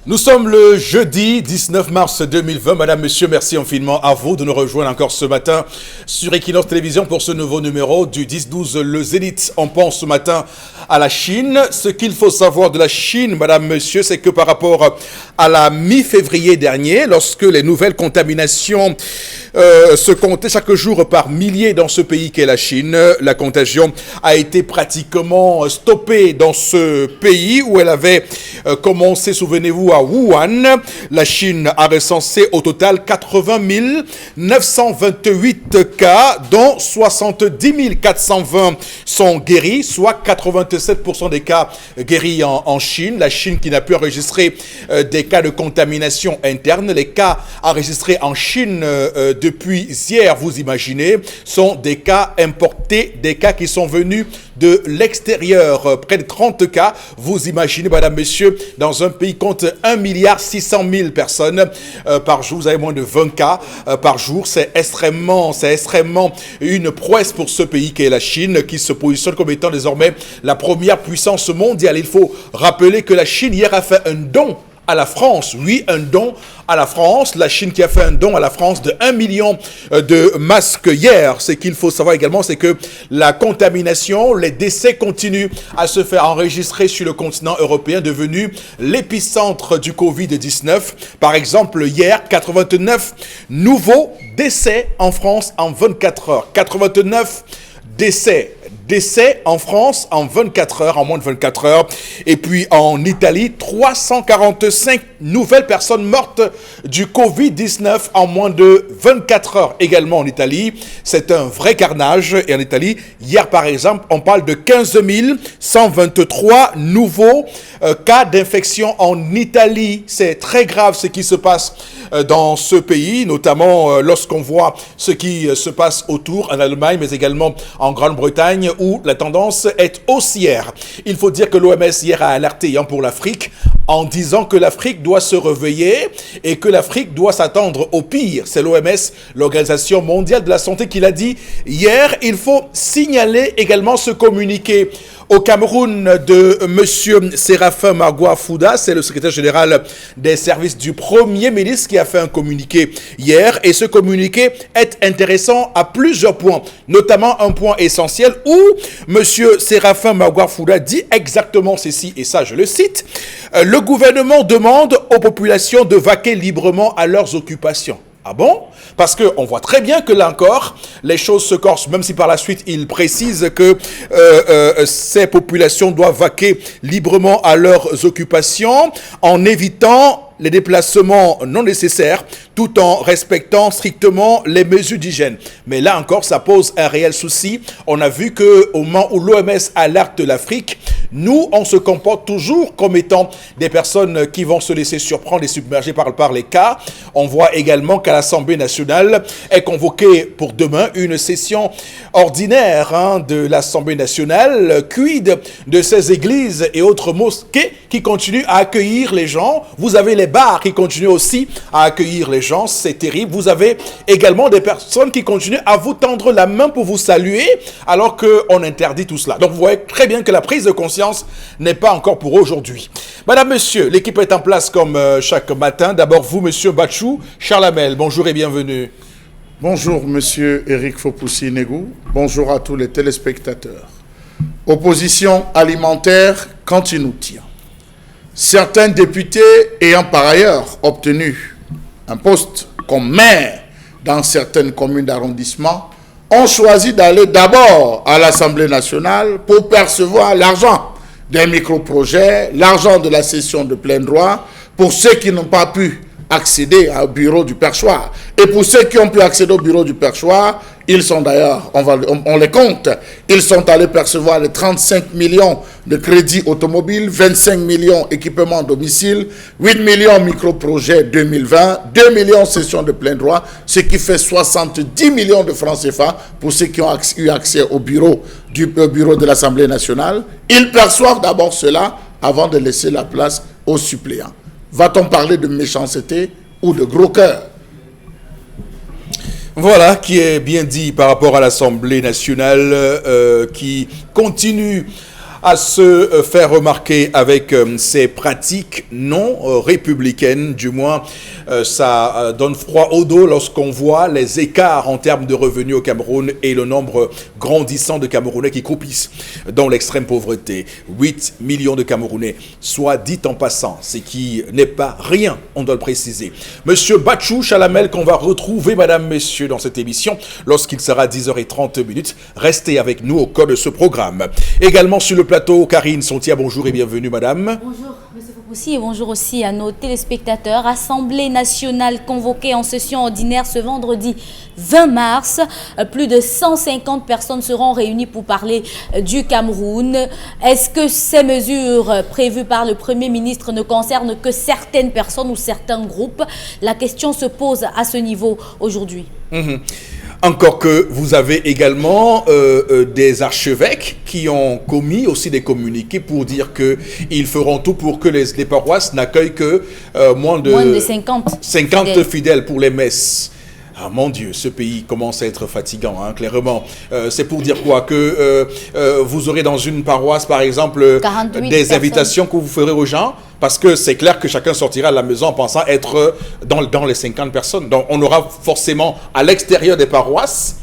Nous sommes le jeudi 19 mars 2020. Madame, monsieur, merci infiniment à vous de nous rejoindre encore ce matin sur Equinox Télévision pour ce nouveau numéro du 10-12. Le Zénith, on pense ce matin à la Chine. Ce qu'il faut savoir de la Chine, madame, monsieur, c'est que par rapport à la mi-février dernier, lorsque les nouvelles contaminations se comptaient chaque jour par milliers dans ce pays qu'est la Chine, la contagion a été pratiquement stoppée dans ce pays où elle avait commencé, souvenez-vous, à Wuhan. La Chine a recensé au total 80 928 cas, dont 70 420 sont guéris, soit 87% des cas guéris en Chine. La Chine qui n'a pu enregistrer des cas de contamination interne. Les cas enregistrés en Chine depuis hier, vous imaginez, sont des cas importés, des cas qui sont venus de l'extérieur. Près de 30 cas, vous imaginez, madame, monsieur, dans un pays qui compte 1,6 milliard personnes par jour, vous avez moins de 20 cas par jour. C'est extrêmement une prouesse pour ce pays qu'est la Chine, qui se positionne comme étant désormais la première puissance mondiale. Il faut rappeler que la Chine hier a fait un don à la France, oui, un don à la France. La Chine qui a fait un don à la France de 1 million de masques hier. Ce qu'il faut savoir également, c'est que la contamination, les décès continuent à se faire enregistrer sur le continent européen, devenu l'épicentre du Covid-19. Par exemple, hier, 89 nouveaux décès en France en 24 heures. 89 décès en France en 24 heures, en moins de 24 heures. Et puis en Italie, 345 nouvelles personnes mortes du Covid-19 en moins de 24 heures. Également en Italie, c'est un vrai carnage. Et en Italie, hier par exemple, on parle de 15 123 nouveaux cas d'infection en Italie. C'est très grave ce qui se passe dans ce pays, notamment lorsqu'on voit ce qui se passe autour en Allemagne, mais également en Grande-Bretagne, où la tendance est haussière. Il faut dire que l'OMS hier a alerté pour l'Afrique en disant que l'Afrique doit se réveiller et que l'Afrique doit s'attendre au pire. C'est l'OMS, l'Organisation mondiale de la santé, qui l'a dit hier. Il faut signaler également ce communiqué au Cameroun de M. Séraphin Magua Fouda, c'est le secrétaire général des services du Premier ministre qui a fait un communiqué hier. Et ce communiqué est intéressant à plusieurs points, notamment un point essentiel où M. Séraphin Magua Fouda dit exactement ceci, et ça je le cite: le gouvernement demande aux populations de vaquer librement à leurs occupations. Ah bon? Parce qu'on voit très bien que là encore, les choses se corsent, même si par la suite, il précise que ces populations doivent vaquer librement à leurs occupations en évitant les déplacements non nécessaires, tout en respectant strictement les mesures d'hygiène. Mais là encore, ça pose un réel souci. On a vu qu'au moment où l'OMS alerte l'Afrique, nous, on se comporte toujours comme étant des personnes qui vont se laisser surprendre et submerger par les cas. On voit également qu'à l'Assemblée nationale est convoquée pour demain une session ordinaire de l'Assemblée nationale. Quid de ces églises et autres mosquées qui continuent à accueillir les gens? Vous avez les bars qui continuent aussi à accueillir les gens, c'est terrible. Vous avez également des personnes qui continuent à vous tendre la main pour vous saluer alors qu'on interdit tout cela. Donc vous voyez très bien que la prise de conscience n'est pas encore pour aujourd'hui. Madame, monsieur, l'équipe est en place comme chaque matin. D'abord vous, monsieur Bachou, Charles Hamel, bonjour et bienvenue. Bonjour, monsieur Eric Fopoussi-Negou. Bonjour à tous les téléspectateurs. Opposition alimentaire quand il nous tient. Certains députés ayant par ailleurs obtenu un poste comme maire dans certaines communes d'arrondissement ont choisi d'aller d'abord à l'Assemblée nationale pour percevoir l'argent des micro-projets, l'argent de la session de plein droit pour ceux qui n'ont pas pu accéder au bureau du perchoir. Et pour ceux qui ont pu accéder au bureau du perchoir, ils sont d'ailleurs, on les compte, ils sont allés percevoir les 35 millions de crédits automobiles, 25 millions équipements domicile, 8 millions micro-projets 2020, 2 millions sessions de plein droit, ce qui fait 70 millions de francs CFA pour ceux qui ont eu accès au bureau de l'Assemblée nationale. Ils perçoivent d'abord cela avant de laisser la place aux suppléants. Va-t-on parler de méchanceté ou de gros cœur? Voilà qui est bien dit par rapport à l'Assemblée nationale qui continue à se faire remarquer avec ses pratiques non républicaines. Du moins, ça donne froid au dos lorsqu'on voit les écarts en termes de revenus au Cameroun et le nombre grandissant de Camerounais qui croupissent dans l'extrême pauvreté. 8 millions de Camerounais, soit dit en passant, ce qui n'est pas rien, on doit le préciser. Monsieur Bachou Chalamel, qu'on va retrouver, madame, messieurs, dans cette émission, lorsqu'il sera 10h30. Restez avec nous au cours de ce programme. Également sur le plateau, Karine Sontia, bonjour et bienvenue, madame. Bonjour, monsieur Fopoussi, et bonjour aussi à nos téléspectateurs. Assemblée nationale convoquée en session ordinaire ce vendredi 20 mars. Plus de 150 personnes seront réunies pour parler du Cameroun. Est-ce que ces mesures prévues par le Premier ministre ne concernent que certaines personnes ou certains groupes? La question se pose à ce niveau aujourd'hui. Encore que vous avez également des archevêques qui ont commis aussi des communiqués pour dire qu'ils feront tout pour que les paroisses n'accueillent que moins de 50 fidèles pour les messes. Ah mon Dieu, ce pays commence à être fatigant, hein, clairement. C'est pour dire quoi? Que vous aurez dans une paroisse, par exemple, des invitations que vous ferez aux gens? Parce que c'est clair que chacun sortira de la maison en pensant être dans les 50 personnes. Donc on aura forcément à l'extérieur des paroisses,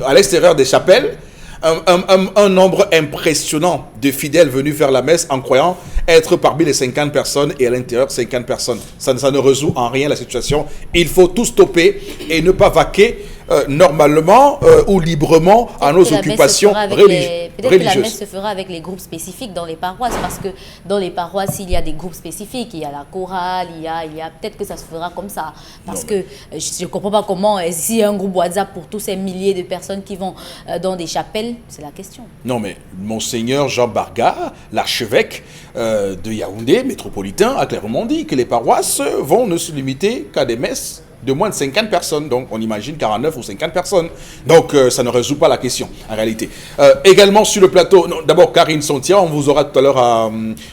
à l'extérieur des chapelles, un nombre impressionnant de fidèles venus faire la messe en croyant être parmi les 50 personnes et à l'intérieur 50 personnes. Ça ne résout en rien la situation. Il faut tout stopper et ne pas vaquer normalement ou librement à nos occupations religieuses. Peut-être que la messe se fera avec les groupes spécifiques dans les paroisses, parce que dans les paroisses, il y a des groupes spécifiques, il y a la chorale, il y a peut-être que ça se fera comme ça. Parce que je ne comprends pas comment, s'il y a un groupe WhatsApp pour tous ces milliers de personnes qui vont dans des chapelles, c'est la question. Non, mais Monseigneur Jean Barga, l'archevêque de Yaoundé, métropolitain, a clairement dit que les paroisses vont ne se limiter qu'à des messes de moins de 50 personnes. Donc, on imagine 49 ou 50 personnes. Donc, ça ne résout pas la question, en réalité. Également sur le plateau, d'abord, Karine Sontia, on vous aura tout à l'heure à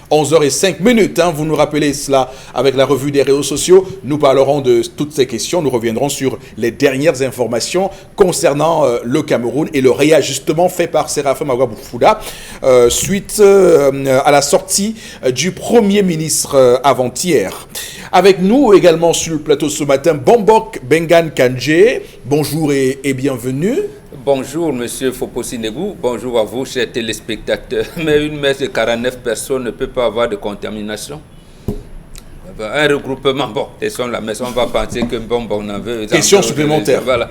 11h05. Hein, vous nous rappelez cela avec la revue des réseaux sociaux. Nous parlerons de toutes ces questions. Nous reviendrons sur les dernières informations concernant le Cameroun et le réajustement fait par Séraphin Magua-Boufouda suite à la sortie du Premier ministre avant-hier. Avec nous également sur le plateau ce matin, Bombok Bengan Kandje. Bonjour et bienvenue. Bonjour, monsieur Fopoussi Negou. Bonjour à vous, chers téléspectateurs. Mais une messe de 49 personnes ne peut pas avoir de contamination. Un regroupement, bon, laissons la messe, on va penser que bon, on en veut. Question supplémentaire. Voilà.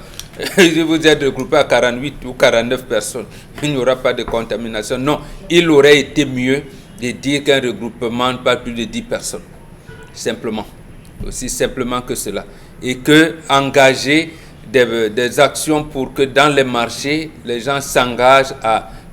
Si vous êtes regroupé à 48 ou 49 personnes, il n'y aura pas de contamination. Non, il aurait été mieux de dire qu'un regroupement, pas plus de 10 personnes. Simplement. Aussi simplement que cela. Et que engager des actions pour que dans les marchés, les gens s'engagent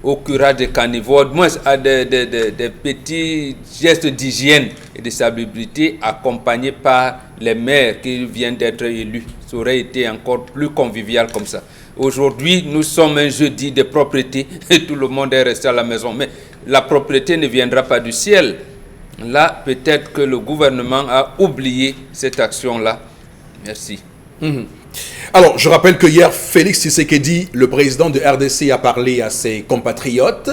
au curage des carnivores, moins à des petits gestes d'hygiène et de salubrité accompagnés par les maires qui viennent d'être élus. Ça aurait été encore plus convivial comme ça. Aujourd'hui, nous sommes un jeudi de propreté et tout le monde est resté à la maison. Mais la propreté ne viendra pas du ciel. Là, peut-être que le gouvernement a oublié cette action-là. Merci. Alors, je rappelle que hier, Félix Tshisekedi, le président de RDC, a parlé à ses compatriotes.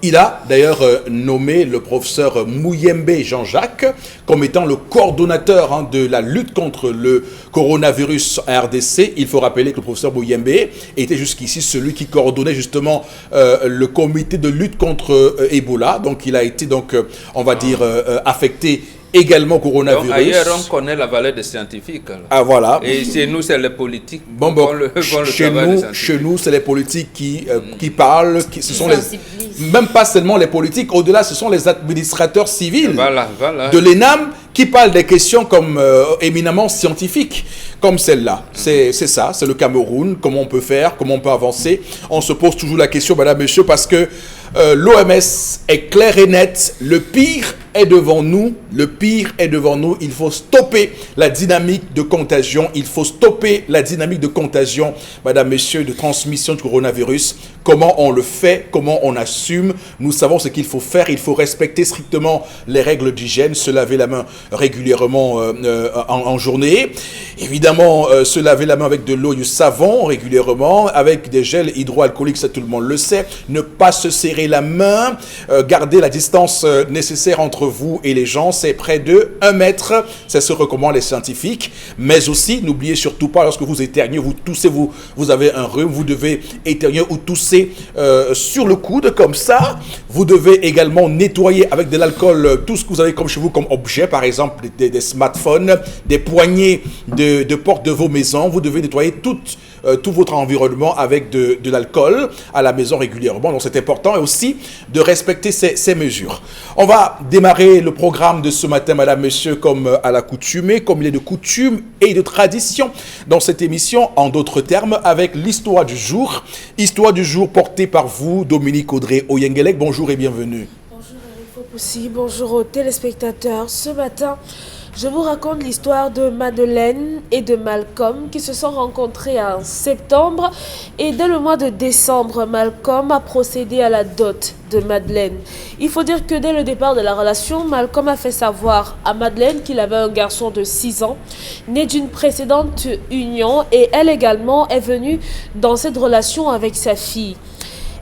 Il a d'ailleurs nommé le professeur Mouyembe Jean-Jacques comme étant le coordonnateur de la lutte contre le coronavirus à RDC. Il faut rappeler que le professeur Mouyembe était jusqu'ici celui qui coordonnait justement le comité de lutte contre Ebola. Donc il a été, on va dire, affecté également au coronavirus. Donc, ailleurs, on connaît la valeur des scientifiques. Alors. Ah, voilà. Et chez nous, c'est les politiques. Chez nous, c'est les politiques qui parlent. Ce sont même pas seulement les politiques. Au-delà, ce sont les administrateurs civils de l'ENAM qui parlent des questions comme éminemment scientifiques, comme celle-là. C'est ça, c'est le Cameroun. Comment on peut faire, comment on peut avancer. On se pose toujours la question, madame, monsieur, parce que l'OMS est clair et net. Le pire est devant nous, le pire est devant nous. Il faut stopper la dynamique de contagion. Il faut stopper la dynamique de contagion, madame, messieurs, de transmission du coronavirus. Comment on le fait, comment on assume. Nous savons ce qu'il faut faire. Il faut respecter strictement les règles d'hygiène, se laver la main régulièrement en journée. Évidemment, se laver la main avec de l'eau et du savon régulièrement, avec des gels hydroalcooliques, ça tout le monde le sait. Ne pas se serrer la main, garder la distance nécessaire entre vous et les gens, c'est près de 1 mètre. C'est ce que recommandent les scientifiques. Mais aussi, n'oubliez surtout pas, lorsque vous éternuez, vous toussez, vous avez un rhume, vous devez éternuer ou tousser sur le coude, comme ça. Vous devez également nettoyer avec de l'alcool tout ce que vous avez comme chez vous comme objet, par exemple des smartphones, des poignées de porte de vos maisons. Vous devez nettoyer tout votre environnement avec de l'alcool à la maison régulièrement. Donc c'est important, et aussi de respecter ces mesures. On va démarrer le programme de ce matin, madame, monsieur, comme à l'accoutumée, comme il est de coutume et de tradition dans cette émission, en d'autres termes, avec l'histoire du jour. Histoire du jour portée par vous, Dominique Audrey Oyengelek. Bonjour et bienvenue. Bonjour Eric Fopoussi, bonjour aux téléspectateurs. Ce matin, je vous raconte l'histoire de Madeleine et de Malcolm qui se sont rencontrés en septembre, et dès le mois de décembre, Malcolm a procédé à la dot de Madeleine. Il faut dire que dès le départ de la relation, Malcolm a fait savoir à Madeleine qu'il avait un garçon de 6 ans, né d'une précédente union, et elle également est venue dans cette relation avec sa fille.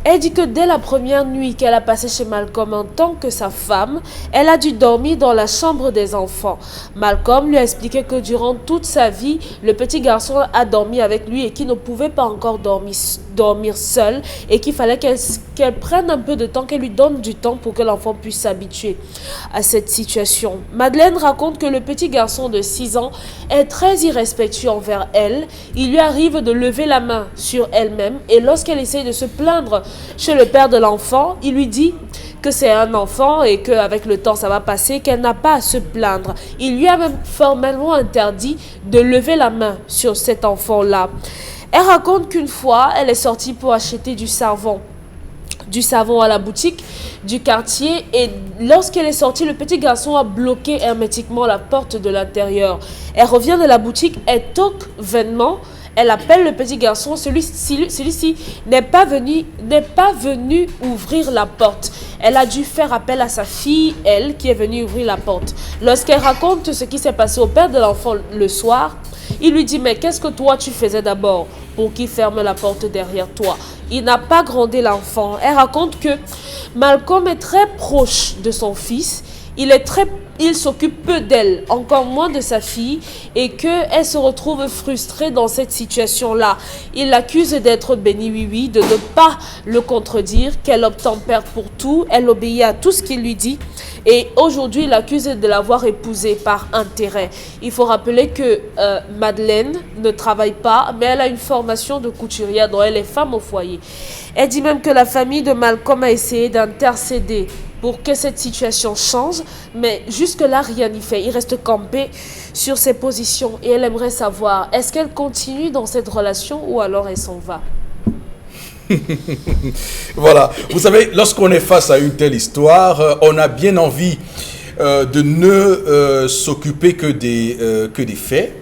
Elle dit que dès la première nuit qu'elle a passée chez Malcolm en tant que sa femme, elle a dû dormir dans la chambre des enfants. Malcolm lui a expliqué que durant toute sa vie, le petit garçon a dormi avec lui et qu'il ne pouvait pas encore dormir seul, et qu'il fallait qu'elle prenne un peu de temps, qu'elle lui donne du temps pour que l'enfant puisse s'habituer à cette situation. Madeleine raconte que le petit garçon de 6 ans est très irrespectueux envers elle. Il lui arrive de lever la main sur elle-même, et lorsqu'elle essaye de se plaindre chez le père de l'enfant, il lui dit que c'est un enfant et qu'avec le temps ça va passer, qu'elle n'a pas à se plaindre. Il lui a même formellement interdit de lever la main sur cet enfant-là. Elle raconte qu'une fois, elle est sortie pour acheter du savon à la boutique du quartier, et lorsqu'elle est sortie, le petit garçon a bloqué hermétiquement la porte de l'intérieur. Elle revient de la boutique, elle toque vainement. Elle appelle le petit garçon, celui-ci n'est pas venu ouvrir la porte. Elle a dû faire appel à sa fille, elle, qui est venue ouvrir la porte. Lorsqu'elle raconte ce qui s'est passé au père de l'enfant le soir, il lui dit « Mais qu'est-ce que toi tu faisais d'abord pour qu'il ferme la porte derrière toi ?» Il n'a pas grondé l'enfant. Elle raconte que Malcolm est très proche de son fils. Il s'occupe peu d'elle, encore moins de sa fille, et qu'elle se retrouve frustrée dans cette situation-là. Il l'accuse d'être béni oui-oui, de ne pas le contredire, qu'elle obtempère pour tout, elle obéit à tout ce qu'il lui dit, et aujourd'hui il l'accuse de l'avoir épousée par intérêt. Il faut rappeler que Madeleine ne travaille pas, mais elle a une formation de couturière dont elle est femme au foyer. Elle dit même que la famille de Malcolm a essayé d'intercéder pour que cette situation change, mais jusque-là, rien n'y fait. Il reste campé sur ses positions, et elle aimerait savoir, est-ce qu'elle continue dans cette relation ou alors elle s'en va? Voilà, vous savez, lorsqu'on est face à une telle histoire, on a bien envie de ne s'occuper que des faits,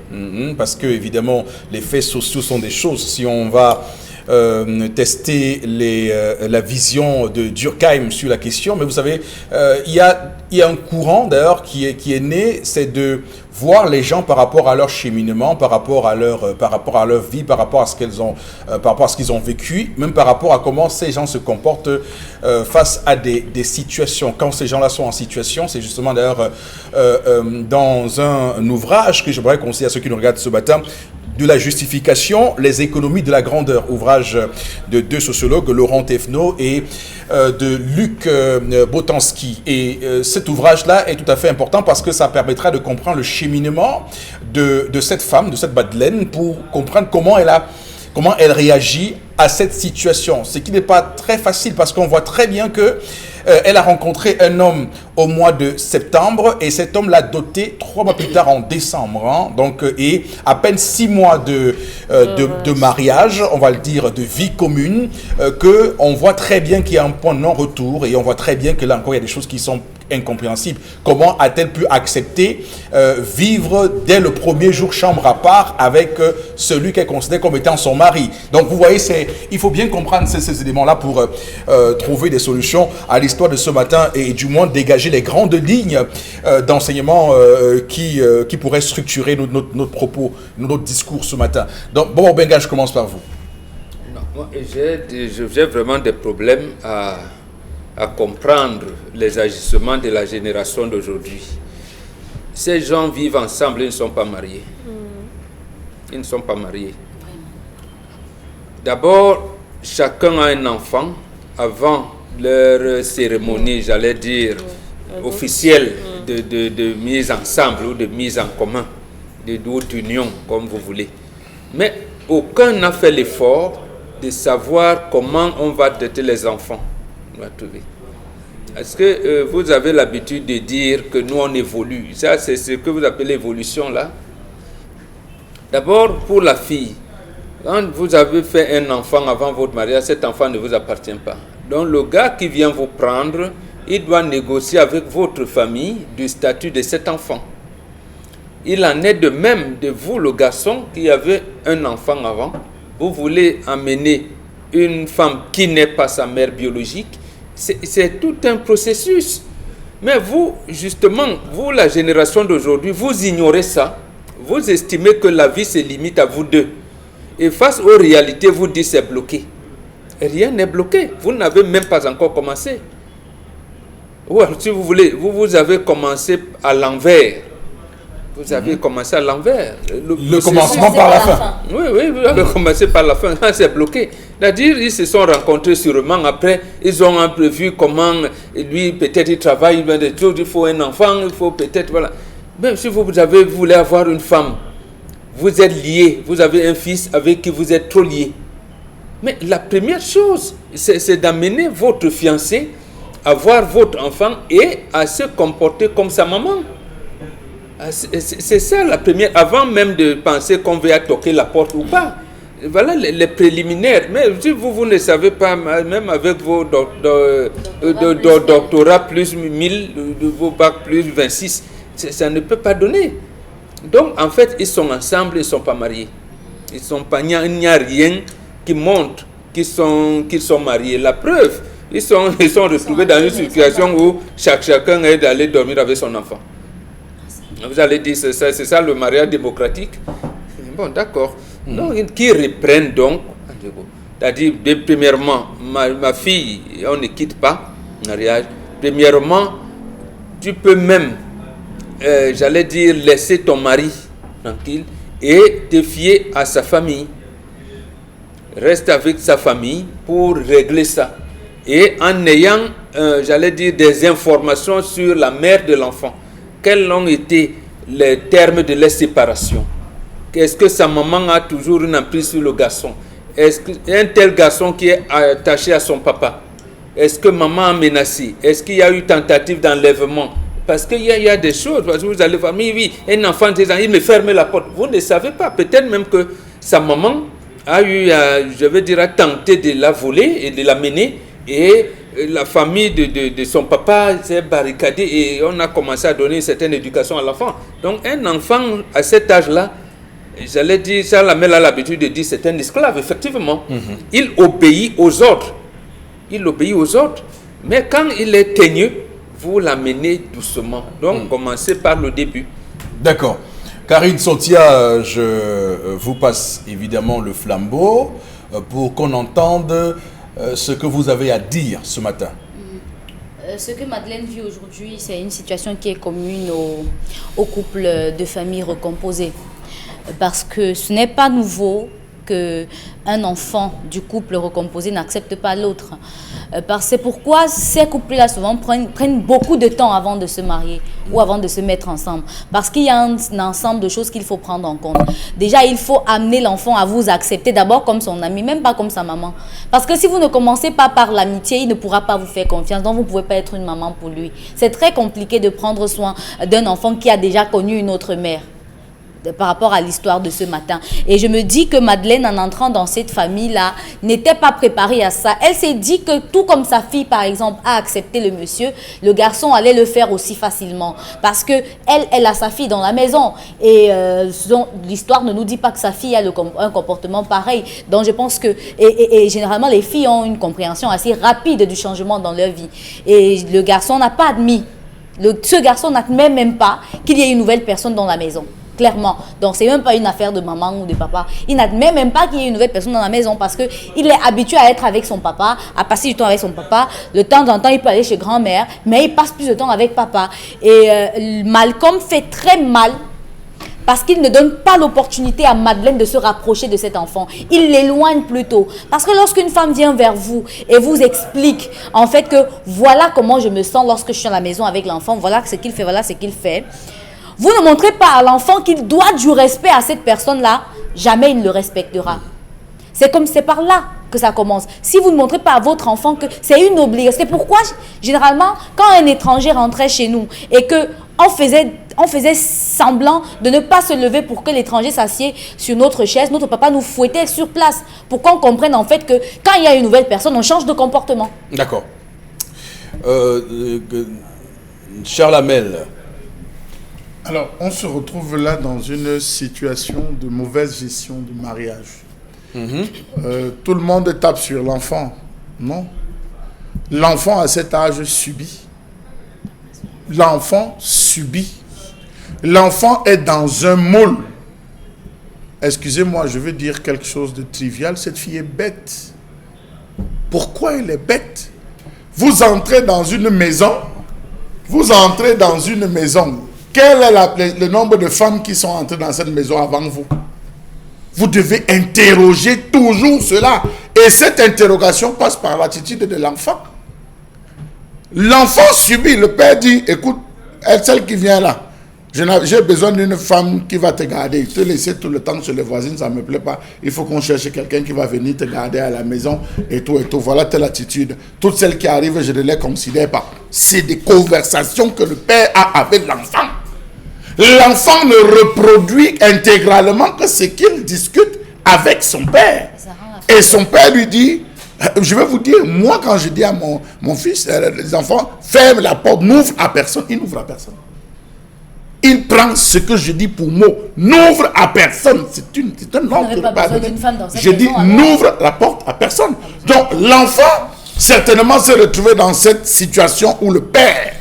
parce que évidemment, les faits sociaux sont des choses. Si on va tester la vision de Durkheim sur la question, mais vous savez, il y a un courant d'ailleurs qui est né, c'est de voir les gens par rapport à leur cheminement, par rapport à leur vie, par rapport à ce qu'ils ont vécu, même par rapport à comment ces gens se comportent face à des situations. Quand ces gens-là sont en situation, c'est justement d'ailleurs dans un ouvrage que j'aimerais conseiller à ceux qui nous regardent ce matin, de la justification, les économies de la grandeur, ouvrage de 2 sociologues, Laurent Thévenot et de Luc Botanski. Et cet ouvrage-là est tout à fait important parce que ça permettra de comprendre le cheminement de cette femme, de cette Madeleine, pour comprendre comment elle réagit à cette situation. Ce qui n'est pas très facile parce qu'on voit très bien que elle a rencontré un homme au mois de septembre et cet homme l'a doté 3 mois plus tard en décembre. Hein, donc, et à peine 6 mois de mariage, on va le dire, de vie commune, qu'on voit très bien qu'il y a un point de non-retour et on voit très bien que là encore il y a des choses qui sont incompréhensible. Comment a-t-elle pu accepter vivre dès le premier jour chambre à part avec celui qu'elle considère comme étant son mari? Donc vous voyez, il faut bien comprendre ces éléments-là pour trouver des solutions à l'histoire de ce matin et du moins dégager les grandes lignes d'enseignement qui pourraient structurer notre propos, notre discours ce matin. Donc, Bobo Benga, je commence par vous. Non, moi, j'ai vraiment des problèmes à comprendre les agissements de la génération d'aujourd'hui. Ces gens vivent ensemble, ils ne sont pas mariés. Ils ne sont pas mariés. D'abord, chacun a un enfant avant leur cérémonie, j'allais dire, officielle de mise ensemble ou de mise en commun, d'union, comme vous voulez. Mais aucun n'a fait l'effort de savoir comment on va traiter les enfants. Est-ce que vous avez l'habitude de dire que nous on évolue? Ça, c'est ce que vous appelez l'évolution là. D'abord, pour la fille, quand vous avez fait un enfant avant votre mariage, cet enfant ne vous appartient pas. Donc le gars qui vient vous prendre, il doit négocier avec votre famille du statut de cet enfant. Il en est de même de vous, le garçon, qui avait un enfant avant. Vous voulez amener une femme qui n'est pas sa mère biologique. C'est tout un processus. Mais vous, justement, vous, la génération d'aujourd'hui, vous ignorez ça. Vous estimez que la vie se limite à vous deux. Et face aux réalités, vous dites c'est bloqué. Rien n'est bloqué. Vous n'avez même pas encore commencé. Ou si vous voulez, vous avez commencé à l'envers. Vous avez commencé à l'envers. Le commencement par la fin. Oui, vous avez commencé par la fin. C'est bloqué. C'est-à-dire, ils se sont rencontrés sûrement. Après, ils ont prévu comment lui, peut-être, il travaille. Il faut un enfant, il faut peut-être, voilà. Même si vous voulez avoir une femme, vous êtes liés, vous avez un fils avec qui vous êtes trop liés. Mais la première chose, c'est d'amener votre fiancé à voir votre enfant et à se comporter comme sa maman. C'est ça la première, avant même de penser qu'on va toquer la porte ou pas. Voilà les préliminaires. Mais si vous ne savez pas, même avec vos doctorats plus 1000, vos bacs plus 26, ça ne peut pas donner. Donc en fait, ils sont ensemble, ils ne sont pas mariés. Il n'y a rien qui montre qu'ils sont mariés. La preuve, ils sont retrouvés dans une situation où chacun est allé dormir avec son enfant. Vous allez dire, c'est ça le mariage démocratique? Bon, d'accord. Donc, qui reprennent donc, c'est-à-dire, premièrement, ma fille, on ne quitte pas le mariage. Premièrement, tu peux même, j'allais dire, laisser ton mari tranquille et te fier à sa famille. Reste avec sa famille pour régler ça. Et en ayant, j'allais dire, des informations sur la mère de l'enfant. Quels ont été les termes de la séparation? Est-ce que sa maman a toujours une emprise sur le garçon? Est-ce qu'un tel garçon qui est attaché à son papa? Est-ce que maman a menacé? Est-ce qu'il y a eu tentative d'enlèvement? Parce qu'il y a des choses, parce que vous allez voir, oui, un enfant, il me ferme la porte. Vous ne savez pas, peut-être même que sa maman a eu, je veux dire, a tenté de la voler et de la mener, et la famille de son papa s'est barricadée et on a commencé à donner une certaine éducation à l'enfant. Donc un enfant à cet âge-là, j'allais dire, ça la mère a l'habitude de dire c'est un esclave, effectivement. Il obéit aux ordres. Mais quand il est teigneux, vous l'amenez doucement. Donc commencez par le début. D'accord. Karine Sotia, je vous passe évidemment le flambeau pour qu'on entende ce que vous avez à dire ce matin. Ce que Madeleine vit aujourd'hui, c'est une situation qui est commune aux couples de familles recomposées. Parce que ce n'est pas nouveau qu'un enfant du couple recomposé n'accepte pas l'autre. C'est pourquoi ces couples-là souvent prennent beaucoup de temps avant de se marier ou avant de se mettre ensemble. Parce qu'il y a un ensemble de choses qu'il faut prendre en compte. Déjà, il faut amener l'enfant à vous accepter d'abord comme son ami, même pas comme sa maman. Parce que si vous ne commencez pas par l'amitié, il ne pourra pas vous faire confiance. Donc, vous ne pouvez pas être une maman pour lui. C'est très compliqué de prendre soin d'un enfant qui a déjà connu une autre mère. par rapport à l'histoire de ce matin. Et je me dis que Madeleine, en entrant dans cette famille-là, n'était pas préparée à ça. Elle s'est dit que tout comme sa fille, par exemple, a accepté le monsieur, le garçon allait le faire aussi facilement. Parce que elle a sa fille dans la maison. Et l'histoire ne nous dit pas que sa fille a un comportement pareil. Donc je pense que, et généralement, les filles ont une compréhension assez rapide du changement dans leur vie. Et le garçon n'a pas admis. Ce garçon n'admet même pas qu'il y ait une nouvelle personne dans la maison. Clairement. Donc, c'est même pas une affaire de maman ou de papa. Il n'admet même pas qu'il y ait une nouvelle personne dans la maison parce qu'il est habitué à être avec son papa, à passer du temps avec son papa. De temps en temps, il peut aller chez grand-mère, mais il passe plus de temps avec papa. Et Malcolm fait très mal parce qu'il ne donne pas l'opportunité à Madeleine de se rapprocher de cet enfant. Il l'éloigne plutôt. Parce que lorsqu'une femme vient vers vous et vous explique en fait que voilà comment je me sens lorsque je suis à la maison avec l'enfant, voilà ce qu'il fait, voilà ce qu'il fait. Vous ne montrez pas à l'enfant qu'il doit du respect à cette personne-là, jamais il ne le respectera. C'est par là que ça commence. Si vous ne montrez pas à votre enfant que c'est une obligation, c'est pourquoi, généralement, quand un étranger rentrait chez nous et que on faisait semblant de ne pas se lever pour que l'étranger s'assied sur notre chaise, notre papa nous fouettait sur place pour qu'on comprenne en fait que quand il y a une nouvelle personne, on change de comportement. D'accord. Charles Hamel. Alors, on se retrouve là dans une situation de mauvaise gestion du mariage. Tout le monde tape sur l'enfant. Non. L'enfant à cet âge subit. L'enfant subit. L'enfant est dans un moule. Excusez-moi, je veux dire quelque chose de trivial. Cette fille est bête. Pourquoi elle est bête? Vous entrez dans une maison. Vous entrez dans une maison. Quel est le nombre de femmes qui sont entrées dans cette maison avant vous? Vous devez interroger toujours cela. Et cette interrogation passe par l'attitude de l'enfant. L'enfant subit. Le père dit, écoute, celle qui vient là, j'ai besoin d'une femme qui va te garder. Te laisser tout le temps chez les voisines, ça ne me plaît pas. Il faut qu'on cherche quelqu'un qui va venir te garder à la maison et tout et tout. Voilà telle attitude. Toutes celles qui arrivent, je ne les considère pas. C'est des conversations que le père a avec l'enfant. L'enfant ne reproduit intégralement que ce qu'il discute avec son père. Et son père lui dit, je vais vous dire, moi quand je dis à mon fils, les enfants, ferme la porte, n'ouvre à personne, il n'ouvre à personne. Il prend ce que je dis pour mot, n'ouvre à personne. C'est un ordre. Je dis, n'ouvre la porte à personne. Donc l'enfant, certainement, s'est retrouvé dans cette situation où le père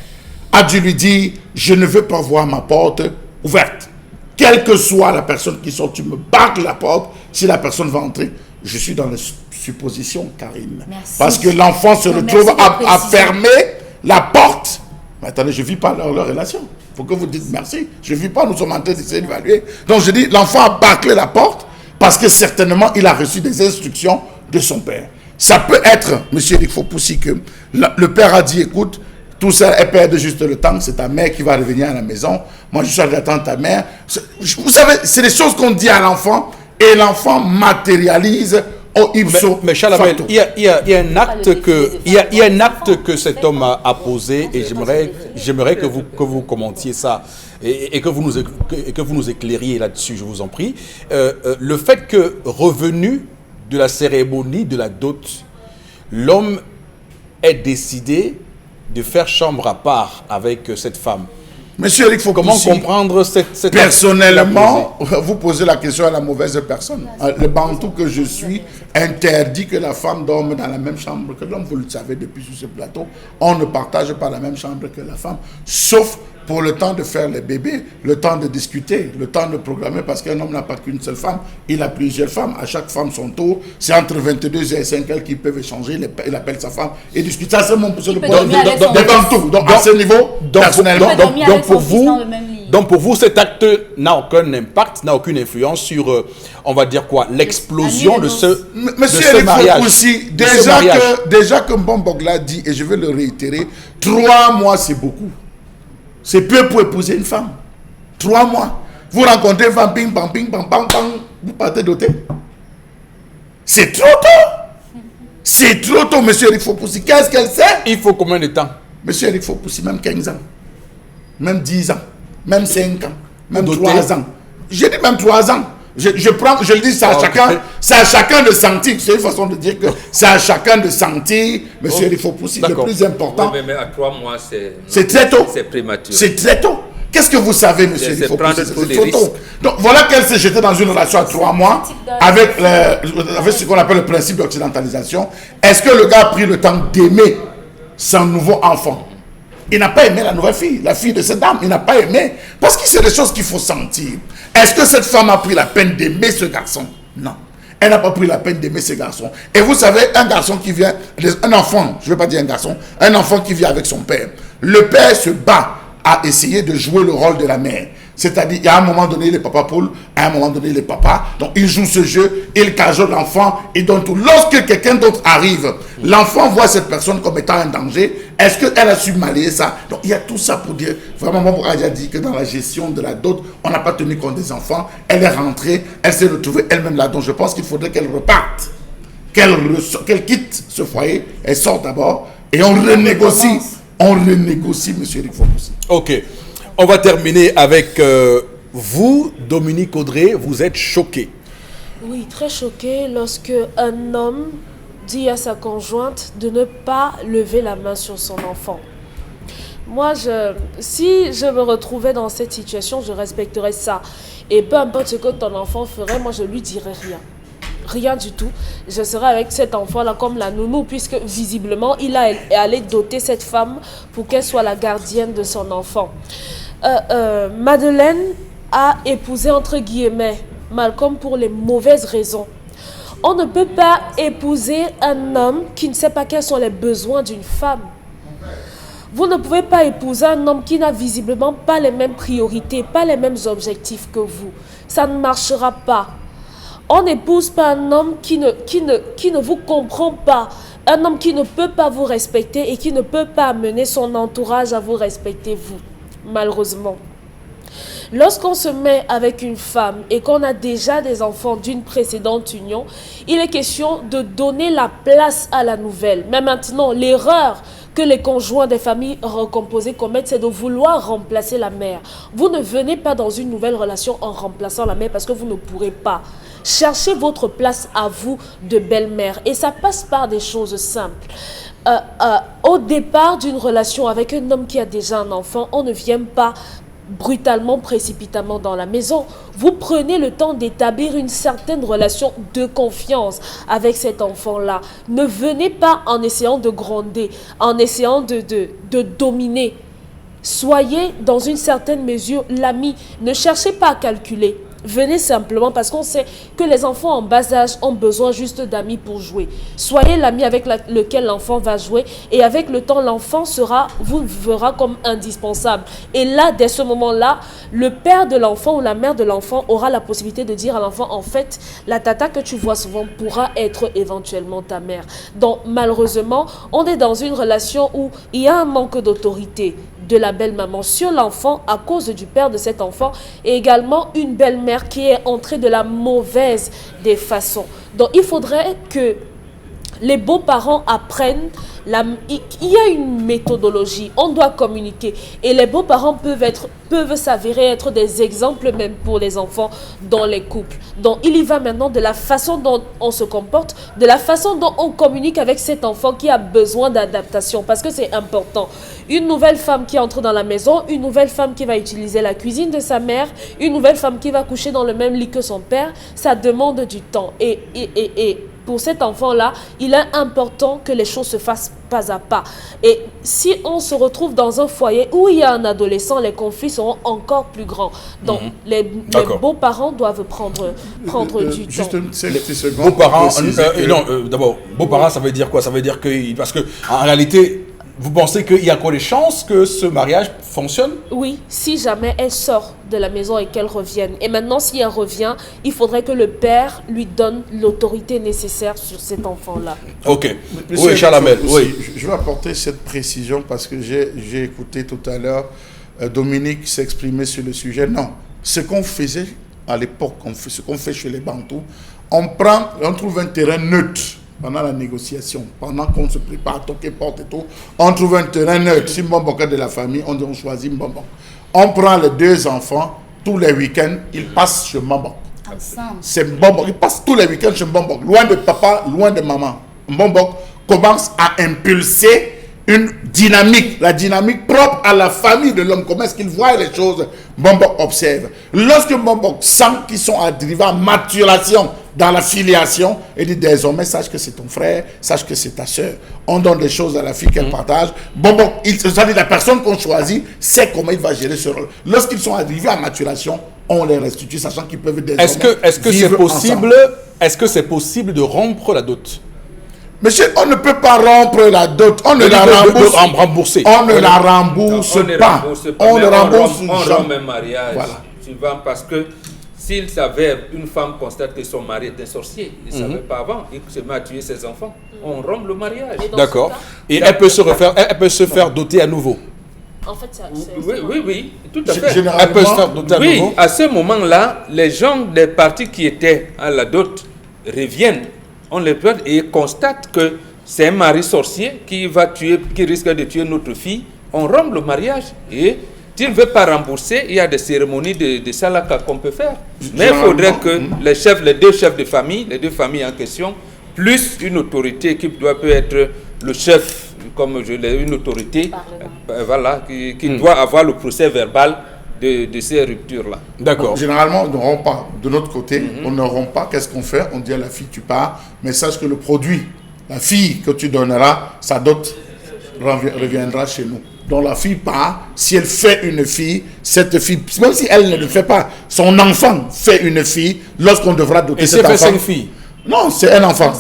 a dû lui dire, je ne veux pas voir ma porte ouverte. Quelle que soit la personne qui sort, tu me barres la porte. Si la personne va entrer, je suis dans la supposition, Karine. Merci. Parce que l'enfant se retrouve à fermer la porte. Mais attendez, je ne vis pas leur relation. Il faut que vous dites merci. Je ne vis pas, nous sommes en train d'essayer d'évaluer. Donc je dis, l'enfant a bâclé la porte parce que certainement, il a reçu des instructions de son père. Ça peut être, M. Eric Fopoussi, que le père a dit, écoute, tout ça, elle perd juste le temps, c'est ta mère qui va revenir à la maison. Moi, je suis allé attendre ta mère. Vous savez, c'est des choses qu'on dit à l'enfant et l'enfant matérialise au ipso. Mais Charles Hamel, il y a un acte que cet homme a posé et j'aimerais que vous commentiez ça et que vous nous éclairiez là-dessus, je vous en prie. Le fait que, revenu de la cérémonie de la dot, l'homme ait décidé de faire chambre à part avec cette femme. Monsieur Eric Fopoussi, comment comprendre cette personnellement, vous posez la question à la mauvaise personne. Le bantou que je suis interdit que la femme dorme dans la même chambre que l'homme. Vous le savez depuis sur ce plateau. On ne partage pas la même chambre que la femme, sauf pour le temps de faire les bébés, le temps de discuter, le temps de programmer, parce qu'un homme n'a pas qu'une seule femme, il a plusieurs femmes, à chaque femme son tour, c'est entre 22 et 5 heures qu'ils peuvent échanger, il appelle sa femme et discute. Ça, c'est le bantou. Donc, à ce niveau, personnellement, donc pour vous, cet acte n'a aucun impact, n'a aucune influence sur, on va dire quoi, l'explosion de ce mariage. Aussi, déjà que Mbambogla dit, et je vais le réitérer, 3 mois c'est beaucoup. C'est peu pour épouser une femme. 3 mois. Vous rencontrez une femme, ping, pam, vous partez doter. C'est trop tôt. C'est trop tôt, monsieur Eric Fopoussi. Qu'est-ce qu'elle sait? Il faut combien de temps? Monsieur Eric Fopoussi, même 15 ans. Même 10 ans. Même 5 ans. Même 3 ans. J'ai dit même 3 ans. Je le dis, c'est à chacun de sentir. C'est une façon de dire que c'est à chacun de sentir. Monsieur, il faut pousser. Le plus important. Oui, mais à 3 mois, c'est très tôt. C'est prématuré. C'est très tôt. Qu'est-ce que vous savez, monsieur? Il faut prendre tous les risques. Donc voilà qu'elle s'est jetée dans une relation à 3 mois avec ce qu'on appelle le principe d'occidentalisation. Est-ce que le gars a pris le temps d'aimer son nouveau enfant? Il n'a pas aimé la nouvelle fille, la fille de cette dame. Il n'a pas aimé. Parce que c'est des choses qu'il faut sentir. Est-ce que cette femme a pris la peine d'aimer ce garçon? Non. Elle n'a pas pris la peine d'aimer ce garçon. Et vous savez, un garçon qui vient, un enfant, je ne veux pas dire un garçon, un enfant qui vit avec son père. Le père se bat à essayer de jouer le rôle de la mère. C'est-à-dire, il y a un moment donné, les papas poules, à un moment donné, les papas. Donc, ils jouent ce jeu, ils cajolent l'enfant, ils donnent tout. Lorsque quelqu'un d'autre arrive, l'enfant voit cette personne comme étant un danger. Est-ce qu'elle a su malayer ça? Donc, il y a tout ça pour dire, vraiment, mon père a dit que dans la gestion de la dot, on n'a pas tenu compte des enfants. Elle est rentrée, elle s'est retrouvée elle-même là. Donc, je pense qu'il faudrait qu'elle reparte, qu'elle quitte ce foyer, elle sort d'abord, et on renégocie. On renégocie, monsieur Eric Fopoussi. Ok. On va terminer avec vous, Dominique Audrey. Vous êtes choqué. Oui, très choqué lorsque un homme dit à sa conjointe de ne pas lever la main sur son enfant. Moi, si je me retrouvais dans cette situation, je respecterais ça. Et peu importe ce que ton enfant ferait, moi, je lui dirais rien. Rien du tout. Je serai avec cet enfant-là comme la nounou, puisque visiblement, il est allé doter cette femme pour qu'elle soit la gardienne de son enfant. Madeleine a épousé, entre guillemets, Malcolm pour les mauvaises raisons. On ne peut pas épouser un homme qui ne sait pas quels sont les besoins d'une femme. Vous ne pouvez pas épouser un homme qui n'a visiblement pas les mêmes priorités, pas les mêmes objectifs que vous. Ça ne marchera pas. On n'épouse pas un homme qui ne vous comprend pas, un homme qui ne peut pas vous respecter et qui ne peut pas amener son entourage à vous respecter, vous, malheureusement. Lorsqu'on se met avec une femme et qu'on a déjà des enfants d'une précédente union, il est question de donner la place à la nouvelle. Mais maintenant, l'erreur que les conjoints des familles recomposées commettent, c'est de vouloir remplacer la mère. Vous ne venez pas dans une nouvelle relation en remplaçant la mère parce que vous ne pourrez pas. Cherchez votre place à vous de belle-mère. Et ça passe par des choses simples. Au départ d'une relation avec un homme qui a déjà un enfant, on ne vient pas brutalement, précipitamment dans la maison. Vous prenez le temps d'établir une certaine relation de confiance avec cet enfant-là. Ne venez pas en essayant de gronder, en essayant de dominer. Soyez dans une certaine mesure l'ami. Ne cherchez pas à calculer. Venez simplement parce qu'on sait que les enfants en bas âge ont besoin juste d'amis pour jouer. Soyez l'ami avec lequel l'enfant va jouer et avec le temps, l'enfant vous verra comme indispensable. Et là, dès ce moment-là, le père de l'enfant ou la mère de l'enfant aura la possibilité de dire à l'enfant, en fait, la tata que tu vois souvent pourra être éventuellement ta mère. Donc, malheureusement, on est dans une relation où il y a un manque d'autorité de la belle-maman sur l'enfant à cause du père de cet enfant et également une belle-mère qui est entrée de la mauvaise des façons. Donc, il faudrait que les beaux-parents apprennent, il y a une méthodologie, on doit communiquer et les beaux-parents peuvent s'avérer être des exemples même pour les enfants dans les couples. Donc il y va maintenant de la façon dont on se comporte, de la façon dont on communique avec cet enfant qui a besoin d'adaptation parce que c'est important. Une nouvelle femme qui entre dans la maison, une nouvelle femme qui va utiliser la cuisine de sa mère, une nouvelle femme qui va coucher dans le même lit que son père, ça demande du temps et pour cet enfant-là, il est important que les choses se fassent pas à pas. Et si on se retrouve dans un foyer où il y a un adolescent, les conflits seront encore plus grands. Donc, les beaux-parents doivent prendre du juste temps. Une seconde. Beaux-parents, d'abord, beaux-parents, ça veut dire quoi? Ça veut dire que, parce que en réalité, vous pensez qu'il y a quoi les chances que ce mariage fonctionne? Oui, si jamais elle sort de la maison et qu'elle revienne. Et maintenant, si elle revient, il faudrait que le père lui donne l'autorité nécessaire sur cet enfant-là. Ok. Monsieur Oui, Charles Hamel, oui. Je vais apporter cette précision parce que j'ai écouté tout à l'heure Dominique s'exprimer sur le sujet. Non, ce qu'on faisait à l'époque, ce qu'on fait chez les Bantous, on trouve un terrain neutre. Pendant la négociation, pendant qu'on se prépare à toquer porte et tout, on trouve un terrain neutre. Si Mbomboka de la famille, on choisit Mbomboka. On prend les deux enfants tous les week-ends, ils passent chez Mbambok. Ensemble. C'est Mbambok. Ils passent tous les week-ends chez Mbambok. Loin de papa, loin de maman. Mbambok commence à impulser une dynamique, la dynamique propre à la famille de l'homme. Comment est-ce qu'il voit les choses? Mbambok observe. Lorsque Mbambok sent qu'ils sont arrivés à maturation dans la filiation, il dit désormais, sache que c'est ton frère, sache que c'est ta soeur. On donne des choses à la fille qu'elle partage. Mbambok, c'est-à-dire la personne qu'on choisit sait comment il va gérer ce rôle. Lorsqu'ils sont arrivés à maturation, on les restitue, sachant qu'ils peuvent désormais Est-ce que c'est vivre possible, ensemble. est-ce que c'est possible de rompre la dot? Monsieur, on ne peut pas rompre la dot, on ne la rembourse. On ne la rembourse pas. On ne rembourse on jamais. rompt un mariage Voilà. souvent parce que s'il s'avère, une femme constate que son mari est un sorcier, il ne savait pas avant, il se met à tuer ses enfants, on rompt le mariage. Et dans D'accord. ce cas, Et elle peut se faire doter à nouveau. en fait, Oui, tout à fait. Elle peut se faire doter à Oui, nouveau. à ce moment-là, les gens des partis qui étaient à la dot reviennent, on les prête et constatent que c'est un mari sorcier qui risque de tuer notre fille. On rompt le mariage et s'il ne veut pas rembourser, il y a des cérémonies de salaka qu'on peut faire. Mais il faudrait que les deux chefs de famille, les deux familles en question, plus une autorité qui peut être le chef, comme je l'ai, une autorité, voilà, qui doit avoir le procès verbal de ces ruptures-là. D'accord. Généralement, on ne rompt pas. De notre côté, on ne rompt pas. Qu'est-ce qu'on fait? On dit à la fille, tu pars, mais sache que le produit, la fille que tu donneras, sa dot reviendra chez nous. Donc la fille part, si elle fait une fille, cette fille, même si elle ne le fait pas, son enfant fait une fille, lorsqu'on devra doter Et si cet elle enfant. fait 5 filles? Non, c'est un enfant.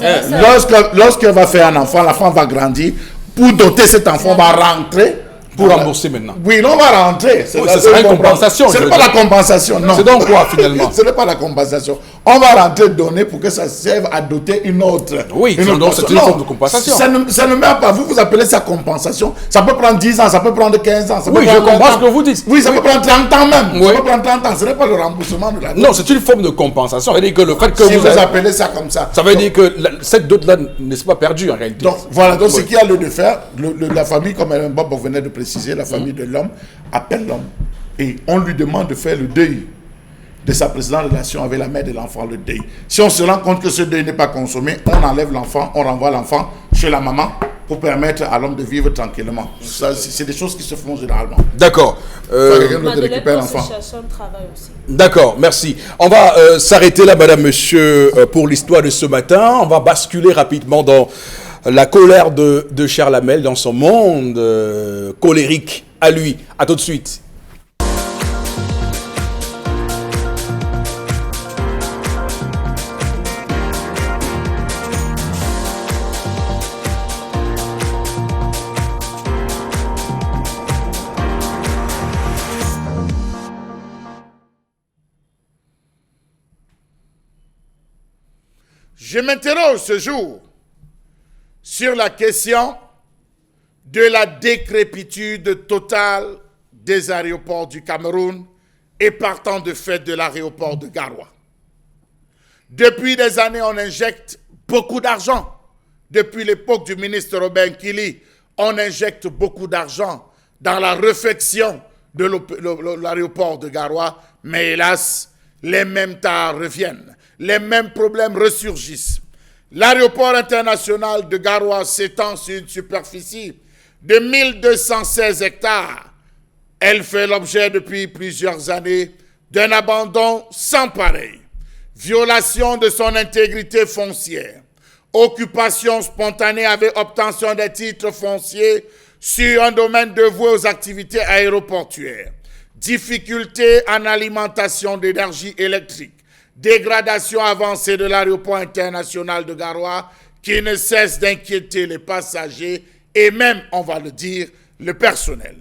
Lorsqu'elle va faire un enfant, l'enfant va grandir. Pour doter cet enfant, on va rentrer. Pour rembourser maintenant. Oui, non, on va rentrer. Oui, ce sera une compensation. Ce n'est pas la compensation, non. C'est donc quoi finalement? Ce n'est pas la compensation. On va rentrer donner pour que ça serve à doter une autre. Oui, une autre donc c'est personne. une Non, forme de compensation. Ça ne met pas. Vous appelez ça compensation. Ça peut prendre 10 ans, ça peut prendre 15 ans. Ça Oui, peut je prendre comprends 20 ce que vous dites. Oui, ça peut prendre 30 ans même. Oui. Ça peut prendre 30 ans. Ce n'est pas le remboursement de la dot. Non, c'est une forme de compensation. Ça veut dire que le fait que Si vous avez- appelez ça comme ça. ça veut dire que cette dot-là n'est pas perdue en réalité. Donc voilà, donc Oui. ce qu'il y a lieu de faire, la famille, comme Bob venait de préciser, la famille de l'homme appelle l'homme et on lui demande de faire le deuil de sa précédente relation avec la mère de l'enfant, le deuil. Si on se rend compte que ce deuil n'est pas consommé, on enlève l'enfant, on renvoie l'enfant chez la maman pour permettre à l'homme de vivre tranquillement. Ça, c'est des choses qui se font généralement. D'accord. Quelqu'un d'autre Madeleine récupère l'enfant. Association de travail aussi. D'accord, merci. On va s'arrêter là, madame, monsieur, pour l'histoire de ce matin. On va basculer rapidement dans la colère de Charles Hamel, dans son monde colérique à lui. À tout de suite. Je m'interroge ce jour sur la question de la décrépitude totale des aéroports du Cameroun et partant de fait de l'aéroport de Garoua. Depuis des années, on injecte beaucoup d'argent. Depuis l'époque du ministre Robin Kili, on injecte beaucoup d'argent dans la réfection de l'aéroport de Garoua, mais hélas, les mêmes tares reviennent, les mêmes problèmes ressurgissent. L'aéroport international de Garoua s'étend sur une superficie de 1216 hectares. Elle fait l'objet depuis plusieurs années d'un abandon sans pareil, violation de son intégrité foncière, occupation spontanée avec obtention des titres fonciers sur un domaine dévoué aux activités aéroportuaires, difficultés en alimentation d'énergie électrique, dégradation avancée de l'aéroport international de Garoua qui ne cesse d'inquiéter les passagers et même, on va le dire, le personnel.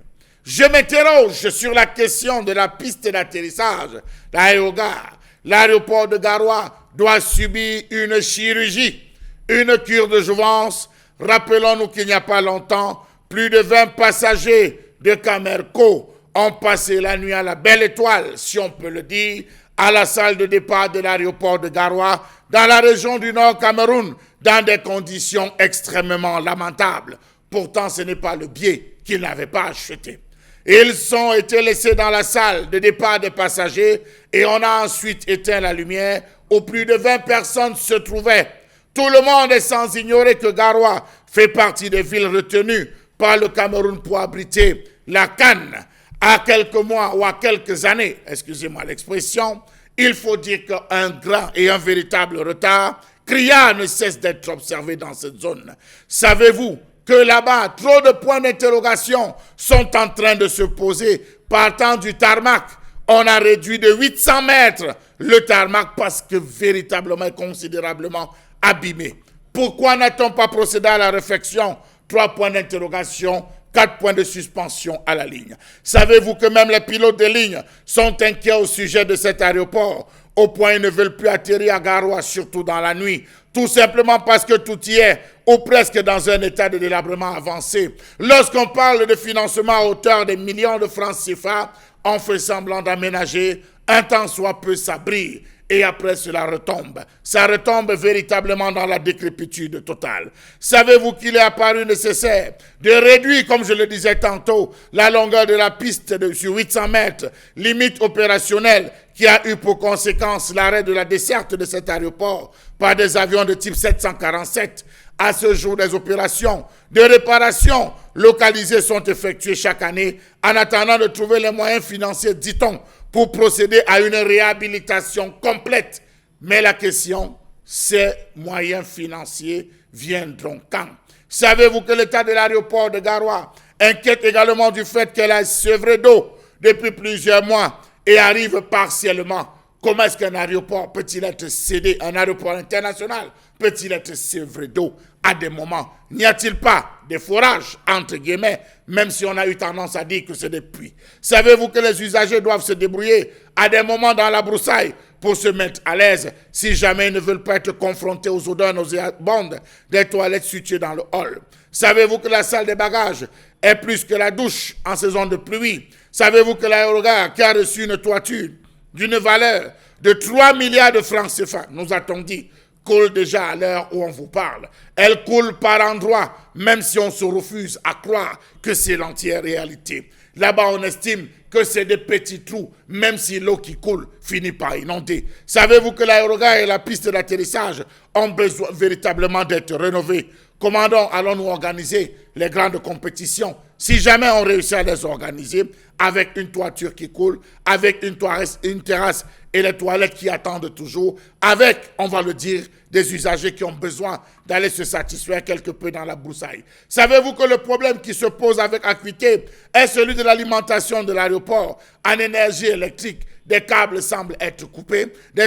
Je m'interroge sur la question de la piste d'atterrissage d'Aérogare. L'aéroport de Garoua doit subir une chirurgie, une cure de jouvence. Rappelons-nous qu'il n'y a pas longtemps, plus de 20 passagers de Camerco ont passé la nuit à la belle étoile, si on peut le dire, à la salle de départ de l'aéroport de Garoua, dans la région du Nord Cameroun, dans des conditions extrêmement lamentables. Pourtant, ce n'est pas le billet qu'ils n'avaient pas acheté. Ils ont été laissés dans la salle de départ des passagers et on a ensuite éteint la lumière où plus de 20 personnes se trouvaient. Tout le monde est sans ignorer que Garoua fait partie des villes retenues par le Cameroun pour abriter la CAN. À quelques mois ou à quelques années, excusez-moi l'expression, il faut dire qu'un grand et un véritable retard criard ne cesse d'être observé dans cette zone. Savez-vous que là-bas, trop de points d'interrogation sont en train de se poser partant du tarmac? On a réduit de 800 mètres le tarmac parce que véritablement et considérablement abîmé. Pourquoi n'a-t-on pas procédé à la réflexion? 3 points d'interrogation, 4 points de suspension à la ligne. Savez-vous que même les pilotes de ligne sont inquiets au sujet de cet aéroport, au point ils ne veulent plus atterrir à Garoua, surtout dans la nuit, tout simplement parce que tout y est, ou presque dans un état de délabrement avancé. Lorsqu'on parle de financement à hauteur des millions de francs CFA, on fait semblant d'aménager, un temps soit peu ça brille. Et après cela retombe. Ça retombe véritablement dans la décrépitude totale. Savez-vous qu'il est apparu nécessaire de réduire, comme je le disais tantôt, la longueur de la piste sur 800 mètres, limite opérationnelle, qui a eu pour conséquence l'arrêt de la desserte de cet aéroport par des avions de type 747. À ce jour, des opérations de réparation localisées sont effectuées chaque année en attendant de trouver les moyens financiers, dit-on, pour procéder à une réhabilitation complète. Mais la question, ces moyens financiers viendront quand? Savez-vous que l'état de l'aéroport de Garoua inquiète également du fait qu'elle a sevré d'eau depuis plusieurs mois et arrive partiellement? Comment est-ce qu'un aéroport peut-il être cédé, un aéroport international peut-il être sevré d'eau à des moments? N'y a-t-il pas des forages, entre guillemets, même si on a eu tendance à dire que c'est des puits? Savez-vous que les usagers doivent se débrouiller à des moments dans la broussaille pour se mettre à l'aise si jamais ils ne veulent pas être confrontés aux odeurs nauséabondes des toilettes situées dans le hall? Savez-vous que la salle des bagages est plus que la douche en saison de pluie? Savez-vous que l'aérogare qui a reçu une toiture d'une valeur de 3 milliards de francs CFA, nous a-t-on dit, coule déjà à l'heure où on vous parle. Elle coule par endroits, même si on se refuse à croire que c'est l'entière réalité. Là-bas, on estime que c'est des petits trous, même si l'eau qui coule finit par inonder. Savez-vous que l'aérogare et la piste d'atterrissage ont besoin véritablement d'être rénovées? Comment donc allons-nous organiser les grandes compétitions si jamais on réussit à les organiser avec une toiture qui coule, avec une terrasse et les toilettes qui attendent toujours, avec, on va le dire, des usagers qui ont besoin d'aller se satisfaire quelque peu dans la broussaille? Savez-vous que le problème qui se pose avec acuité est celui de l'alimentation de l'aéroport en énergie électrique? Des câbles semblent être coupés, des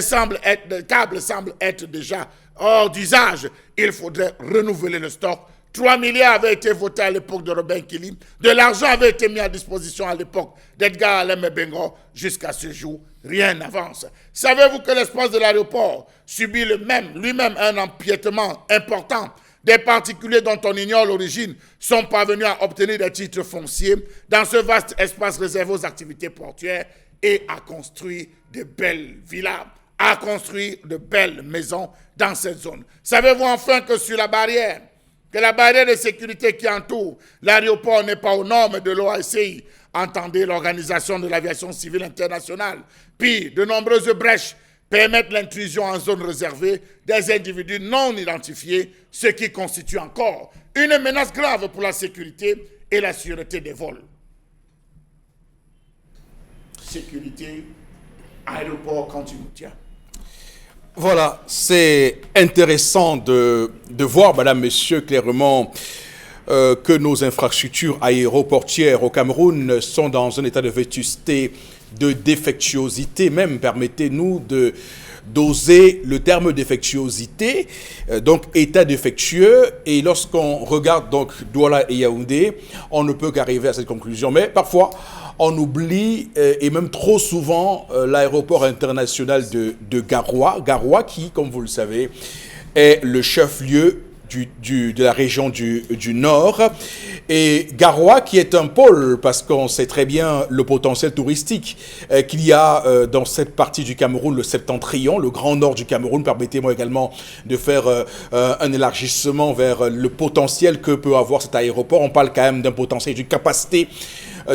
câbles semblent être déjà hors d'usage. Il faudrait renouveler le stock. 3 milliards avaient été votés à l'époque de Robin Kili. De l'argent avait été mis à disposition à l'époque d'Edgar Alem Bengo. Jusqu'à ce jour, rien n'avance. Savez-vous que l'espace de l'aéroport subit lui-même un empiètement important? Des particuliers dont on ignore l'origine sont parvenus à obtenir des titres fonciers dans ce vaste espace réservé aux activités portuaires et à construire de belles villas, à construire de belles maisons dans cette zone. Savez-vous enfin que sur la barrière de sécurité qui entoure l'aéroport n'est pas aux normes de l'OACI, entendez l'Organisation de l'aviation civile internationale. Puis, de nombreuses brèches permettent l'intrusion en zone réservée des individus non identifiés, ce qui constitue encore une menace grave pour la sécurité et la sûreté des vols. Sécurité, aéroport continu. Voilà, c'est intéressant de voir, madame, monsieur, clairement que nos infrastructures aéroportières au Cameroun sont dans un état de vétusté, de défectuosité même. Permettez-nous d'oser le terme défectuosité, donc état défectueux. Et lorsqu'on regarde donc Douala et Yaoundé, on ne peut qu'arriver à cette conclusion. Mais parfois, on oublie, et même trop souvent, l'aéroport international de Garoua. Garoua qui, comme vous le savez, est le chef-lieu de la région du Nord. Et Garoua qui est un pôle, parce qu'on sait très bien le potentiel touristique qu'il y a dans cette partie du Cameroun, le septentrion, le grand nord du Cameroun. Permettez-moi également de faire un élargissement vers le potentiel que peut avoir cet aéroport. On parle quand même d'un potentiel, d'une capacité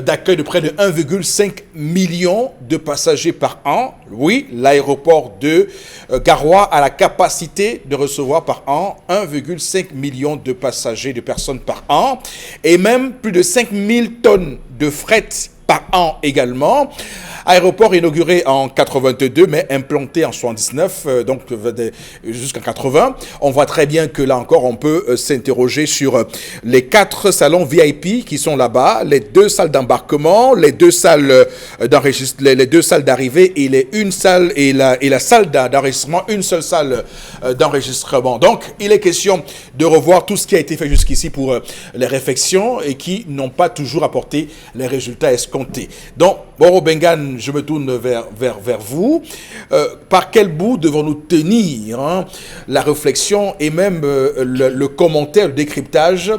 d'accueil de près de 1,5 million de passagers par an. Oui, l'aéroport de Garoua a la capacité de recevoir par an 1,5 million de passagers, de personnes par an, et même plus de 5000 tonnes de fret par an également. Aéroport inauguré en 82, mais implanté en 79, donc jusqu'en 80. On voit très bien que là encore, on peut s'interroger sur les 4 salons VIP qui sont là-bas, les 2 salles d'embarquement, les 2 salles d'enregistrement, les 2 salles d'arrivée et la salle d'enregistrement, une seule salle d'enregistrement. Donc, il est question de revoir tout ce qui a été fait jusqu'ici pour les réflexions et qui n'ont pas toujours apporté les résultats escomptés. Donc, Boro Bengan, je me tourne vers vous. Par quel bout devons-nous tenir la réflexion et même le commentaire, le décryptage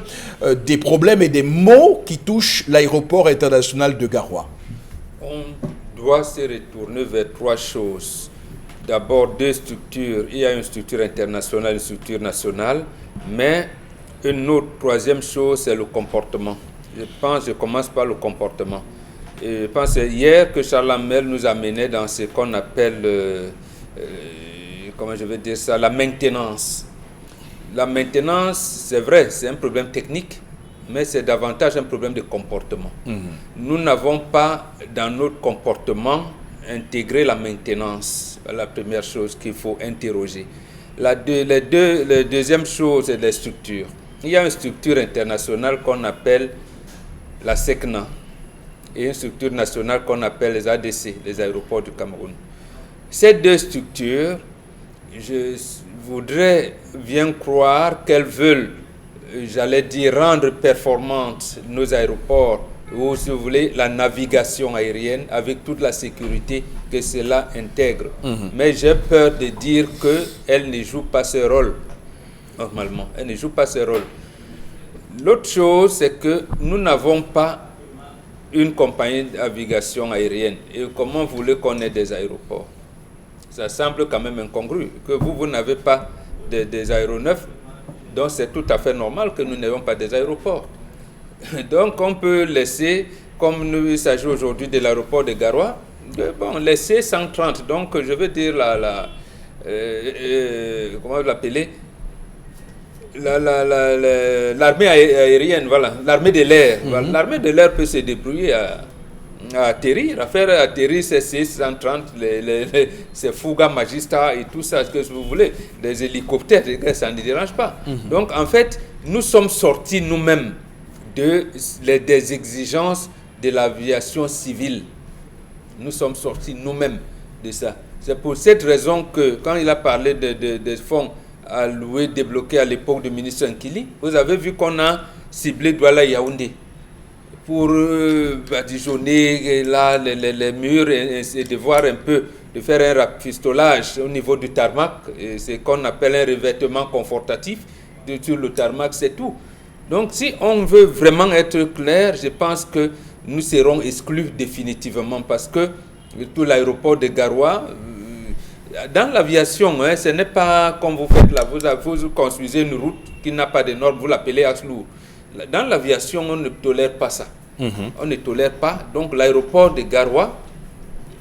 des problèmes et des maux qui touchent l'aéroport international de Garoua? On doit se retourner vers 3 choses. D'abord, 2 structures. Il y a une structure internationale, une structure nationale, mais une autre 3e chose, c'est le comportement. Je commence par le comportement. Et je pense hier que Charles Hamel nous amenait dans ce qu'on appelle, comment je vais dire ça, la maintenance. La maintenance, c'est vrai, c'est un problème technique, mais c'est davantage un problème de comportement. Nous n'avons pas, dans notre comportement, intégré la maintenance. C'est la première chose qu'il faut interroger. La deuxième chose, c'est les structures. Il y a une structure internationale qu'on appelle la SECNA et une structure nationale qu'on appelle les ADC, les aéroports du Cameroun. Ces 2 structures, je voudrais bien croire qu'elles veulent, j'allais dire, rendre performantes nos aéroports, ou si vous voulez, la navigation aérienne avec toute la sécurité que cela intègre. Mais j'ai peur de dire qu'elles ne jouent pas ce rôle, normalement. Elles ne jouent pas ce rôle. L'autre chose, c'est que nous n'avons pas une compagnie de navigation aérienne. Et comment vous voulez qu'on ait des aéroports? Ça semble quand même incongru. Que vous n'avez pas des aéronefs, donc c'est tout à fait normal que nous n'ayons pas des aéroports. Donc on peut laisser, comme il s'agit aujourd'hui de l'aéroport de Garoua, laisser 130. Donc je veux dire comment l'appeler, l'armée aérienne, voilà, l'armée de l'air. Voilà. L'armée de l'air peut se débrouiller à atterrir, à faire atterrir ces 630, ces Fuga Magista et tout ça, ce que vous voulez, des hélicoptères, ça ne dérange pas. Donc en fait, nous sommes sortis nous-mêmes des exigences de l'aviation civile. Nous sommes sortis nous-mêmes de ça. C'est pour cette raison que quand il a parlé des fonds alloués, débloqués à l'époque du ministre Nkili, vous avez vu qu'on a ciblé Douala Yaoundé pour badigeonner là, les murs et de voir un peu, de faire un rafistolage au niveau du tarmac. C'est ce qu'on appelle un revêtement confortatif sur le tarmac, c'est tout. Donc si on veut vraiment être clair, je pense que nous serons exclus définitivement parce que tout l'aéroport de Garoua, dans l'aviation, ce n'est pas comme vous faites là, vous construisez une route qui n'a pas de normes, vous l'appelez axe lourd. Dans l'aviation, on ne tolère pas ça. On ne tolère pas. Donc l'aéroport de Garoua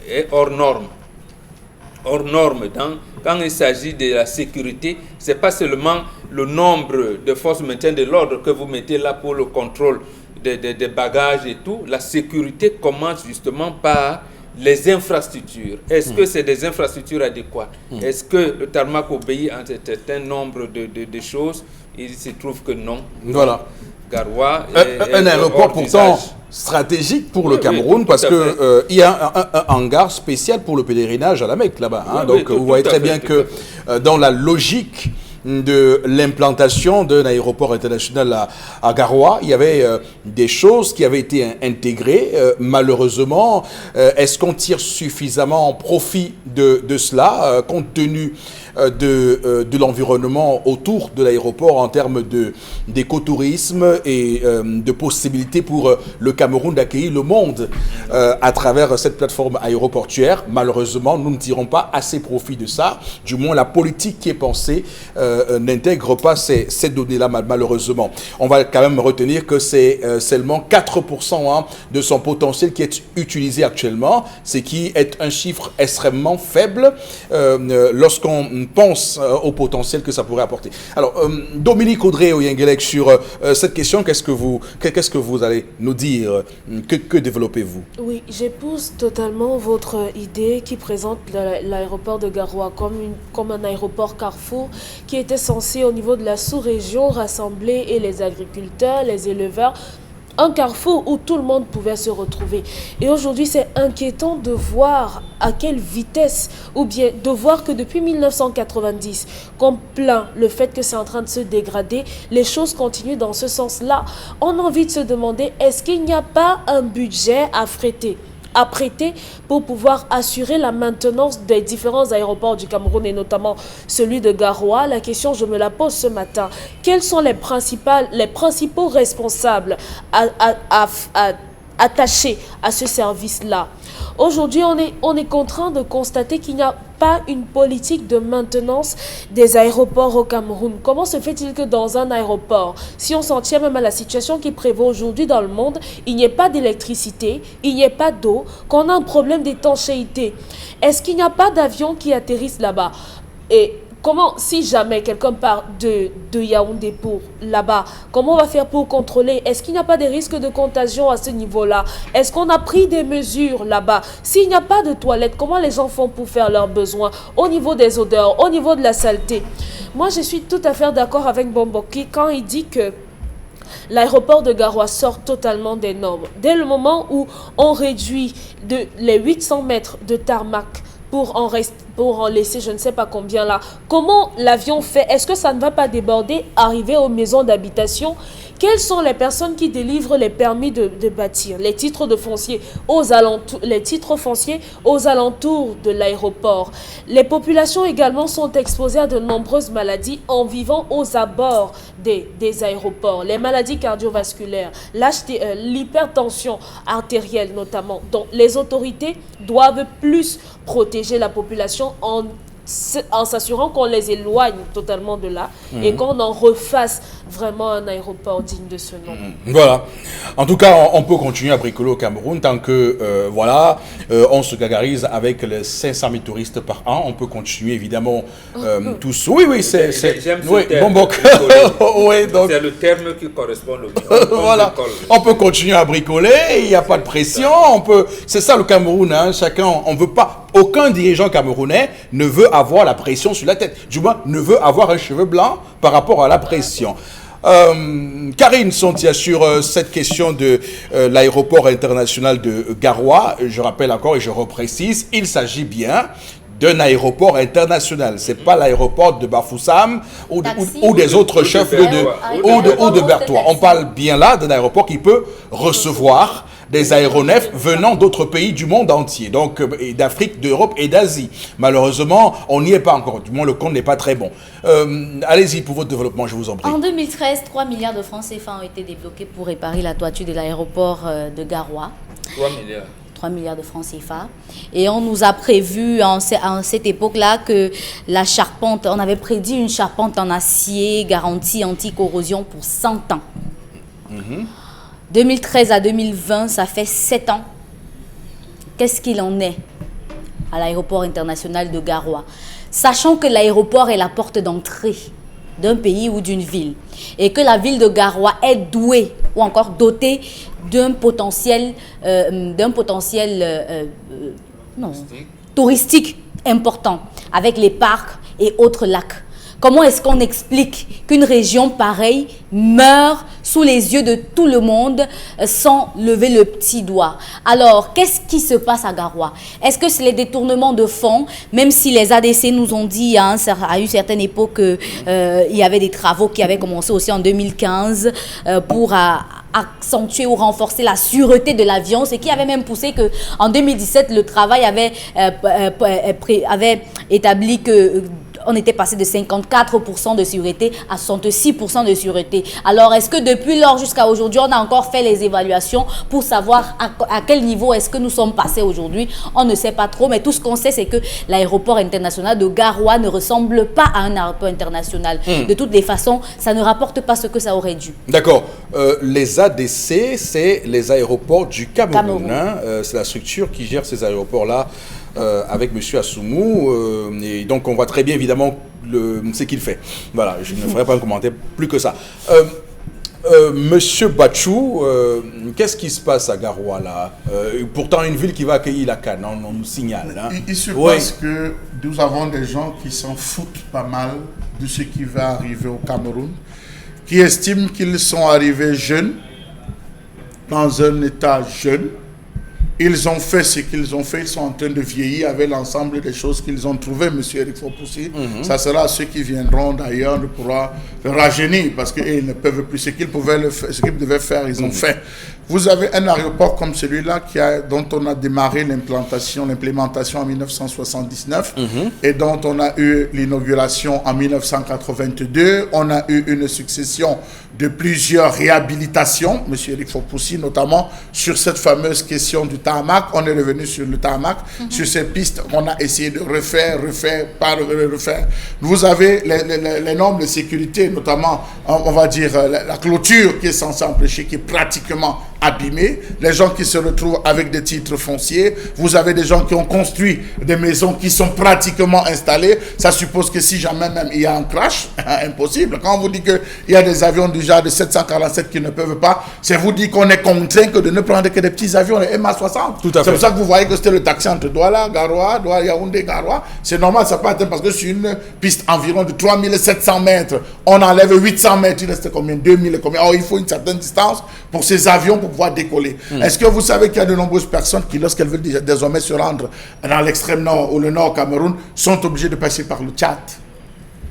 est hors norme. Hors norme. Quand il s'agit de la sécurité, ce n'est pas seulement le nombre de forces de maintien de l'ordre que vous mettez là pour le contrôle des bagages et tout. La sécurité commence justement par les infrastructures. Est-ce que c'est des infrastructures adéquates? Est-ce que le tarmac obéit à un certain nombre de choses? Il se trouve que non. Voilà. Garoua un aéroport pourtant stratégique pour le Cameroun parce que il y a un hangar spécial pour le pèlerinage à la Mecque là-bas. Hein. Donc vous voyez très bien que dans la logique de l'implantation d'un aéroport international à Garoua, il y avait des choses qui avaient été intégrées. Malheureusement, est-ce qu'on tire suffisamment profit de cela, compte tenu de l'environnement autour de l'aéroport en termes d'écotourisme et de possibilités pour le Cameroun d'accueillir le monde à travers cette plateforme aéroportuaire. Malheureusement, nous ne tirons pas assez profit de ça. Du moins, la politique qui est pensée n'intègre pas ces données-là, malheureusement. On va quand même retenir que c'est seulement 4% de son potentiel qui est utilisé actuellement, ce qui est un chiffre extrêmement faible lorsqu'on pense au potentiel que ça pourrait apporter. Alors, Dominique Audrey-Oyengelek, sur cette question, qu'est-ce que vous allez nous dire? Que développez-vous? Oui, j'épouse totalement votre idée qui présente l'aéroport de Garoua comme un aéroport carrefour qui était censé au niveau de la sous-région rassembler et les agriculteurs, les éleveurs, un carrefour où tout le monde pouvait se retrouver. Et aujourd'hui, c'est inquiétant de voir à quelle vitesse, ou bien de voir que depuis 1990, qu'on plaint le fait que c'est en train de se dégrader, les choses continuent dans ce sens-là. On a envie de se demander, est-ce qu'il n'y a pas un budget à prêter pour pouvoir assurer la maintenance des différents aéroports du Cameroun et notamment celui de Garoua? La question, je me la pose ce matin. Quels sont les principaux responsables attachés à ce service-là? Aujourd'hui, on est contraint de constater qu'il n'y a pas une politique de maintenance des aéroports au Cameroun. Comment se fait-il que dans un aéroport, si on s'en tient même à la situation qui prévaut aujourd'hui dans le monde, il n'y ait pas d'électricité, il n'y ait pas d'eau, qu'on a un problème d'étanchéité? Est-ce qu'il n'y a pas d'avions qui atterrissent là-bas? Et comment, si jamais quelqu'un part de Yaoundé pour là-bas, comment on va faire pour contrôler? Est-ce qu'il n'y a pas des risques de contagion à ce niveau-là? Est-ce qu'on a pris des mesures là-bas? S'il n'y a pas de toilettes, comment les gens font pour faire leurs besoins au niveau des odeurs, au niveau de la saleté? Moi, je suis tout à fait d'accord avec Bomboki quand il dit que l'aéroport de Garoua sort totalement des normes. Dès le moment où on réduit les 800 mètres de tarmac pour en laisser je ne sais pas combien là. Comment l'avion fait? Est-ce que ça ne va pas déborder, arriver aux maisons d'habitation? Quelles sont les personnes qui délivrent les permis de bâtir, les titres de foncier les titres fonciers aux alentours de l'aéroport? Les populations également sont exposées à de nombreuses maladies en vivant aux abords des aéroports. Les maladies cardiovasculaires, l'hypertension artérielle notamment. Donc les autorités doivent plus protéger la population en s'assurant qu'on les éloigne totalement de là et qu'on en refasse vraiment un aéroport digne de ce nom. Voilà. En tout cas, on peut continuer à bricoler au Cameroun tant que, on se gagarise avec les 500 000 touristes par an. On peut continuer, évidemment, tous. Oui, c'est... J'aime oui, ce terme. bon, oui, donc... C'est le terme qui correspond le mieux. Voilà. On peut continuer à bricoler, il n'y a pas de pression. C'est ça le Cameroun, hein. Chacun, on veut pas... Aucun dirigeant camerounais ne veut avoir la pression sur la tête. Du moins, ne veut avoir un cheveu blanc par rapport à la pression. Karine Sontia, sur cette question de l'aéroport international de Garoua, je rappelle encore et je reprécise, il s'agit bien d'un aéroport international. Ce n'est pas l'aéroport de Bafoussam ou des autres chefs ou de Bertois. On parle bien là d'un aéroport qui peut recevoir des aéronefs venant d'autres pays du monde entier, donc d'Afrique, d'Europe et d'Asie. Malheureusement, on n'y est pas encore, du moins le compte n'est pas très bon. Allez-y pour votre développement, je vous en prie. En 2013, 3 milliards de francs CFA ont été débloqués pour réparer la toiture de l'aéroport de Garoua. 3 milliards. 3 milliards de francs CFA. Et on nous a prévu en cette époque-là que la charpente, on avait prédit une charpente en acier garantie anti-corrosion pour 100 ans. 2013 à 2020, ça fait 7 ans. Qu'est-ce qu'il en est à l'aéroport international de Garoua? Sachant que l'aéroport est la porte d'entrée d'un pays ou d'une ville et que la ville de Garoua est douée ou encore dotée d'un potentiel, touristique important avec les parcs et autres lacs. Comment est-ce qu'on explique qu'une région pareille meurt sous les yeux de tout le monde sans lever le petit doigt? Alors, qu'est-ce qui se passe à Garoua? Est-ce que c'est les détournements de fonds? Même si les ADC nous ont dit à une certaine époque qu'il y avait des travaux qui avaient commencé aussi en 2015 pour accentuer ou renforcer la sûreté de l'avion, ce qui avait même poussé qu'en 2017, le travail avait établi que on était passé de 54% de sûreté à 66% de sûreté. Alors, est-ce que depuis lors jusqu'à aujourd'hui, on a encore fait les évaluations pour savoir à quel niveau est-ce que nous sommes passés aujourd'hui? On ne sait pas trop, mais tout ce qu'on sait, c'est que l'aéroport international de Garoua ne ressemble pas à un aéroport international. De toutes les façons, ça ne rapporte pas ce que ça aurait dû. D'accord. Les ADC, c'est les aéroports du Cameroun. Hein. C'est la structure qui gère ces aéroports-là avec M. Assoumou. Et donc, on voit très bien, évidemment, ce qu'il fait. Voilà, je ne ferai pas un commentaire plus que ça. Monsieur Bachou, qu'est-ce qui se passe à Garoua là? Pourtant une ville qui va accueillir la CAN, on nous signale. Hein. Il se passe que nous avons des gens qui s'en foutent pas mal de ce qui va arriver au Cameroun, qui estiment qu'ils sont arrivés jeunes, dans un état jeune. Ils ont fait ce qu'ils ont fait, ils sont en train de vieillir avec l'ensemble des choses qu'ils ont trouvées, M. Eric Fopoussi. Ça sera ceux qui viendront d'ailleurs, ne pourra le rajeunir parce qu'ils ne peuvent plus. Ce qu'ils devaient faire, ils ont fait. Vous avez un aéroport comme celui-là dont on a démarré l'implémentation en 1979 et dont on a eu l'inauguration en 1982. On a eu une succession de plusieurs réhabilitations, M. Eric Fopoussi, notamment sur cette fameuse question du tarmac. On est revenu sur le tarmac, sur ces pistes qu'on a essayé de refaire. Vous avez les normes de sécurité, notamment, on va dire, la clôture qui est censée empêcher, qui est pratiquement abîmés, les gens qui se retrouvent avec des titres fonciers, vous avez des gens qui ont construit des maisons qui sont pratiquement installées, ça suppose que si jamais même il y a un crash, impossible. Quand on vous dit qu'il y a des avions du genre de 747 qui ne peuvent pas, c'est vous dire qu'on est contraint que de ne prendre que des petits avions, les MA60. Tout à fait. C'est pour ça que vous voyez que c'était le taxi entre Douala, Garoua, Yaoundé, Garoua. C'est normal, ça peut atteindre parce que sur une piste environ de 3700 mètres, on enlève 800 mètres, il reste combien? 2000 et combien? Oh, il faut une certaine distance pour ces avions pour pouvoir décoller. Est-ce que vous savez qu'il y a de nombreuses personnes qui, lorsqu'elles veulent désormais se rendre dans l'extrême nord ou le nord Cameroun, sont obligées de passer par le Tchad?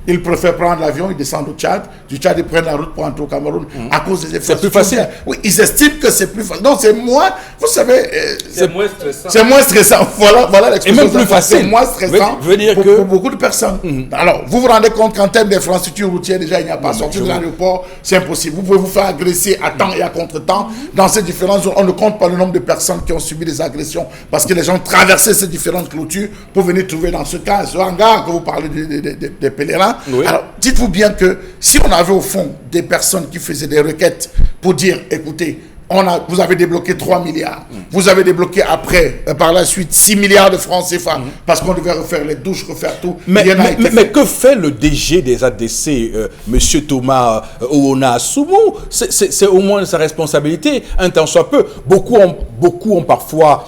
Ils préfèrent prendre l'avion, ils descendent au Tchad. Du Tchad, ils prennent la route pour entrer au Cameroun à cause des infrastructures. C'est plus facile. Oui, ils estiment que c'est plus facile. Non, c'est moins, vous savez... c'est moins stressant. C'est moins stressant. Voilà l'expression. Et même plus facile. C'est moins stressant veut dire pour beaucoup de personnes. Alors, vous vous rendez compte qu'en termes d'infrastructure routière, déjà, il n'y a pas. Sortir de l'aéroport, c'est impossible. Vous pouvez vous faire agresser à temps et à contre-temps. Dans ces différentes zones, on ne compte pas le nombre de personnes qui ont subi des agressions parce que les gens traversaient ces différentes clôtures pour venir trouver dans ce cas, ce hangar que vous parlez des pèlerins. Oui. Alors, dites-vous bien que si on avait au fond des personnes qui faisaient des requêtes pour dire, écoutez, vous avez débloqué 3 milliards, vous avez débloqué après, par la suite, 6 milliards de francs CFA, parce qu'on devait refaire les douches, refaire tout. Mais que fait le DG des ADC, M. Thomas Oona Assoumou? C'est au moins sa responsabilité, un tant soit peu. Beaucoup ont parfois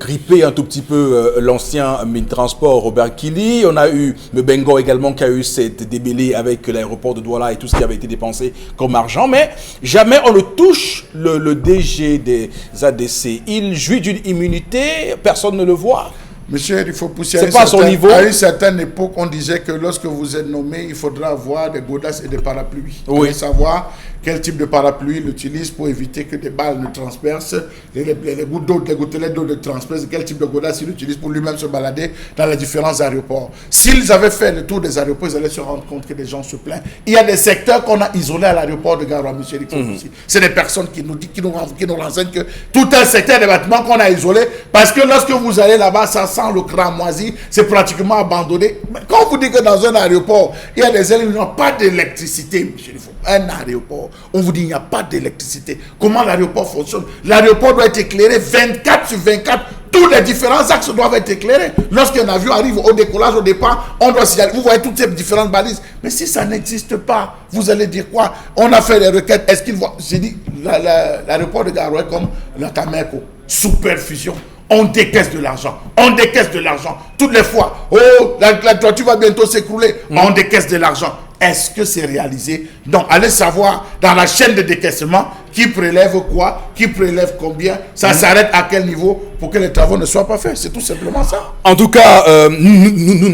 grippé un tout petit peu l'ancien ministre Transport Robert Kili. On a eu Mbengo également qui a eu cette débellée avec l'aéroport de Douala et tout ce qui avait été dépensé comme argent. Mais jamais on ne touche le DG des ADC. Il jouit d'une immunité, personne ne le voit. Monsieur, il faut pousser à une certaine époque, on disait que lorsque vous êtes nommé, il faudra avoir des godasses et des parapluies. Oui. Pour savoir quel type de parapluie il utilise pour éviter que des balles ne transpercent, les gouttes d'eau, les gouttelettes d'eau ne transpercent, quel type de godasse il utilise pour lui-même se balader dans les différents aéroports. S'ils avaient fait le tour des aéroports, ils allaient se rendre compte que les gens se plaignent. Il y a des secteurs qu'on a isolés à l'aéroport de Garoua, monsieur Eric Fopoussi. C'est des personnes qui nous disent, qui nous renseignent que tout un secteur des bâtiments qu'on a isolé, parce que lorsque vous allez là-bas, ça sent le crâne moisi, c'est pratiquement abandonné. Mais quand on vous dit que dans un aéroport, il y a des éléments, pas d'électricité, monsieur, un aéroport, on vous dit qu'il n'y a pas d'électricité. Comment l'aéroport fonctionne? L'aéroport doit être éclairé 24 sur 24. Tous les différents axes doivent être éclairés. Lorsqu'un avion arrive au décollage, au départ, on doit signaler. Vous voyez toutes ces différentes balises. Mais si ça n'existe pas, vous allez dire quoi? On a fait les requêtes. Est-ce qu'il voit? J'ai dit, l'aéroport de Garoua est comme la Cameco. Superfusion. On décaisse de l'argent. On décaisse de l'argent. Toutes les fois. Oh, la toiture va bientôt s'écrouler. On décaisse de l'argent. Est-ce que c'est réalisé? Donc, allez savoir dans la chaîne de décaissement qui prélève quoi, qui prélève combien, ça s'arrête à quel niveau pour que les travaux ne soient pas faits. C'est tout simplement ça. En tout cas, nous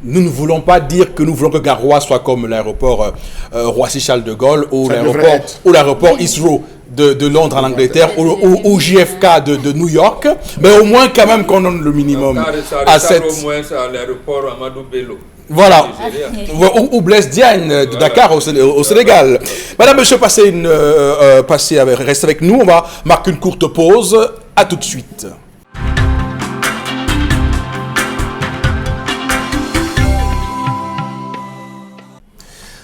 ne voulons pas dire que nous voulons que Garoua soit comme l'aéroport Roissy-Charles de Gaulle ou l'aéroport Heathrow de Londres en Angleterre ou JFK de New York, mais au moins quand même qu'on donne le minimum à cette... au moins à l'aéroport Amadou Bello. Voilà. Nigéria. Ou Blaise Diagne de Dakar au Sénégal. Madame, monsieur, restez avec nous. On va marquer une courte pause. À tout de suite.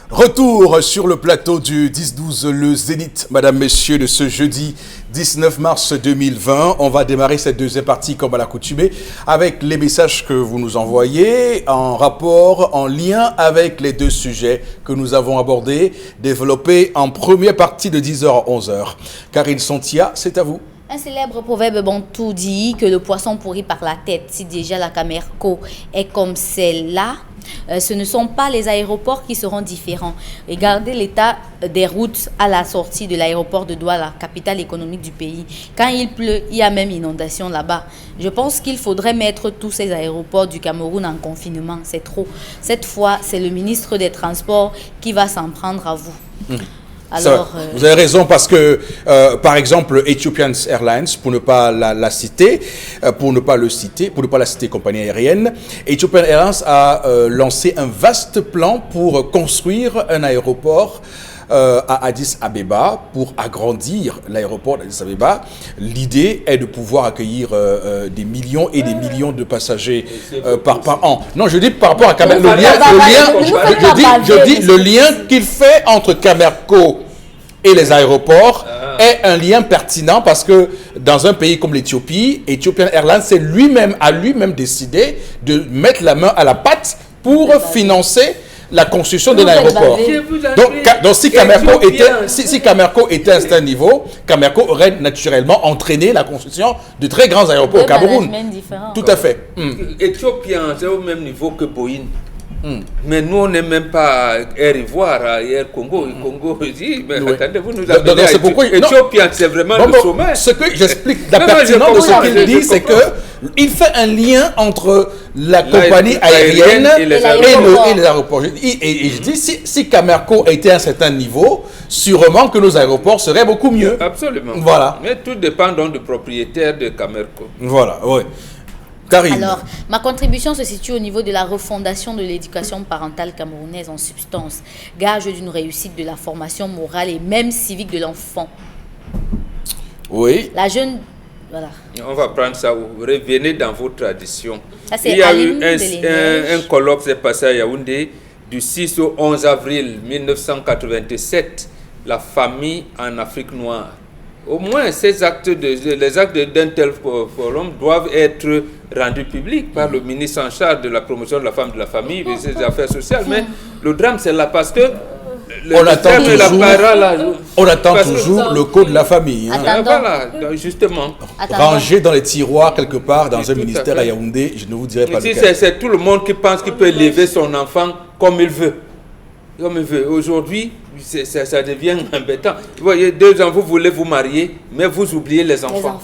Retour sur le plateau du 10-12, le Zénith, madame, messieurs, de ce jeudi 19 mars 2020. On va démarrer cette deuxième partie comme à l'accoutumée avec les messages que vous nous envoyez en rapport, en lien avec les deux sujets que nous avons abordés, développés en première partie de 10h à 11h. Karine Sontia, c'est à vous. Un célèbre proverbe bantou dit que le poisson pourrit par la tête. Si déjà la Camerco est comme celle-là, ce ne sont pas les aéroports qui seront différents. Regardez l'état des routes à la sortie de l'aéroport de Douala, capitale économique du pays. Quand il pleut, il y a même inondation là-bas. Je pense qu'il faudrait mettre tous ces aéroports du Cameroun en confinement. C'est trop. Cette fois, c'est le ministre des Transports qui va s'en prendre à vous. Alors, vous avez raison parce que, par exemple, Ethiopian Airlines, pour ne pas la citer, compagnie aérienne, Ethiopian Airlines a lancé un vaste plan pour construire un aéroport à Addis Abeba pour agrandir l'aéroport d'Addis Abeba. L'idée est de pouvoir accueillir des millions et des millions de passagers par an. Non, je dis par rapport à Camerco. Je dis le lien qu'il fait entre Camerco et les aéroports est un lien pertinent parce que dans un pays comme l'Éthiopie, Ethiopian Airlines a lui-même décidé de mettre la main à la pâte pour financer la construction d'un aéroport. Donc si Camerco était à ce niveau, Camerco aurait naturellement entraîné la construction de très grands aéroports au Cameroun. Tout à fait. Éthiopien, c'est au même niveau que Boeing. Mais nous, on n'est même pas Air Ivoire, Air Congo. Congo dit, mais attendez, vous nous avez dit Éthiopien, c'est vraiment le sommet. Ce que j'explique, la pertinence de ce qu'il dit, c'est qu'il fait un lien entre la compagnie aérienne et les aéroports. Et je dis, si Camerco était à un certain niveau, sûrement que nos aéroports seraient beaucoup mieux. Absolument. Voilà. Mais tout dépend donc du propriétaire de Camerco. Voilà, oui. Karine. Alors, ma contribution se situe au niveau de la refondation de l'éducation parentale camerounaise en substance, gage d'une réussite de la formation morale et même civique de l'enfant. Oui. La jeune... Voilà. On va prendre ça, vous revenez dans vos traditions. Ça, il y a eu un colloque qui s'est passé à Yaoundé du 6 au 11 avril 1987, la famille en Afrique noire. Au moins, les actes d'un tel forum doivent être rendus publics par le ministre en charge de la promotion de la femme, de la famille, des affaires sociales. Mais le drame, c'est là parce que on attend toujours le code de la famille. Hein. Voilà, justement. Rangé dans les tiroirs quelque part dans un ministère à Yaoundé, je ne vous dirai pas lequel. C'est tout le monde qui pense qu'il peut élever son enfant comme il veut. Aujourd'hui, ça devient embêtant. Vous voyez, 2 ans, vous voulez vous marier, mais vous oubliez les enfants.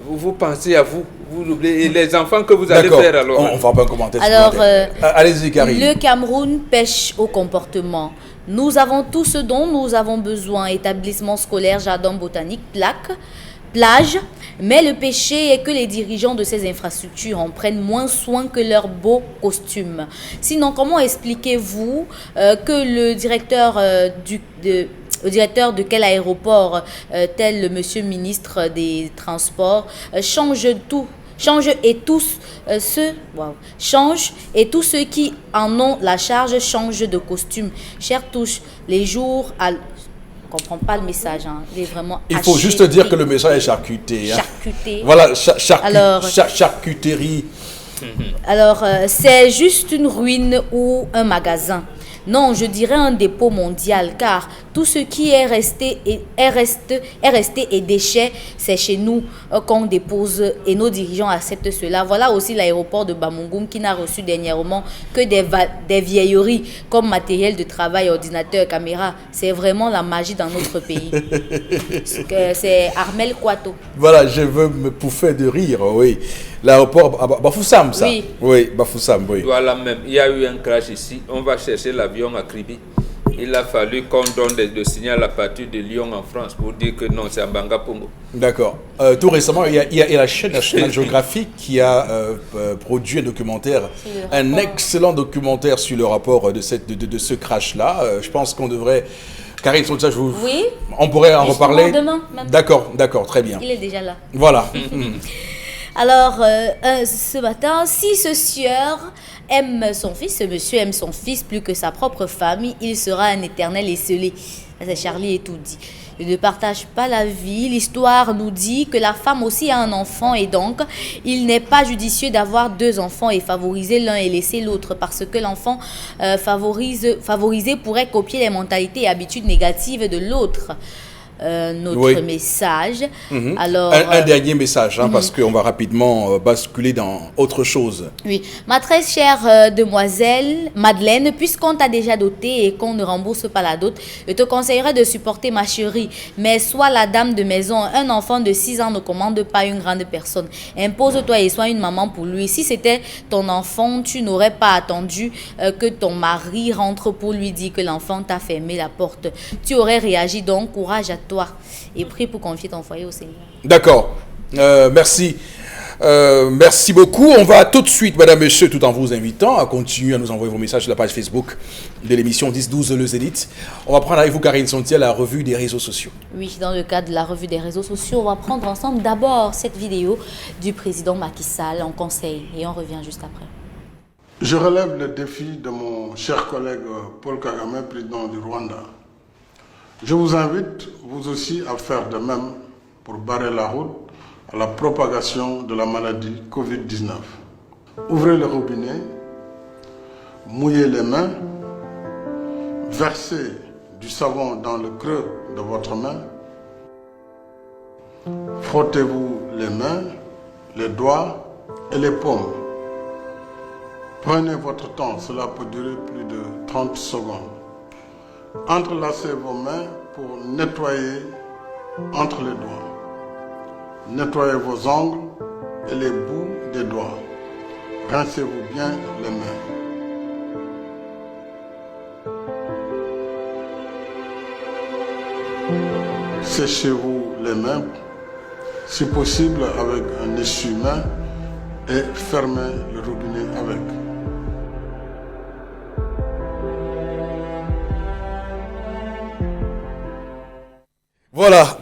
Vous pensez à vous, vous oubliez les enfants que vous allez faire alors. On va pas commenter. Alors, allez-y, Karine. Le Cameroun pêche au comportement. Nous avons tout ce dont nous avons besoin. Établissement scolaire, jardin botanique, plage. Mais le péché est que les dirigeants de ces infrastructures en prennent moins soin que leurs beaux costumes. Sinon, comment expliquez-vous que le directeur de quel aéroport, tel le monsieur ministre des Transports, change et tous ceux qui en ont la charge changent de costume. Chère touche, les jours à... Je ne comprends pas le message, hein. Il est vraiment il faut juste dire que le message est charcuté. Hein. Charcuté. Voilà, charcuterie. Alors, c'est juste une ruine ou un magasin. Non, je dirais un dépôt mondial, car tout ce qui est resté et déchet, c'est chez nous qu'on dépose et nos dirigeants acceptent cela. Voilà aussi l'aéroport de Bamougoum qui n'a reçu dernièrement que des vieilleries comme matériel de travail, ordinateur, caméra. C'est vraiment la magie dans notre pays. C'est Armel Kouato. Voilà, je veux me pouffer de rire, oui. L'aéroport Bafoussam, ça. Oui, Bafoussam, oui. Voilà même, il y a eu un crash ici. On va chercher l'avion à Kribi. Il a fallu qu'on donne le signal à partir de Lyon en France pour dire que non, c'est à Banga Pongo. D'accord. Tout récemment, il y a la chaîne National Geographic qui a produit un documentaire, un excellent documentaire sur le rapport de ce crash-là. Je pense qu'on devrait... Karine, sur ça, oui. On pourrait en reparler demain. D'accord, très bien. Il est déjà là. Voilà. Alors, ce matin, si ce sieur aime son fils, ce monsieur aime son fils plus que sa propre famille, il sera un éternel esselé. C'est Charlie Etoudi. Il ne partage pas la vie. L'histoire nous dit que la femme aussi a un enfant et donc il n'est pas judicieux d'avoir 2 enfants et favoriser l'un et laisser l'autre parce que l'enfant favorisé pourrait copier les mentalités et habitudes négatives de l'autre. Notre message. Alors, un dernier message, parce qu'on va rapidement basculer dans autre chose. Oui. Ma très chère demoiselle Madeleine, puisqu'on t'a déjà doté et qu'on ne rembourse pas la dot, je te conseillerais de supporter ma chérie. Mais sois la dame de maison. Un enfant de 6 ans ne commande pas une grande personne. Impose-toi et sois une maman pour lui. Si c'était ton enfant, tu n'aurais pas attendu que ton mari rentre pour lui dire que l'enfant t'a fermé la porte. Tu aurais réagi, donc courage à toi. Et prie pour confier ton foyer au Seigneur. D'accord. Merci. Merci beaucoup. On va tout de suite, madame, monsieur, tout en vous invitant à continuer à nous envoyer vos messages sur la page Facebook de l'émission 10-12 Le Zénith. On va prendre avec vous, Karine Sontiel, la revue des réseaux sociaux. Oui, dans le cadre de la revue des réseaux sociaux, on va prendre ensemble d'abord cette vidéo du président Macky Sall en conseil et on revient juste après. Je relève le défi de mon cher collègue Paul Kagame, président du Rwanda. Je vous invite, vous aussi, à faire de même pour barrer la route à la propagation de la maladie Covid-19. Ouvrez le robinet, mouillez les mains, versez du savon dans le creux de votre main, frottez-vous les mains, les doigts et les paumes. Prenez votre temps, cela peut durer plus de 30 secondes. Entrelacez vos mains pour nettoyer entre les doigts. Nettoyez vos ongles et les bouts des doigts. Rincez-vous bien les mains. Séchez-vous les mains, si possible avec un essuie-main, et fermez le robinet avec. Voilà,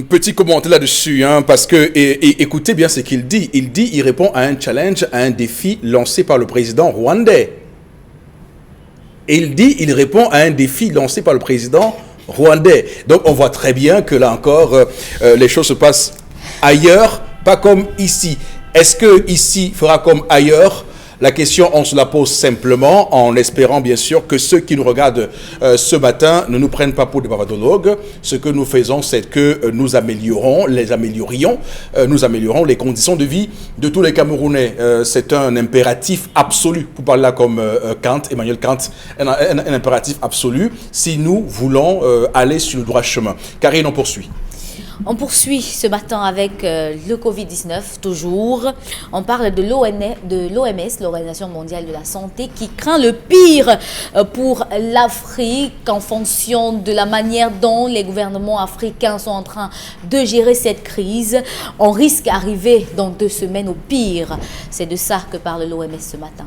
petit commentaire là-dessus, parce que, écoutez bien ce qu'il dit. Il répond à un challenge, à un défi lancé par le président rwandais. Il répond à un défi lancé par le président rwandais. Donc, on voit très bien que là encore, les choses se passent ailleurs, pas comme ici. Est-ce que ici fera comme ailleurs ? La question, on se la pose simplement en espérant bien sûr que ceux qui nous regardent ce matin ne nous prennent pas pour des bavardologues. Ce que nous faisons, c'est que nous améliorions les conditions de vie de tous les Camerounais. C'est un impératif absolu, pour parler là comme Emmanuel Kant, un impératif absolu si nous voulons aller sur le droit chemin. Karine, on poursuit. On poursuit ce matin avec le Covid-19, toujours. On parle de l'OMS, l'Organisation mondiale de la santé, qui craint le pire pour l'Afrique en fonction de la manière dont les gouvernements africains sont en train de gérer cette crise. On risque d'arriver dans 2 semaines au pire. C'est de ça que parle l'OMS ce matin.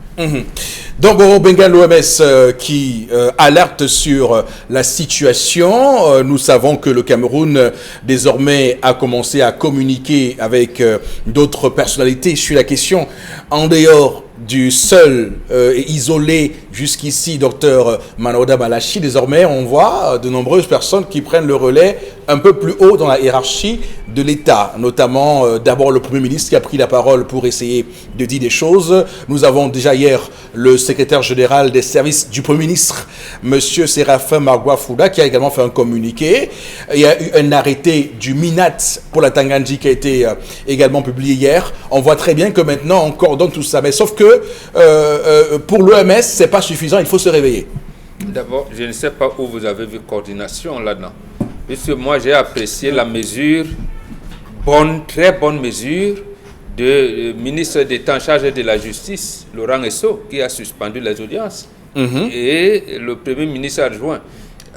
Donc, au Bengal, l'OMS qui alerte sur la situation. Nous savons que le Cameroun, désormais, a commencé à communiquer avec d'autres personnalités sur la question en dehors du seul et isolé jusqu'ici docteur Manoda Balachi. Désormais, on voit de nombreuses personnes qui prennent le relais un peu plus haut dans la hiérarchie de l'État, notamment d'abord le Premier ministre qui a pris la parole pour essayer de dire des choses. Nous avons déjà hier le secrétaire général des services du Premier ministre, M. Séraphin Magua Fouda, qui a également fait un communiqué. Il y a eu un arrêté du MINAT pour la Tanganyika qui a été également publié hier. On voit très bien que maintenant on coordonne tout ça, mais sauf que pour l'OMS, ce n'est pas suffisant, il faut se réveiller. D'abord, je ne sais pas où vous avez vu coordination là-dedans. Puisque moi, j'ai apprécié la mesure, très bonne mesure, du ministre d'État en charge de la justice, Laurent Esso, qui a suspendu les audiences. Et le Premier ministre adjoint.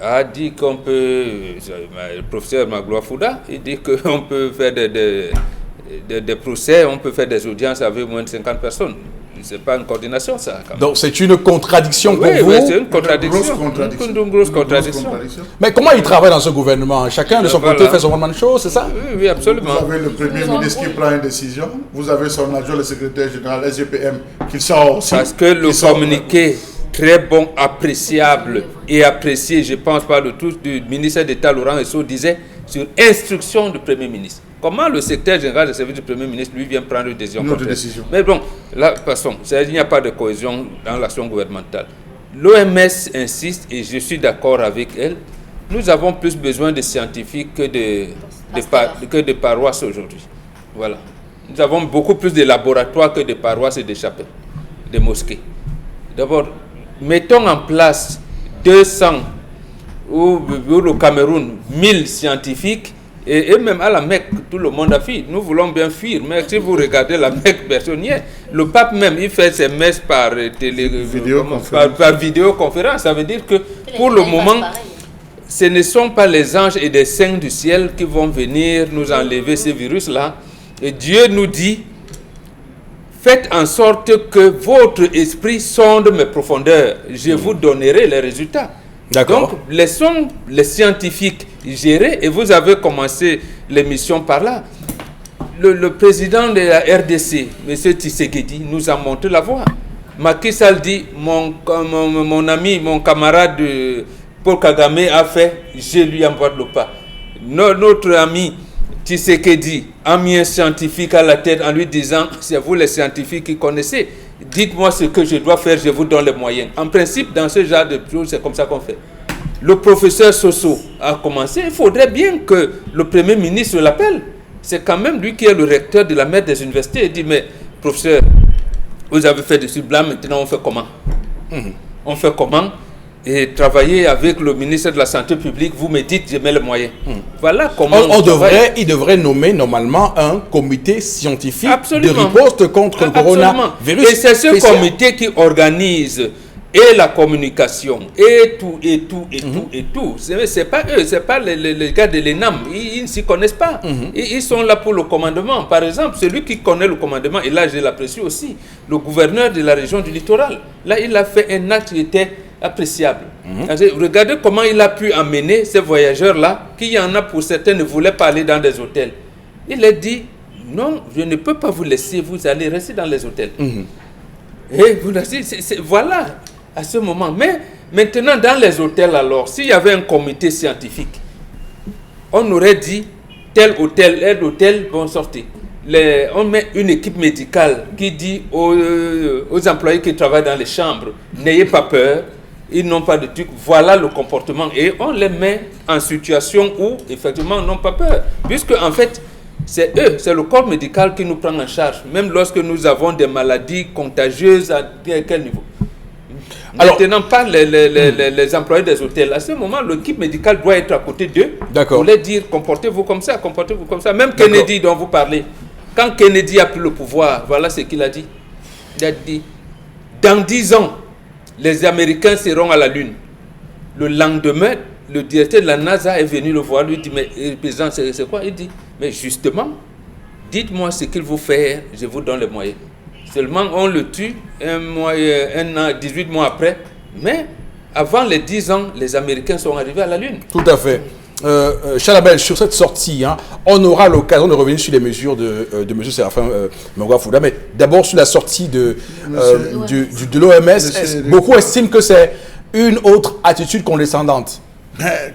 a dit qu'on peut, le professeur Magloire Fouda, il dit qu'on peut faire des procès, on peut faire des audiences avec moins de 50 personnes. C'est pas une coordination, ça. Quand même. Donc c'est une contradiction pour vous? Oui, c'est une contradiction. Une grosse contradiction. Mais comment il travaille dans ce gouvernement? Chacun de son côté fait son one-man show, c'est ça? Oui, absolument. Vous avez le Premier ministre qui prend une décision, vous avez son adjoint, le secrétaire général SGPM, qui sort aussi. Parce que le communiqué très bon, appréciable et apprécié, je pense par le tous du ministère d'État Laurent Esso disait sur instruction du Premier ministre. Comment le secrétaire général des services du Premier ministre lui vient prendre une décision? Mais bon, là, passons. Il n'y a pas de cohésion dans l'action gouvernementale. L'OMS insiste, et je suis d'accord avec elle, nous avons plus besoin de scientifiques que de paroisses aujourd'hui. Voilà. Nous avons beaucoup plus de laboratoires que de paroisses et de chapelles, de mosquées. D'abord, mettons en place 200 ou au Cameroun 1000 scientifiques et même à la Mecque, tout le monde a fui. Nous voulons bien fuir, mais si vous regardez la Mecque personnière, le pape même, il fait ses messes par vidéoconférence. Ça veut dire que pour le moment, ce ne sont pas les anges et des saints du ciel qui vont venir nous enlever ces virus-là. Et Dieu nous dit, faites en sorte que votre esprit sonde mes profondeurs. Je vous donnerai les résultats. D'accord. Donc, laissons les scientifiques gérer, et vous avez commencé l'émission par là. Le président de la RDC, M. Tshisekedi, nous a montré la voie. Macky Sall dit, mon ami, mon camarade Paul Kagame a fait, je lui envoie le pas. Notre ami Tshisekedi a mis un scientifique à la tête en lui disant, c'est vous les scientifiques qui connaissez, dites-moi ce que je dois faire, je vous donne les moyens. En principe, dans ce genre de choses, c'est comme ça qu'on fait. Le professeur Soso a commencé. Il faudrait bien que le Premier ministre l'appelle. C'est quand même lui qui est le recteur de la maître des universités. Il dit, mais professeur, vous avez fait des sublimes, maintenant on fait comment? On fait comment? Et travailler avec le ministre de la Santé publique, vous me dites, je mets les moyens. Voilà comment il devrait nommer normalement un comité scientifique Absolument. de riposte contre le coronavirus. Et c'est ce comité qui organise et la communication, et tout. C'est pas eux, c'est pas les gars de l'ENAM, ils ne s'y connaissent pas. Ils sont là pour le commandement. Par exemple, celui qui connaît le commandement, et là je l'apprécie aussi, le gouverneur de la région du littoral, là il a fait un acte qui était appréciable. Regardez comment il a pu amener ces voyageurs-là, qu'il y en a pour certains ne voulaient pas aller dans des hôtels. Il a dit, non, je ne peux pas vous laisser, vous allez rester dans les hôtels. Et vous voilà, à ce moment. Mais maintenant, dans les hôtels, alors, s'il y avait un comité scientifique, on aurait dit, tel hôtel, bon, sortez. On met une équipe médicale qui dit aux employés qui travaillent dans les chambres, n'ayez pas peur, ils n'ont pas de truc, voilà le comportement. Et on les met en situation où, effectivement, ils n'ont pas peur. Puisque, en fait, c'est eux, c'est le corps médical qui nous prend en charge, même lorsque nous avons des maladies contagieuses à quel niveau? Alors, maintenant, pas les employés des hôtels. À ce moment, l'équipe médicale doit être à côté d'eux pour leur dire, comportez-vous comme ça, comportez-vous comme ça. Même Kennedy dont vous parlez, quand Kennedy a pris le pouvoir, voilà ce qu'il a dit. Il a dit, dans 10 ans, les Américains seront à la Lune. Le lendemain, le directeur de la NASA est venu le voir, lui dit, mais président, c'est quoi? Il dit, mais justement, dites-moi ce qu'il faut faire, je vous donne les moyens. Seulement, on le tue un an, 18 mois après, mais avant les 10 ans, les Américains sont arrivés à la Lune. Tout à fait. Chalabel, sur cette sortie, on aura l'occasion de revenir sur les mesures de M. Séraphin Magloire Fouda, mais d'abord sur la sortie de l'OMS. Beaucoup estiment que c'est une autre attitude condescendante.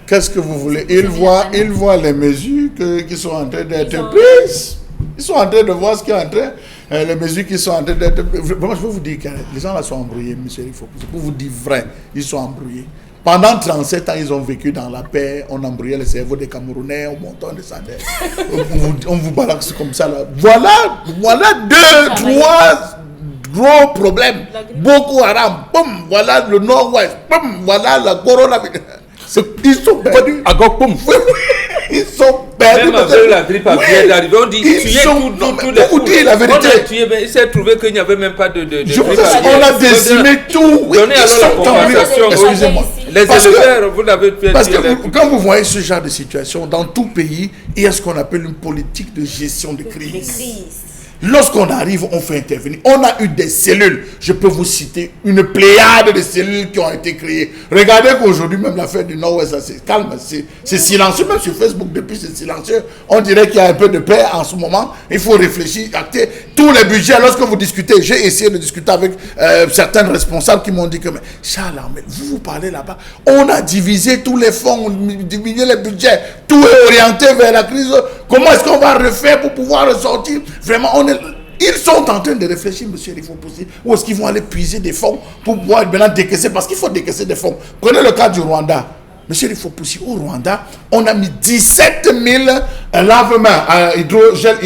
Qu'est-ce que vous voulez? Ils voient les mesures qui sont en train d'être prises. Ils sont en train de voir ce qui est en train, les mesures qui sont en train d'être... Vraiment, je veux vous dire que les gens là sont embrouillés, M. Rifo. C'est pour vous dire vrai, ils sont embrouillés. Pendant 37 ans, ils ont vécu dans la paix, on embrouillait le cerveau des Camerounais, on montait, on descendait. on vous balance comme ça là. Voilà 2, 3 gros problèmes. Boko Haram, boum, voilà le Nord-Ouest, boum, voilà la coronavirus. Ils sont perdus. Ils sont perdus. Même avec la grippe aviaire d'arriver, on dit tuer tous les vous dire la vérité. On a tué, mais il s'est trouvé qu'il n'y avait même pas de je vous assure, on a décimé tout. Donnez alors la compensation. Excusez-moi. Les éleveurs, vous l'avez fait. Parce que quand vous voyez ce genre de situation, dans tout pays, il y a ce qu'on appelle une politique de gestion de crise. Lorsqu'on arrive, on fait intervenir. On a eu des cellules. Je peux vous citer une pléiade de cellules qui ont été créées. Regardez qu'aujourd'hui, même l'affaire du Nord-Ouest, c'est calme. C'est silencieux. Même sur Facebook, depuis, c'est silencieux. On dirait qu'il y a un peu de paix en ce moment. Il faut réfléchir, acter. Tous les budgets, lorsque vous discutez, j'ai essayé de discuter avec certains responsables qui m'ont dit que, mais Charles, vous parlez là-bas. On a divisé tous les fonds, on a divisé les budgets. Tout est orienté vers la crise. Comment est-ce qu'on va refaire pour pouvoir ressortir? Vraiment, ils sont en train de réfléchir, monsieur Rifopoussi, où est-ce qu'ils vont aller puiser des fonds pour pouvoir maintenant décaisser, parce qu'il faut décaisser des fonds. Prenez le cas du Rwanda. Monsieur Rifopoussi, au Rwanda, on a mis 17 000 lave-mains, gel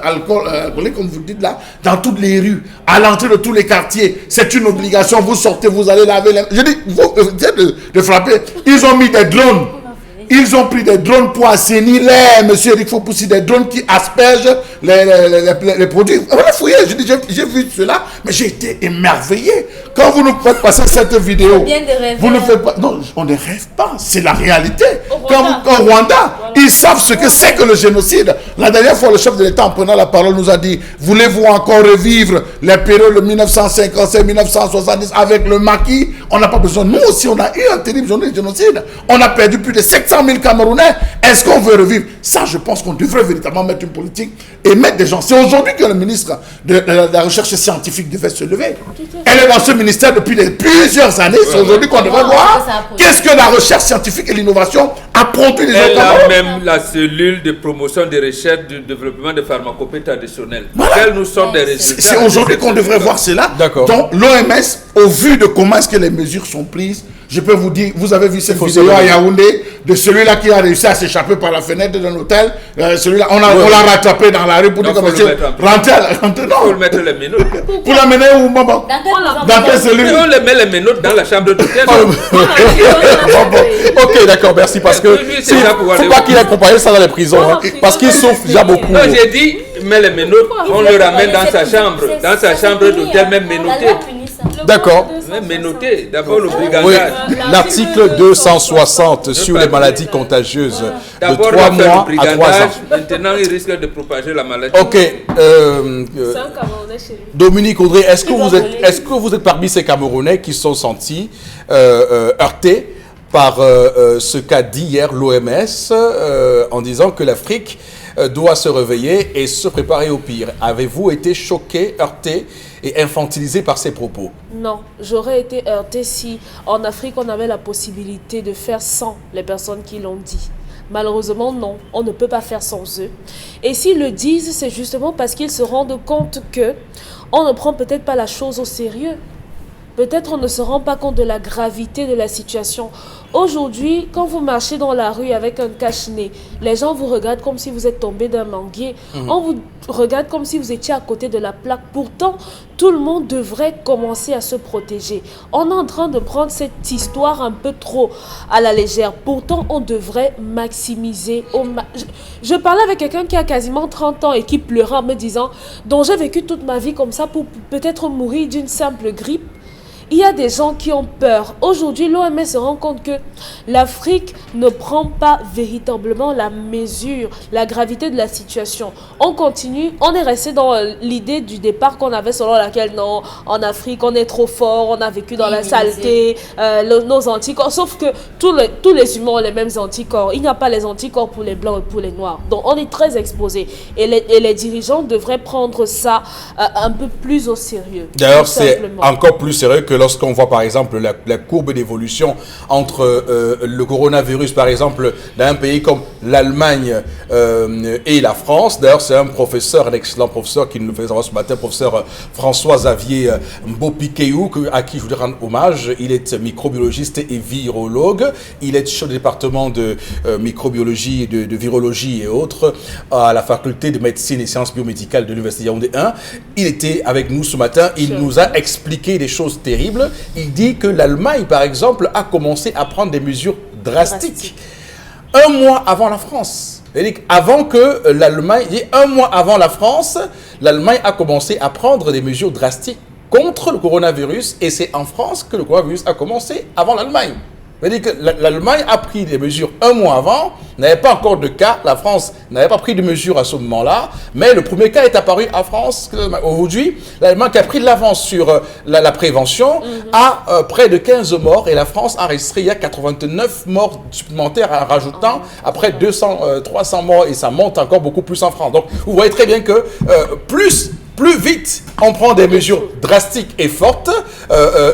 alcool, comme vous dites là, dans toutes les rues, à l'entrée de tous les quartiers. C'est une obligation. Vous sortez, vous allez laver les... Je dis, vous de frapper. Ils ont mis des drones. Ils ont pris des drones pour assainir l'air, monsieur Eric Fopoussi, des drones qui aspergent les produits. Voilà, fouillez, j'ai vu cela, mais j'ai été émerveillé. Quand vous nous faites passer cette vidéo, vous ne faites pas... Non, on ne rêve pas, c'est la réalité. Au Rwanda, ils savent ce que c'est que le génocide. La dernière fois, le chef de l'État, en prenant la parole, nous a dit, voulez-vous encore revivre les périodes de 1957-1970 avec le maquis? On n'a pas besoin. Nous aussi, on a eu un terrible génocide. On a perdu plus de 700 000 Camerounais. Est-ce qu'on veut revivre? Ça, je pense qu'on devrait véritablement mettre une politique et mettre des gens. C'est aujourd'hui que le ministre de la Recherche scientifique devait se lever. Elle est dans ce ministère depuis plusieurs années. C'est aujourd'hui qu'on devrait voir qu'est-ce que la recherche scientifique et l'innovation a produit. Elle a même la cellule de promotion des recherches du développement de pharmacopées traditionnelles. Voilà. Quels nous sont des résultats? C'est aujourd'hui qu'on devrait voir cela. Donc l'OMS, au vu de comment est-ce que les mesures sont prises, je peux vous dire, vous avez vu cette vidéo à Yaoundé de celui-là qui a réussi à s'échapper par la fenêtre d'un hôtel. Celui-là, on l'a rattrapé dans la rue pour dire que monsieur, rentrez, non. Pour le mettre les menottes. Pour l'amener où, maman? Dans quelle cellule? On le met les menottes dans la chambre d'hôtel. Ok, d'accord, merci. Parce que il ne faut pas qu'il accompagne ça dans les prisons. Hein, parce qu'il souffre déjà beaucoup. Non, j'ai dit, met les menottes, on le ramène dans sa chambre. Dans sa chambre d'hôtel, même menotté. D'accord. Même menotté. D'abord le brigandage. Oui, l'article 260 sur les maladies contagieuses de 3 mois à 3 ans. Maintenant, il risque de propager la maladie. Ok. Dominique Audrey, est-ce que vous êtes parmi ces Camerounais qui sont sentis heurtés par ce qu'a dit hier l'OMS en disant que l'Afrique doit se réveiller et se préparer au pire? Avez-vous été choqué, heurté et infantilisé par ces propos? Non, j'aurais été heurté si en Afrique on avait la possibilité de faire sans les personnes qui l'ont dit. Malheureusement, non, on ne peut pas faire sans eux. Et s'ils le disent, c'est justement parce qu'ils se rendent compte que on ne prend peut-être pas la chose au sérieux. Peut-être on ne se rend pas compte de la gravité de la situation. Aujourd'hui, quand vous marchez dans la rue avec un cache-nez, les gens vous regardent comme si vous êtes tombé d'un manguier. On vous regarde comme si vous étiez à côté de la plaque. Pourtant, tout le monde devrait commencer à se protéger. On est en train de prendre cette histoire un peu trop à la légère. Pourtant, on devrait maximiser. Je parlais avec quelqu'un qui a quasiment 30 ans et qui pleurait en me disant « Donc j'ai vécu toute ma vie comme ça pour peut-être mourir d'une simple grippe ». Il y a des gens qui ont peur. Aujourd'hui, l'OMS se rend compte que l'Afrique ne prend pas véritablement la mesure, la gravité de la situation. On continue, on est resté dans l'idée du départ qu'on avait selon laquelle non, en Afrique, on est trop fort, on a vécu dans la saleté, nos anticorps. Sauf que tous les humains ont les mêmes anticorps. Il n'y a pas les anticorps pour les blancs et pour les noirs. Donc, on est très exposés. Et les dirigeants devraient prendre ça un peu plus au sérieux. D'ailleurs, c'est encore plus sérieux que lorsqu'on voit par exemple la courbe d'évolution entre le coronavirus par exemple dans un pays comme l'Allemagne et la France. D'ailleurs c'est un professeur, un excellent professeur qui nous fait savoir ce matin, professeur François-Xavier Mbopikeou, à qui je voudrais rendre hommage. Il est microbiologiste et virologue. Il est chef du département de microbiologie, de virologie et autres à la faculté de médecine et sciences biomédicales de l'Université Yaoundé 1. Il était avec nous ce matin. Il nous a expliqué des choses terribles. Il dit que l'Allemagne, par exemple, a commencé à prendre des mesures drastiques. Un mois avant la France. Avant que l'Allemagne, un mois avant la France, l'Allemagne a commencé à prendre des mesures drastiques. contre le coronavirus et c'est en France que le coronavirus a commencé avant l'Allemagne. C'est-à-dire que l'Allemagne a pris des mesures un mois avant, n'avait pas encore de cas, la France n'avait pas pris de mesures à ce moment-là, mais le premier cas est apparu en France. Aujourd'hui, l'Allemagne qui a pris de l'avance sur la prévention a près de 15 morts et la France a enregistré il y a 89 morts supplémentaires en rajoutant après 300 morts et ça monte encore beaucoup plus en France. Donc vous voyez très bien que plus vite on prend des mesures drastiques et fortes,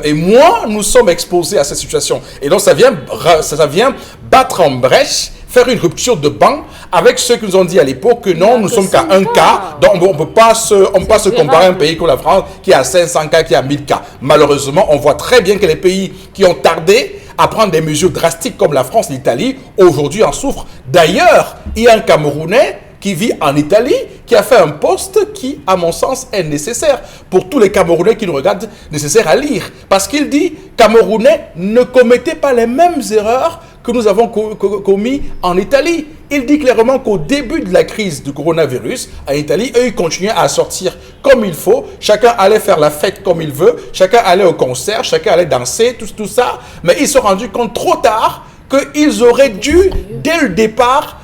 et moins nous sommes exposés à cette situation. Et donc ça vient battre en brèche, faire une rupture de banc avec ceux qui nous ont dit à l'époque que non, nous sommes qu'à un cas, donc on ne peut pas se comparer à un pays comme la France qui a 500 cas, qui a 1000 cas. Malheureusement, on voit très bien que les pays qui ont tardé à prendre des mesures drastiques comme la France, l'Italie, aujourd'hui en souffrent. D'ailleurs, il y a un Camerounais qui vit en Italie, qui a fait un poste qui, à mon sens, est nécessaire pour tous les Camerounais qui nous regardent, nécessaire à lire. Parce qu'il dit, Camerounais, ne commettez pas les mêmes erreurs que nous avons commis en Italie. Il dit clairement qu'au début de la crise du coronavirus, en Italie, eux, ils continuaient à sortir comme il faut. Chacun allait faire la fête comme il veut. Chacun allait au concert, chacun allait danser, tout ça. Mais ils se sont rendus compte trop tard qu'ils auraient dû, dès le départ,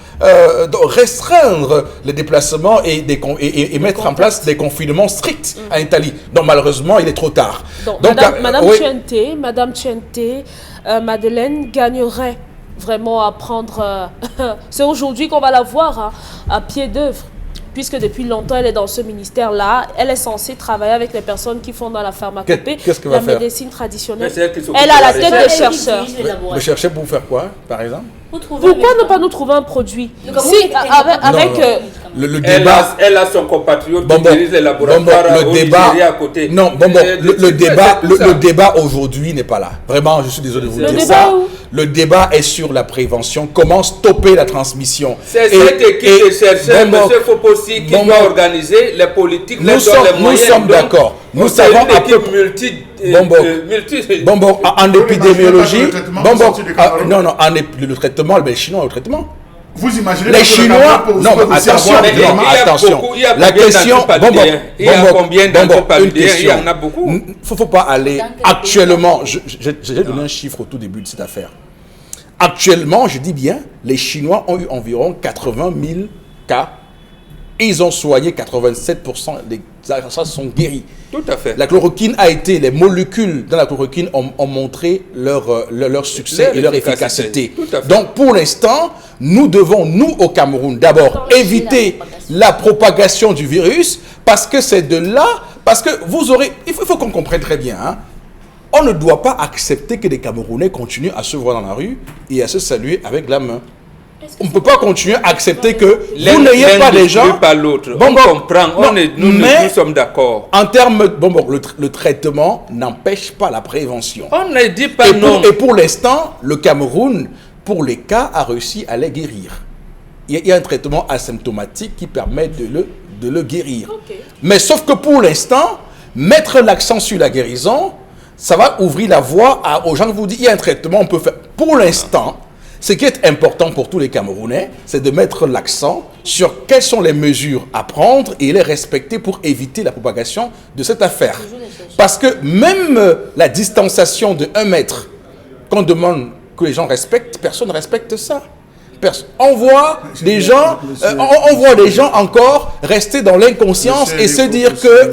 restreindre les déplacements et mettre en place des confinements stricts en Italie. Donc malheureusement, il est trop tard. Donc, Donc, Madame Tchente, Madeleine gagnerait vraiment à prendre... c'est aujourd'hui qu'on va la voir à pied d'œuvre. Puisque depuis longtemps, elle est dans ce ministère-là. Elle est censée travailler avec les personnes qui font dans la pharmacopée, la médecine traditionnelle. Elle a la tête des chercheurs. Mais chercher pour faire quoi, par exemple? Pourquoi ne pas nous trouver un produit? Si, avec le débat, elle a son compatriote qui dirige les laboratoires le débat à côté. Non, le débat aujourd'hui n'est pas là. Vraiment, je suis désolé de vous dire ça. Le débat est sur la prévention. Comment stopper la transmission? C'est cette équipe de chercheurs, M. Fopossi, qui doit organiser les politiques. Nous sommes d'accord. Nous savons un peu en épidémiologie. Le traitement, le chinois le traitement. Vous imaginez les Chinois, non, mais attention, la question, il y a combien d'entre paludéens? Il y en a beaucoup. Il ne faut pas aller actuellement, j'ai donné un chiffre au tout début de cette affaire. Actuellement, je dis bien, les Chinois ont eu environ 80 000 cas. Ils ont soigné 87% des ça sont guéris. Tout à fait. La chloroquine les molécules dans la chloroquine ont montré leur succès et leur efficacité. Donc pour l'instant, nous devons, nous au Cameroun, d'abord éviter la propagation du virus parce que c'est de là, parce que il faut qu'on comprenne très bien, hein, on ne doit pas accepter que les Camerounais continuent à se voir dans la rue et à se saluer avec la main. On ne peut pas continuer à accepter que vous n'ayez pas des gens... Pas l'autre. On comprend, nous sommes d'accord. En termes... le traitement n'empêche pas la prévention. On ne dit pas non. Et pour l'instant, le Cameroun, pour les cas, a réussi à les guérir. Il y a un traitement asymptomatique qui permet de le guérir. Okay. Mais sauf que pour l'instant, mettre l'accent sur la guérison, ça va ouvrir la voie aux gens qui vous disent il y a un traitement, on peut faire. Pour l'instant... Ce qui est important pour tous les Camerounais, c'est de mettre l'accent sur quelles sont les mesures à prendre et les respecter pour éviter la propagation de cette affaire. Parce que même la distanciation de 1 mètre qu'on demande que les gens respectent, personne ne respecte ça. On voit des gens, encore rester dans l'inconscience et se dire que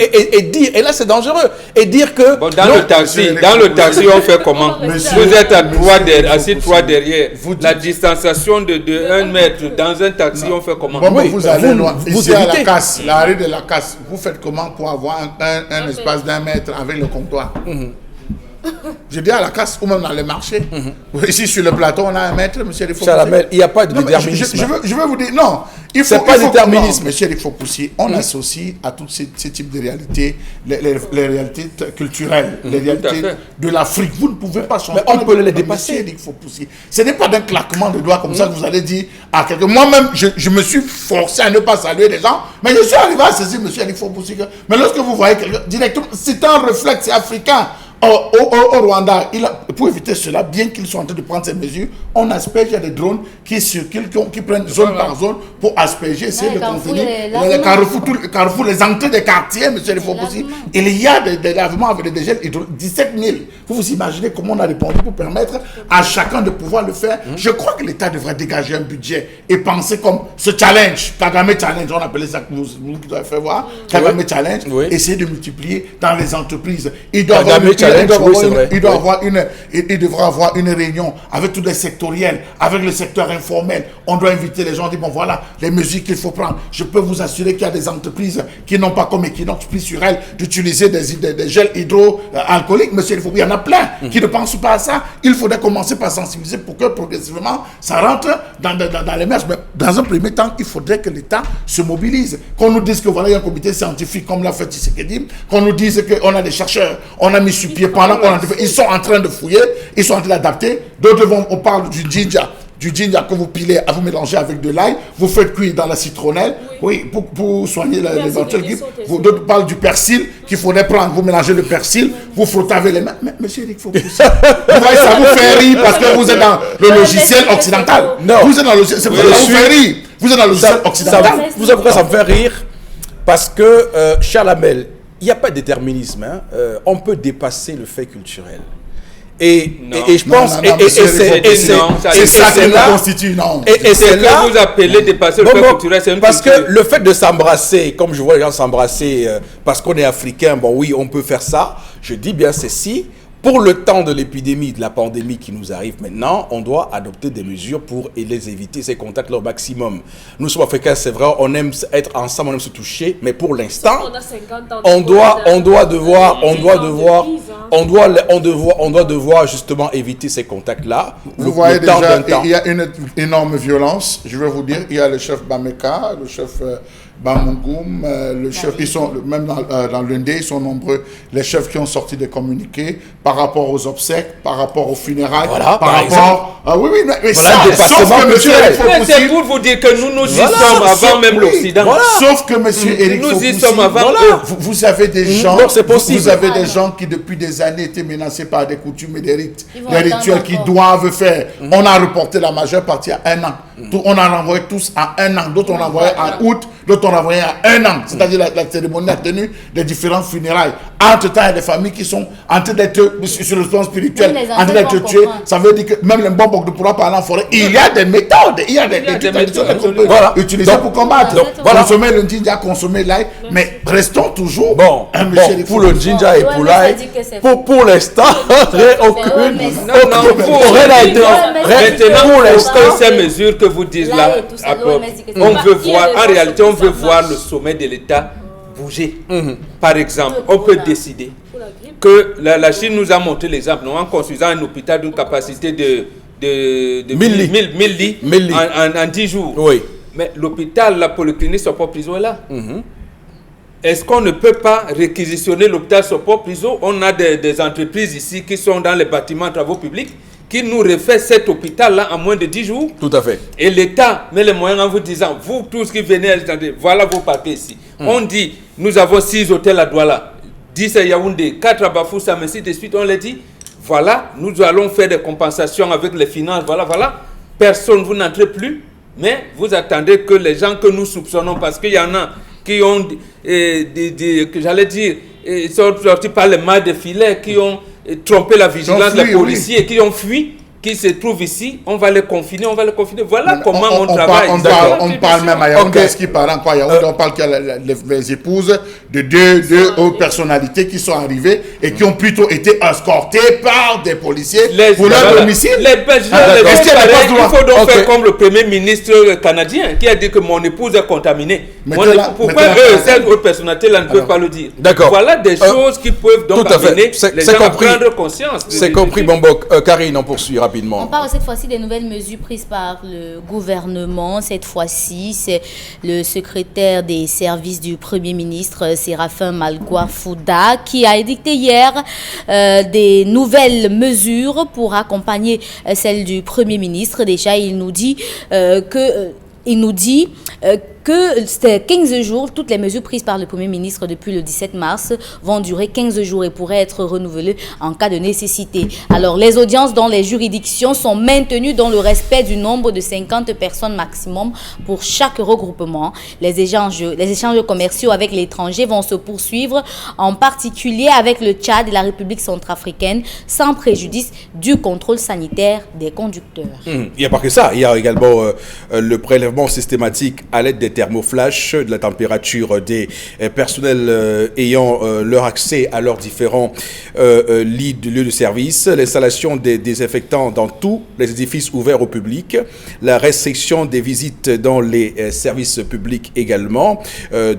et là c'est dangereux et dire que dans le taxi on fait comment? Vous êtes assis 3 derrière. La distanciation de 1 mètre dans un taxi on fait comment? Vous allez ici à la casse, la rue de la casse. Vous faites comment pour avoir un espace d'1 mètre avec le comptoir? Je dis à la casse ou même dans les marchés. Ici sur le plateau, on a 1 mètre, monsieur Fopossi. Il n'y a pas de déterminisme. Je veux vous dire, non. Il faut pas déterminisme. Monsieur Fopossi, on associe à tous ces types de réalités, les réalités culturelles, les réalités de l'Afrique. Vous ne pouvez pas changer. Mais on peut les dépasser. Ce n'est pas d'un claquement de doigts comme ça que vous allez dire à quelqu'un. Moi-même, je me suis forcé à ne pas saluer les gens, mais je suis arrivé à saisir monsieur Fopossi. Mais lorsque vous voyez quelqu'un, directement, c'est un réflexe africain. Au Rwanda, pour éviter cela, bien qu'ils soient en train de prendre ces mesures, on asperge, il y a des drones qui circulent, qui prennent zone par zone pour asperger, essayer de contenir les carrefours, les entrées des quartiers, monsieur le Fopussi. Il y a des lavements avec des dégels hydrauliques, 17 000. Vous imaginez comment on a répondu pour permettre à chacun de pouvoir le faire. Je crois que l'État devrait dégager un budget et penser comme ce challenge, Kagame Challenge, on appelait ça, vous qui avez fait voir, Kagame Challenge, essayer de multiplier dans les entreprises. Il devra avoir une réunion avec tous les sectoriels, avec le secteur informel. On doit inviter les gens, dire bon voilà les mesures qu'il faut prendre. Je peux vous assurer qu'il y a des entreprises qui n'ont pas comme Equinox pris sur elles d'utiliser des gels hydroalcooliques. Monsieur, il y en a plein qui ne pensent pas à ça. Il faudrait commencer par sensibiliser pour que progressivement ça rentre dans les mœurs. Mais dans un premier temps, il faudrait que l'État se mobilise. Qu'on nous dise que voilà, il y a un comité scientifique comme l'a fait Tshisekedi, qu'on nous dise qu'on a des chercheurs, on a mis sur pied pendant qu'on a fait. Ils sont en train de fouiller, ils sont en train d'adapter. D'autres on parle du ginger que vous pilez, vous mélangez avec de l'ail, vous faites cuire dans la citronnelle, pour soigner l'éventuelle grippe. D'autres parlent du persil qu'il faudrait prendre, vous mélangez le persil, vous frottez avec les mains. Mais monsieur Eric, vous voyez, ça vous fait rire parce que vous êtes dans le logiciel occidental. Non. Vous êtes dans le logiciel, c'est pour ça que ça vous fait rire. Vous êtes dans le logiciel occidental. Vous savez pourquoi ça me fait rire? Parce que, Charles Hamel, il n'y a pas de déterminisme. On peut dépasser le fait culturel. Et je pense c'est ça qui nous constitue, non. Et c'est là que vous appelez dépasser le fait culturel, c'est une parce culture. que le fait de s'embrasser, comme je vois les gens s'embrasser parce qu'on est africain, bon oui, on peut faire ça. Je dis bien ceci. Pour le temps de l'épidémie, de la pandémie qui nous arrive maintenant, on doit adopter des mesures pour les éviter, ces contacts au maximum. Nous sommes africains, c'est vrai, on aime être ensemble, on aime se toucher, mais pour l'instant, on doit devoir justement éviter ces contacts-là. Vous voyez déjà, il y a une énorme violence. Je vais vous dire, il y a le chef Bameka, le chef Bamungum, le chef, ils sont même dans l'UND, ils sont nombreux, les chefs qui ont sorti des communiqués par rapport aux obsèques, par rapport aux funérailles, voilà, par rapport... oui, mais voilà, ça, sauf que monsieur c'est pour vous dire que nous y sommes avant même l'Occident. Voilà. Sauf que monsieur Eric nous Fopoussi, y sommes avant eux. Vous avez des gens, non, c'est possible. Vous avez des gens qui depuis des années étaient menacés par des coutumes et des rites, des rituels qu'ils doivent faire. On a reporté la majeure partie à 1 an. On a renvoyé tous à 1 an. D'autres on a envoyé en août, d'autres on a envoyé à 1 an. C'est-à-dire la cérémonie a tenu des différentes funérailles. Entre-temps, il y a des familles qui sont en train d'être sur le plan spirituel, en train d'être tuées. Ça veut dire que même les Mbongo ne pourra pas aller en forêt. Il y a des méthodes, il y a des traditions qu'on peut utiliser pour combattre. Consommer le ginger, consommer l'ail, mais restons toujours. Bon, pour le ginger et pour l'ail, pour l'instant, aucune. Maintenant, pour l'instant, ces mesures que vous dites là, on veut voir, en réalité, on veut voir le sommet de l'État bouger. Par exemple, on peut décider que la Chine nous a montré l'exemple en construisant un hôpital d'une capacité de 1000 lits en 10 jours. Oui. Mais l'hôpital, la polyclinique Sopo Priso est là. Est-ce qu'on ne peut pas réquisitionner l'hôpital Sopo Priso? On a des entreprises ici qui sont dans les bâtiments travaux publics qui nous refait cet hôpital-là en moins de 10 jours. Tout à fait. Et l'État met les moyens en vous disant, vous tous qui venez à l'étranger, voilà vos papiers ici. On dit, nous avons 6 hôtels à Douala, 10 à Yaoundé, 4 à Bafoussam, ainsi de suite. On les dit, voilà, nous allons faire des compensations avec les finances, voilà. Personne, vous n'entrez plus, mais vous attendez que les gens que nous soupçonnons, parce qu'il y en a qui ont, ils sont sortis par les mailles de filet, qui ont trompé la vigilance des policiers, qui ont fui, qui se trouvent ici, on va les confiner. Voilà comment on travaille. On parle même à Yaoundé, ce qui parle en quoi Yaoundé, on parle qu'il y a les épouses de deux hautes personnalités qui sont arrivées et qui ont plutôt été escortées par des policiers pour leur domicile. Il faut donc faire comme le premier ministre canadien qui a dit que mon épouse est contaminée. Pourquoi ces hautes personnalités-là ne peuvent pas le dire? Voilà des choses qui peuvent donc amener les gens à prendre conscience. C'est compris, Bombok. Karine, on poursuit rapidement. On parle cette fois-ci des nouvelles mesures prises par le gouvernement. Cette fois-ci, c'est le secrétaire des services du Premier ministre, Séraphin Malgoa Fouda, qui a édicté hier des nouvelles mesures pour accompagner celles du Premier ministre. Déjà, il nous dit que ces 15 jours, toutes les mesures prises par le Premier ministre depuis le 17 mars vont durer 15 jours et pourraient être renouvelées en cas de nécessité. Alors, les audiences dans les juridictions sont maintenues dans le respect du nombre de 50 personnes maximum pour chaque regroupement. Les échanges commerciaux avec l'étranger vont se poursuivre, en particulier avec le Tchad et la République centrafricaine, sans préjudice du contrôle sanitaire des conducteurs. Il n'y a pas que ça, il y a également le prélèvement systématique à l'aide des thermoflash de la température des personnels ayant leur accès à leurs différents lieux de service, l'installation des désinfectants dans tous les édifices ouverts au public, la restriction des visites dans les services publics également,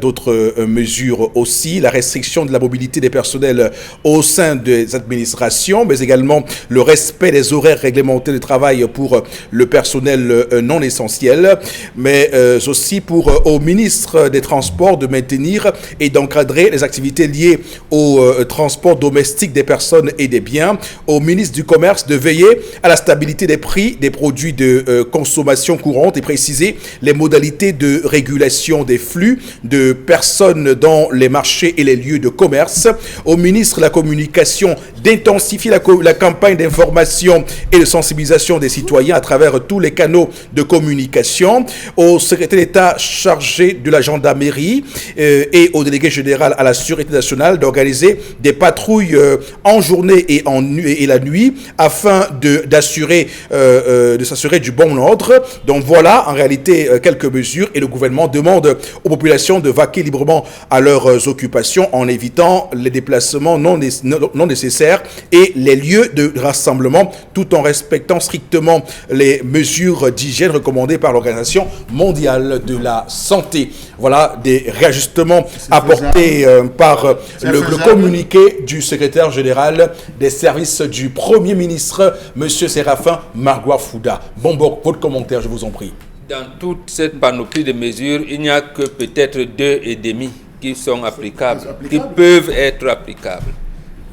d'autres mesures aussi, la restriction de la mobilité des personnels au sein des administrations, mais également le respect des horaires réglementés de travail pour le personnel non essentiel, mais aussi au ministre des Transports de maintenir et d'encadrer les activités liées au transport domestique des personnes et des biens, au ministre du Commerce de veiller à la stabilité des prix des produits de consommation courante et préciser les modalités de régulation des flux de personnes dans les marchés et les lieux de commerce, au ministre de la Communication d'intensifier la campagne d'information et de sensibilisation des citoyens à travers tous les canaux de communication, au secrétaire d'État chargé de la gendarmerie et au délégué général à la sûreté nationale d'organiser des patrouilles en journée et la nuit afin de s'assurer du bon ordre. Donc voilà en réalité quelques mesures et le gouvernement demande aux populations de vaquer librement à leurs occupations en évitant les déplacements non nécessaires et les lieux de rassemblement tout en respectant strictement les mesures d'hygiène recommandées par l'Organisation mondiale de la santé. Voilà des réajustements apportés par le communiqué du secrétaire général des services du Premier ministre, M. Séraphin Margoua Fouda. Bon, votre commentaire, je vous en prie. Dans toute cette panoplie de mesures, il n'y a que peut-être 2,5 qui sont applicables, qui peuvent être applicables.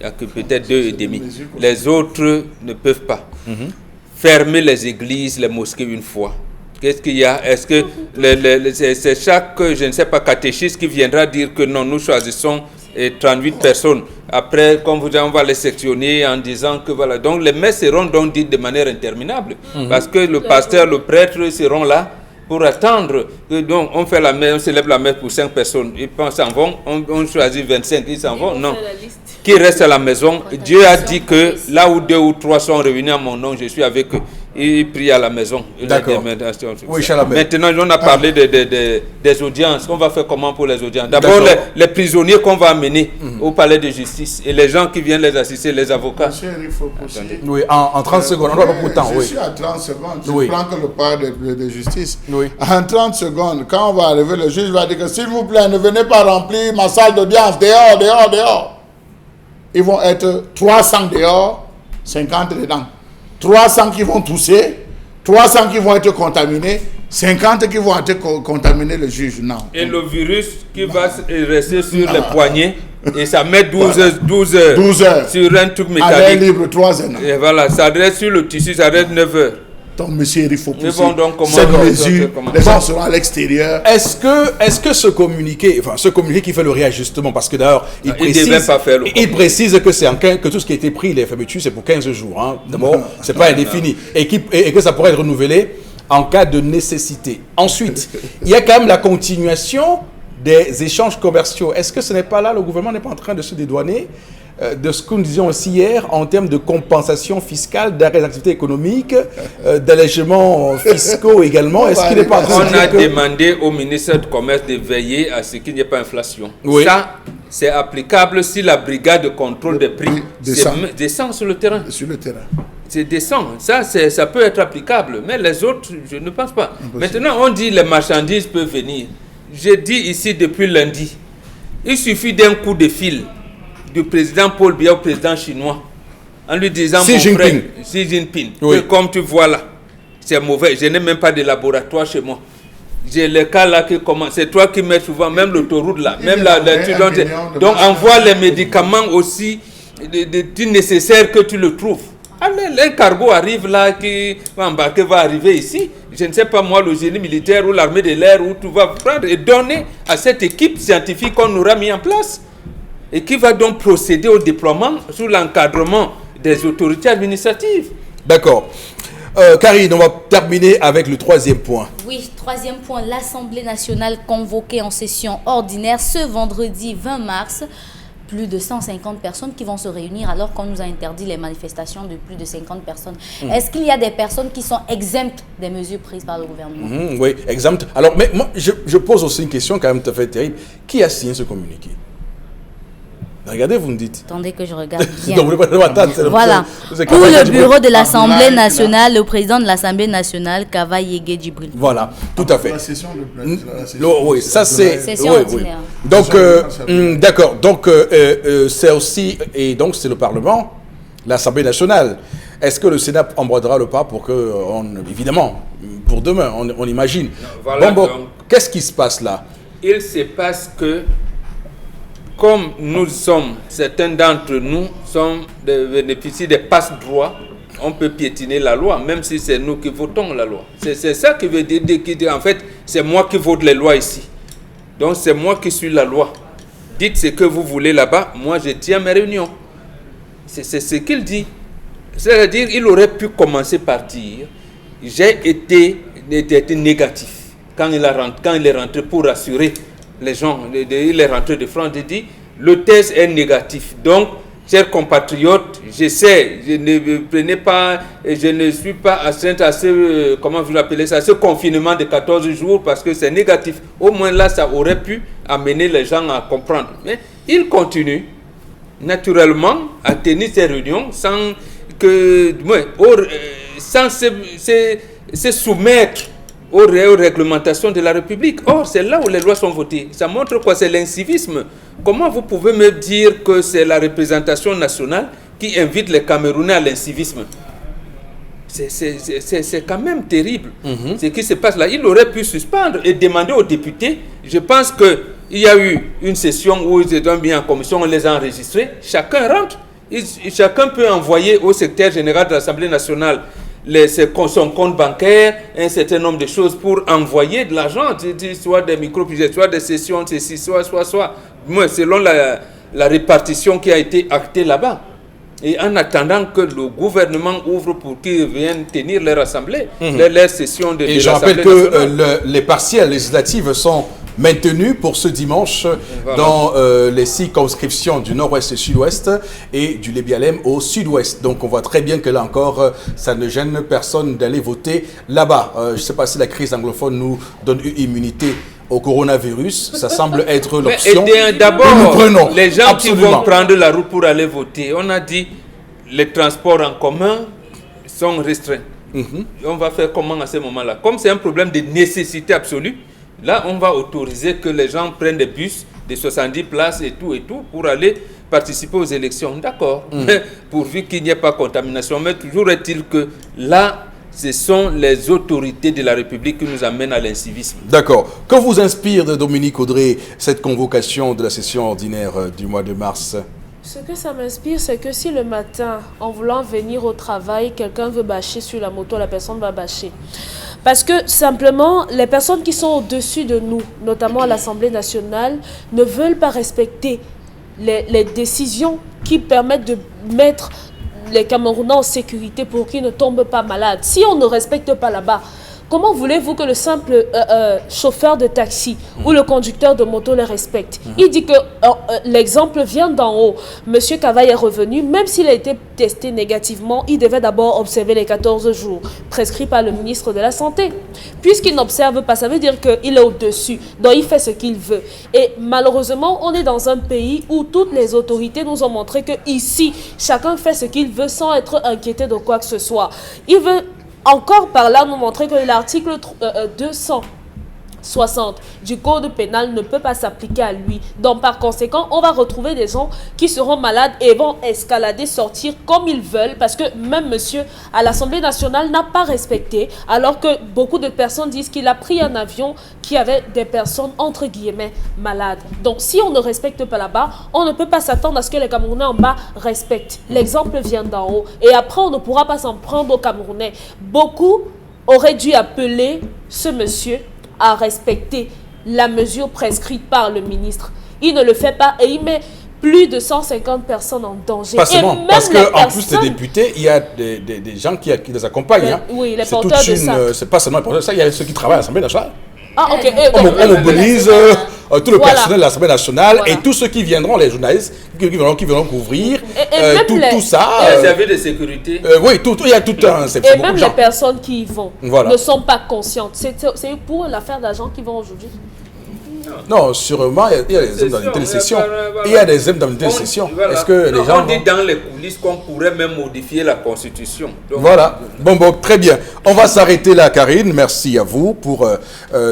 Il n'y a que peut-être 2,5. Les autres ne peuvent pas. Fermer les églises, les mosquées une fois. Qu'est-ce qu'il y a? Est-ce que c'est chaque, je ne sais pas, catéchiste qui viendra dire que non, nous choisissons 38 personnes. Après, comme vous dites, on va les sectionner en disant que voilà. Donc les messes seront donc dites de manière interminable. Parce que le pasteur, le prêtre seront là pour attendre. Donc on fait la messe, on célèbre la messe pour 5 personnes. Ils s'en vont, on choisit 25, ils s'en vont. Non. Qui reste à la maison. Dieu a dit que là où 2 ou 3 sont réunis à mon nom, je suis avec eux. Il prie à la maison. D'accord. Oui, maintenant, on a parlé des audiences. On va faire comment pour les audiences? D'abord, les prisonniers qu'on va amener au palais de justice et les gens qui viennent les assister, les avocats. Monsieur Eric Fopoussi. Oui, en 30 secondes. On doit pas pour temps. Je suis à 30 secondes. Je prends que le palais de justice. Oui. En 30 secondes, quand on va arriver, le juge va dire que s'il vous plaît, ne venez pas remplir ma salle d'audience. Dehors. Ils vont être 300 dehors, 50 dedans. 300 qui vont tousser, 300 qui vont être contaminés, 50 qui vont être contaminés, le juge. Non. Et le virus qui va rester sur les poignets, et ça met 12 heures sur un truc mécanique. À l'air libre, 3 heures. Et voilà, ça reste sur le tissu, ça reste 9 heures. Donc, monsieur, il faut pousser cette mesure. Les gens seront à l'extérieur. Est-ce que ce communiqué qui fait le réajustement, parce que d'ailleurs, il précise que tout ce qui a été pris, les fermetures, c'est pour 15 jours. Hein. D'abord, c'est pas indéfini. Et que ça pourrait être renouvelé en cas de nécessité. Ensuite, il y a quand même la continuation des échanges commerciaux. Est-ce que ce n'est pas là, le gouvernement n'est pas en train de se dédouaner de ce que nous disions aussi hier en termes de compensation fiscale, d'arrêt d'activité économique, d'allègements fiscaux également? Est-ce qu'il n'est pas en train de dire que... demandé au ministère du Commerce de veiller à ce qu'il n'y ait pas inflation. Oui. Ça, c'est applicable si la brigade de contrôle des prix descend sur le terrain. Sur le terrain. C'est descend. Ça peut être applicable. Mais les autres, je ne pense pas. Impossible. Maintenant, on dit les marchandises peuvent venir. J'ai dit ici depuis lundi, il suffit d'un coup de fil du président Paul Biya au président chinois en lui disant Xi Jinping, oui. que comme tu vois là, c'est mauvais, je n'ai même pas de laboratoire chez moi. J'ai le cas là qui commence, c'est toi qui mets souvent, même l'autoroute là, même là, donc envoie les médicaments aussi nécessaire que tu le trouves. Allez, un cargo arrive là, qui va embarquer, va arriver ici. Je ne sais pas moi, le génie militaire ou l'armée de l'air, où tout va prendre et donner à cette équipe scientifique qu'on aura mis en place. Et qui va donc procéder au déploiement sous l'encadrement des autorités administratives. D'accord. Karine, on va terminer avec le troisième point. Oui, troisième point, l'Assemblée nationale convoquée en session ordinaire ce vendredi 20 mars. Plus de 150 personnes qui vont se réunir alors qu'on nous a interdit les manifestations de plus de 50 personnes. Est-ce qu'il y a des personnes qui sont exemptes des mesures prises par le gouvernement? Oui, exemptes. Alors, mais moi, je pose aussi une question quand même tout à fait terrible. Qui a signé ce communiqué? Regardez, vous me dites. Attendez que je regarde bien. Donc, voilà. Pour le bureau de l'Assemblée nationale, le président de l'Assemblée nationale, Kava Yege Djibril. Voilà, tout à fait. La session de Oui, ça c'est... Session ordinaire. Donc, d'accord. Donc, c'est aussi... Et donc, c'est le Parlement, l'Assemblée nationale. Est-ce que le Sénat embrassera le pas pour que... évidemment, pour demain, on imagine. Voilà, bon, qu'est-ce qui se passe là? Il se passe que, comme nous sommes, certains d'entre nous bénéficient des passe-droits, on peut piétiner la loi, même si c'est nous qui votons la loi. C'est ça qui veut dire, en fait, c'est moi qui vote les lois ici. Donc c'est moi qui suis la loi. Dites ce que vous voulez là-bas, moi je tiens mes réunions. C'est ce qu'il dit. C'est-à-dire, il aurait pu commencer par dire, j'ai été négatif. Quand il est rentré pour rassurer les gens, il est rentré de France, il dit, le test est négatif. Donc, chers compatriotes, j'essaie, je ne suis pas astreinte à ce, comment vous l'appelez ça, ce confinement de 14 jours parce que c'est négatif. Au moins là, ça aurait pu amener les gens à comprendre. Mais il continue naturellement à tenir ses réunions sans se soumettre aux réglementations de la République. Or, c'est là où les lois sont votées. Ça montre quoi? C'est l'incivisme. Comment vous pouvez me dire que c'est la représentation nationale qui invite les Camerounais à l'incivisme? C'est quand même terrible ce qui se passe là. Il aurait pu suspendre et demander aux députés. Je pense qu'il y a eu une session où ils étaient mis en commission, on les a enregistrés. Chacun rentre. Chacun peut envoyer au secrétaire général de l'Assemblée nationale son compte bancaire, un certain nombre de choses pour envoyer de l'argent, soit des micro-budgets, soit des sessions, ceci, soit. Selon la répartition qui a été actée là-bas. Et en attendant que le gouvernement ouvre pour qu'ils viennent tenir leur assemblée, leur session de l'Assemblée nationale. Et je rappelle que les partielles législatives sont maintenues pour ce dimanche dans les 6 circonscriptions du nord-ouest et sud-ouest et du Lébialem au sud-ouest. Donc on voit très bien que là encore, ça ne gêne personne d'aller voter là-bas. Je ne sais pas si la crise anglophone nous donne une immunité au coronavirus, ça semble être l'option. D'abord, les gens qui vont prendre la route pour aller voter, on a dit les transports en commun sont restreints. On va faire comment à ce moment-là? Comme c'est un problème de nécessité absolue, là on va autoriser que les gens prennent des bus de 70 places et tout pour aller participer aux élections. D'accord, pourvu qu'il n'y ait pas contamination. Mais toujours est-il que là, ce sont les autorités de la République qui nous amènent à l'incivisme. D'accord. Que vous inspire de Dominique Audrey cette convocation de la session ordinaire du mois de mars? Ce que ça m'inspire, c'est que si le matin, en voulant venir au travail, quelqu'un veut bâcher sur la moto, la personne va bâcher. Parce que simplement, les personnes qui sont au-dessus de nous, notamment à l'Assemblée nationale, ne veulent pas respecter les décisions qui permettent de mettre les Camerounais en sécurité pour qu'ils ne tombent pas malades. Si on ne respecte pas là-bas, comment voulez-vous que le simple chauffeur de taxi ou le conducteur de moto le respecte? Il dit que l'exemple vient d'en haut. Monsieur Kavaï est revenu, même s'il a été testé négativement, il devait d'abord observer les 14 jours prescrits par le ministre de la Santé. Puisqu'il n'observe pas, ça veut dire qu'il est au-dessus. Donc il fait ce qu'il veut. Et malheureusement, on est dans un pays où toutes les autorités nous ont montré que ici, chacun fait ce qu'il veut sans être inquiété de quoi que ce soit. Il veut encore par là nous montrer que l'article 60 du code pénal ne peut pas s'appliquer à lui. Donc par conséquent, on va retrouver des gens qui seront malades et vont escalader, sortir comme ils veulent, parce que même monsieur à l'Assemblée nationale n'a pas respecté, alors que beaucoup de personnes disent qu'il a pris un avion qui avait des personnes entre guillemets malades. Donc si on ne respecte pas là-bas, on ne peut pas s'attendre à ce que les Camerounais en bas respectent. L'exemple vient d'en haut et après on ne pourra pas s'en prendre aux Camerounais. Beaucoup auraient dû appeler ce monsieur à respecter la mesure prescrite par le ministre. Il ne le fait pas et il met plus de 150 personnes en danger. Pas seulement, parce qu'en plus des députés, il y a des gens qui les accompagnent. Hein. Oui, les porteurs de sac. C'est pas seulement les porteurs de sac, il y a ceux qui travaillent à l'Assemblée nationale. Ah, ok. On mobilise tout le personnel de l'Assemblée nationale et tous ceux qui viendront, les journalistes, qui viendront couvrir, tout ça. Les services de sécurité. Oui, il y a tout un... Et même les personnes qui y vont ne sont pas conscientes. C'est pour l'affaire d'argent qui vont aujourd'hui. Non, sûrement, il y a des hommes dans une telle session. Il y a des hommes dans une telle session. Est-ce que les gens... On dit dans les coulisses qu'on pourrait même modifier la Constitution. Donc, voilà. Bon, très bien. On va s'arrêter là, Karine. Merci à vous pour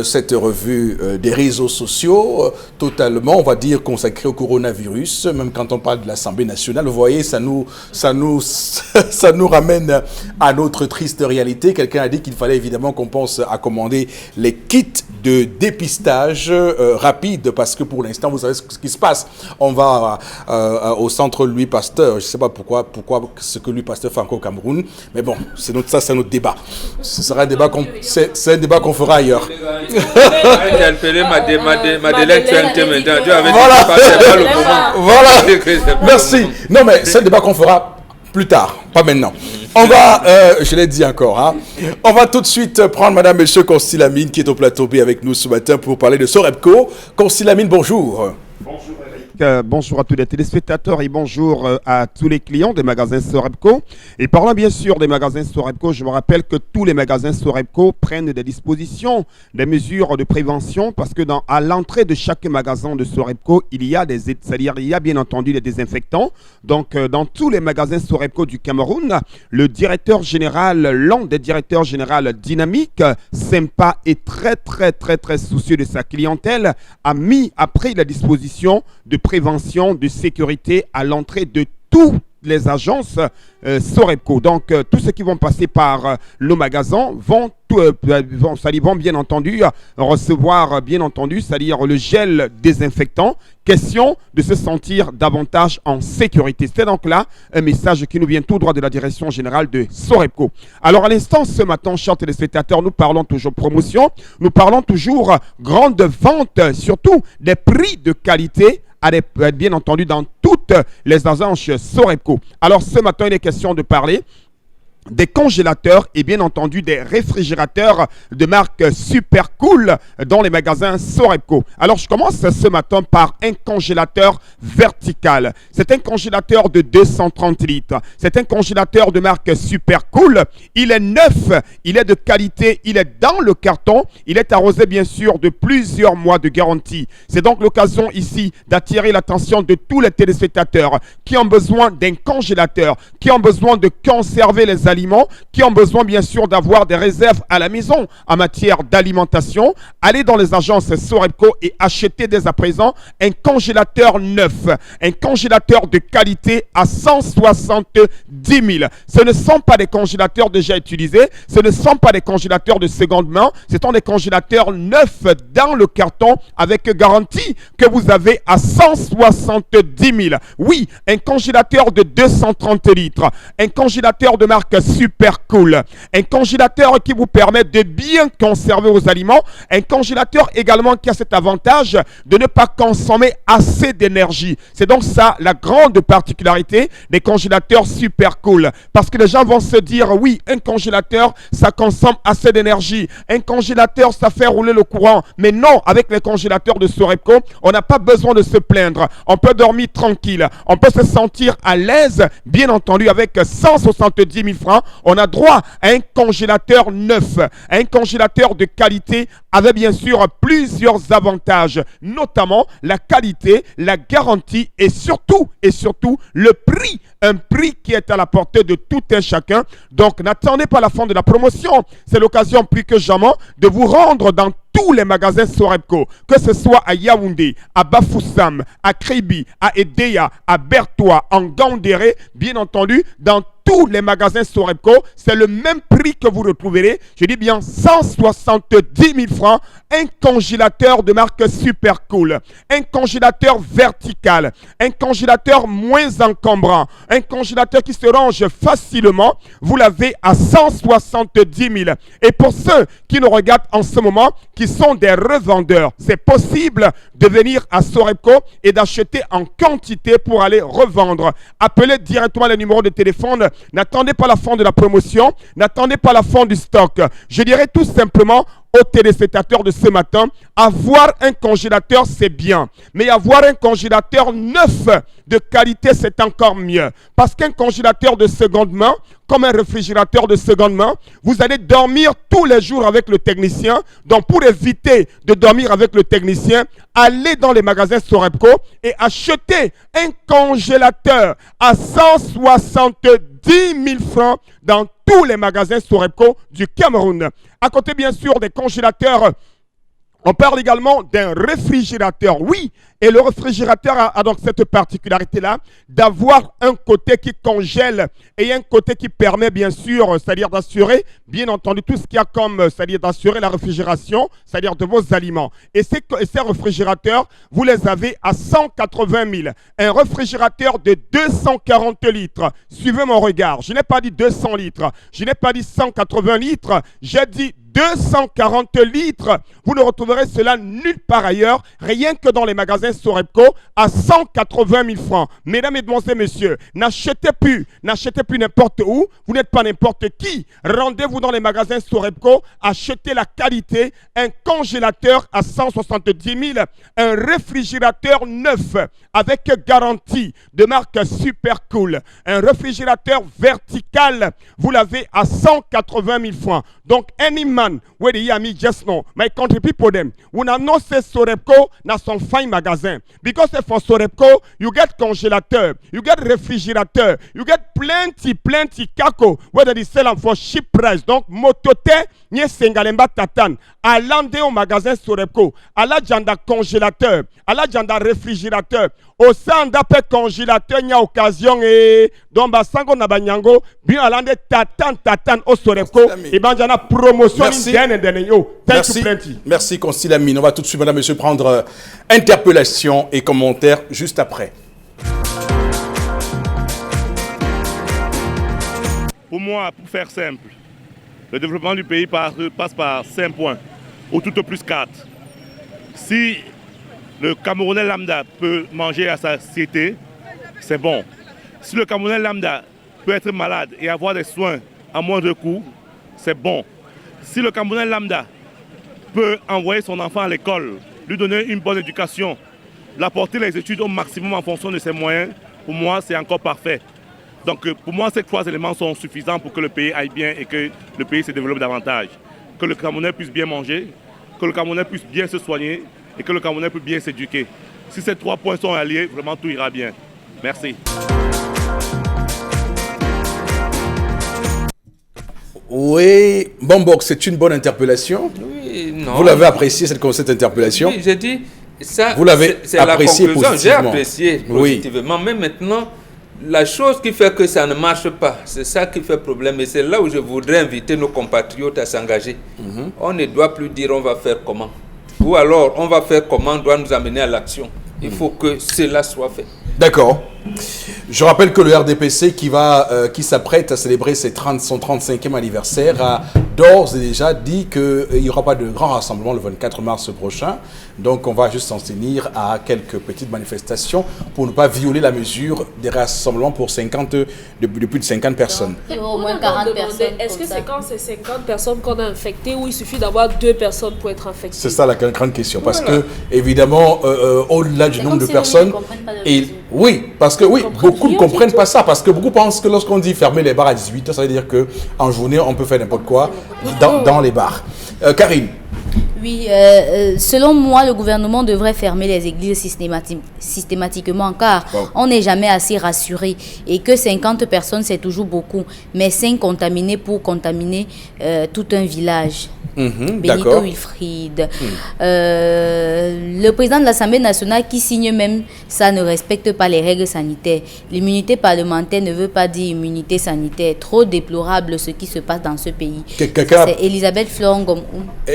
cette revue des réseaux sociaux, totalement, on va dire, consacrée au coronavirus. Même quand on parle de l'Assemblée nationale, vous voyez, ça nous ramène à notre triste réalité. Quelqu'un a dit qu'il fallait évidemment qu'on pense à commander les kits de dépistage rapide, parce que pour l'instant, vous savez ce qui se passe. On va au centre Louis Pasteur. Je ne sais pas pourquoi ce que Louis Pasteur fait encore au Cameroun, mais bon, c'est notre débat. Ce sera un débat c'est un débat qu'on fera ailleurs. Madeleine, voilà. Merci. Non, mais c'est un débat qu'on fera plus tard, pas maintenant. On va, je l'ai dit encore, hein, on va tout de suite prendre Madame et Monsieur Consilamine qui est au plateau B avec nous ce matin pour parler de Sorebco. Consilamine, bonjour. Bonjour Eric, bonjour à tous les téléspectateurs et bonjour à tous les clients des magasins Sorebco. Et parlant bien sûr des magasins Sorebco, je me rappelle que tous les magasins Sorebco prennent des dispositions, des mesures de prévention, parce que à l'entrée de chaque magasin de Sorebco, il y a bien entendu des désinfectants. Donc dans tous les magasins Sorebco du Cameroun, le directeur général, l'un des directeurs généraux dynamiques, sympa et très soucieux de sa clientèle, a pris la disposition de prévention, de sécurité à l'entrée de toutes les agences Sorebco. Donc, tous ceux qui vont passer par le magasin vont bien entendu recevoir, c'est-à-dire le gel désinfectant. Question de se sentir davantage en sécurité. C'est donc là un message qui nous vient tout droit de la direction générale de Sorebco. Alors, à l'instant, ce matin, chers téléspectateurs, nous parlons toujours promotion, nous parlons toujours grande vente, surtout des prix de qualité, bien entendu dans toutes les agences Sorebco. Alors ce matin, il est question de parler des congélateurs et bien entendu des réfrigérateurs de marque Super Cool dans les magasins Sorebco. Alors je commence ce matin par un congélateur vertical. C'est un congélateur de 230 litres. C'est un congélateur de marque Super Cool. Il est neuf, il est de qualité, il est dans le carton. Il est arrosé bien sûr de plusieurs mois de garantie. C'est donc l'occasion ici d'attirer l'attention de tous les téléspectateurs qui ont besoin d'un congélateur, qui ont besoin de conserver les aliments, qui ont besoin bien sûr d'avoir des réserves à la maison en matière d'alimentation. Allez dans les agences Sorebco et achetez dès à présent un congélateur neuf, un congélateur de qualité à 170 000. Ce ne sont pas des congélateurs déjà utilisés, ce ne sont pas des congélateurs de seconde main, ce sont des congélateurs neufs dans le carton avec garantie que vous avez à 170 000. Oui, un congélateur de 230 litres, un congélateur de marque Super Cool, un congélateur qui vous permet de bien conserver vos aliments, un congélateur également qui a cet avantage de ne pas consommer assez d'énergie. C'est donc ça la grande particularité des congélateurs Super Cool, parce que les gens vont se dire oui, un congélateur ça consomme assez d'énergie, un congélateur ça fait rouler le courant, mais non, avec les congélateurs de Sorebco, on n'a pas besoin de se plaindre, on peut dormir tranquille, on peut se sentir à l'aise, bien entendu avec 170 000 francs, on a droit à un congélateur neuf, un congélateur de qualité avec bien sûr plusieurs avantages, notamment la qualité, la garantie et surtout le prix, un prix qui est à la portée de tout un chacun. Donc n'attendez pas la fin de la promotion, c'est l'occasion plus que jamais de vous rendre dans tous tous les magasins Sorepco, que ce soit à Yaoundé, à Bafoussam, à Kribi, à Edea, à Bertois, en Gandéré, bien entendu, dans tous les magasins Sorepco, c'est le même prix que vous retrouverez. Je dis bien 170 000 francs. Un congélateur de marque Super Cool. Un congélateur vertical. Un congélateur moins encombrant. Un congélateur qui se range facilement. Vous l'avez à 170 000. Et pour ceux qui nous regardent en ce moment, qui sont des revendeurs, c'est possible de venir à Sorepco et d'acheter en quantité pour aller revendre. Appelez directement le numéro de téléphone. N'attendez pas la fin de la promotion. N'attendez pas la fin du stock. Je dirais tout simplement aux téléspectateurs de ce matin, avoir un congélateur, c'est bien. Mais avoir un congélateur neuf de qualité, c'est encore mieux. Parce qu'un congélateur de seconde main, comme un réfrigérateur de seconde main, vous allez dormir tous les jours avec le technicien. Donc, pour éviter de dormir avec le technicien, allez dans les magasins Sorepco et achetez un congélateur à 170 000 francs dans tous les magasins Sorepco du Cameroun. À côté, bien sûr, des congélateurs, on parle également d'un réfrigérateur. Oui, et le réfrigérateur a donc cette particularité-là d'avoir un côté qui congèle et un côté qui permet, bien sûr, c'est-à-dire d'assurer, bien entendu, tout ce qu'il y a comme, c'est-à-dire d'assurer la réfrigération, c'est-à-dire de vos aliments. Et ces réfrigérateurs, vous les avez à 180 000. Un réfrigérateur de 240 litres. Suivez mon regard. Je n'ai pas dit 200 litres. Je n'ai pas dit 180 litres. J'ai dit 240 litres. Vous ne retrouverez cela nulle part ailleurs, rien que dans les magasins Sorepco à 180 000 francs. Mesdames, Mesdemoiselles, Messieurs, n'achetez plus n'importe où. Vous n'êtes pas n'importe qui. Rendez-vous dans les magasins Sorepco, achetez la qualité, un congélateur à 170 000, un réfrigérateur neuf avec garantie de marque Super Cool, un réfrigérateur vertical, vous l'avez à 180 000 francs. Donc, any man where the yami just know, my country people them, when I know say Sorepco na some fine magazine, because for Sorepco you get congélateur, you get réfrigérateur, you get plenty kako where they sell them for cheap price. Donc motote nye sengalemba tatan, alande au magasin Sorepco, ala janda congélateur, ala janda réfrigérateur, au sanda pe congélateur nya occasion et donc basango na banyango bien alande tatan au Sorepco et banjana promotion. Merci Constille Amine. On va tout de suite, madame, monsieur, prendre interpellation et commentaires juste après. Pour moi, pour faire simple, le développement du pays passe par 5 points, ou tout au plus 4. Si le Camerounais lambda peut manger à sa satiété, c'est bon. Si le Camerounais lambda peut être malade et avoir des soins à moindre coût, c'est bon. Si le Camerounais lambda peut envoyer son enfant à l'école, lui donner une bonne éducation, l'apporter les études au maximum en fonction de ses moyens, pour moi, c'est encore parfait. Donc, pour moi, ces 3 éléments sont suffisants pour que le pays aille bien et que le pays se développe davantage. Que le Camerounais puisse bien manger, que le Camerounais puisse bien se soigner et que le Camerounais puisse bien s'éduquer. Si ces 3 points sont alliés, vraiment tout ira bien. Merci. Oui, Bombok, c'est une bonne interpellation. Oui, non. Vous l'avez apprécié, cette interpellation? Oui, j'ai dit, ça, vous l'avez apprécié positivement. J'ai apprécié Oui. positivement, mais maintenant, la chose qui fait que ça ne marche pas, c'est ça qui fait problème. Et c'est là où je voudrais inviter nos compatriotes à s'engager. On ne doit plus dire on va faire comment. Ou alors, on va faire comment doit nous amener à l'action. Il faut que cela soit fait. D'accord. Je rappelle que le RDPC qui s'apprête à célébrer son 35e anniversaire a d'ores et déjà dit qu'il n'y aura pas de grand rassemblement le 24 mars prochain. Donc on va juste s'en tenir à quelques petites manifestations pour ne pas violer la mesure des rassemblements pour de plus de 50 personnes. Il y aura au moins 40 personnes. Est-ce que c'est quand c'est 50 personnes qu'on a infectées ou il suffit d'avoir 2 personnes pour être infectées? C'est ça la grande question. Parce que, évidemment, au-delà du nombre de personnes... Oui, parce que beaucoup ne comprennent pas ça. Parce que beaucoup pensent que lorsqu'on dit fermer les bars à 18h, ça veut dire qu'en journée, on peut faire n'importe quoi dans les bars. Karine. Oui, selon moi, le gouvernement devrait fermer les églises systématiquement car on n'est jamais assez rassuré et que 50 personnes, c'est toujours beaucoup, mais 5 contaminés pour contaminer tout un village. Benito Wilfried. Le président de l'Assemblée nationale qui signe même ça ne respecte pas les règles sanitaires. L'immunité parlementaire ne veut pas dire immunité sanitaire. Trop déplorable ce qui se passe dans ce pays. C'est Elisabeth Florengom.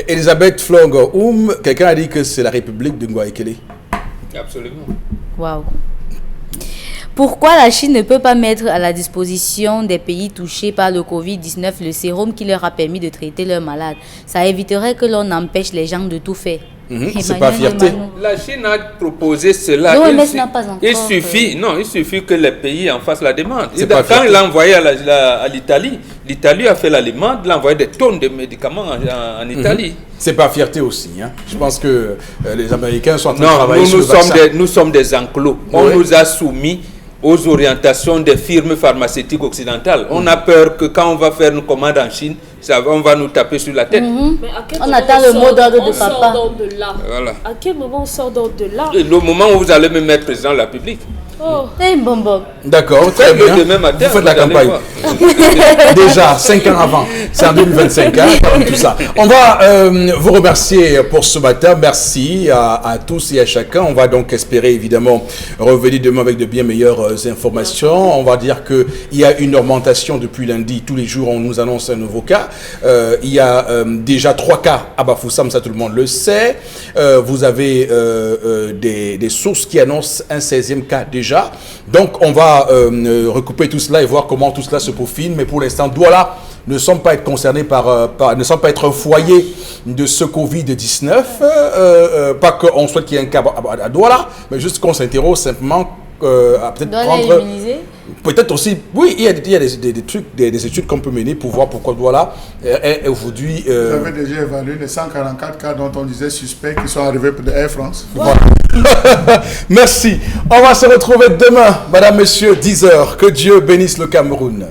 Elisabeth Florengom, quelqu'un a dit que c'est la République de Ngouaekele. Absolument. Waouh. Pourquoi la Chine ne peut pas mettre à la disposition des pays touchés par le Covid-19 le sérum qui leur a permis de traiter leurs malades? Ça éviterait que l'on empêche les gens de tout faire. C'est pas fierté. La Chine a proposé cela. Il suffit que les pays en fassent la demande. Quand il l'a envoyé à l'Italie, l'Italie a fait la demande, il a envoyé des tonnes de médicaments en Italie. C'est pas fierté aussi. Hein. Je pense que les Américains sont en train de travailler sur le vaccin. Nous sommes des enclos. On nous a soumis aux orientations des firmes pharmaceutiques occidentales. On a peur que quand on va faire une commande en Chine, on va nous taper sur la tête. Mais on attend le mot d'ordre de papa. Voilà. À quel moment on sort d'ordre de là? Le moment où vous allez me mettre président de la République. D'accord, très bien. Vous faites la campagne. Déjà, 5 ans avant. C'est en 2025, hein, tout ça. On va vous remercier pour ce matin. Merci à tous et à chacun. On va donc espérer, évidemment, revenir demain avec de bien meilleures informations. On va dire qu'il y a une augmentation depuis lundi. Tous les jours, on nous annonce un nouveau cas. Il y a déjà 3 cas à Bafoussam, ça tout le monde le sait. Vous avez des sources qui annoncent un 16e cas déjà. Donc, on va recouper tout cela et voir comment tout cela se peaufine. Mais pour l'instant, Douala ne semble pas être concerné ne semble pas être un foyer de ce Covid-19. Pas qu'on souhaite qu'il y ait un cas à Douala, mais juste qu'on s'interroge simplement à peut-être prendre... Peut-être aussi, oui, il y a des trucs, des études qu'on peut mener pour voir pourquoi Douala est aujourd'hui... Vous avez déjà évalué les 144 cas dont on disait suspects qui sont arrivés de Air France. Voilà. Merci. On va se retrouver demain, madame, monsieur, 10h. Que Dieu bénisse le Cameroun.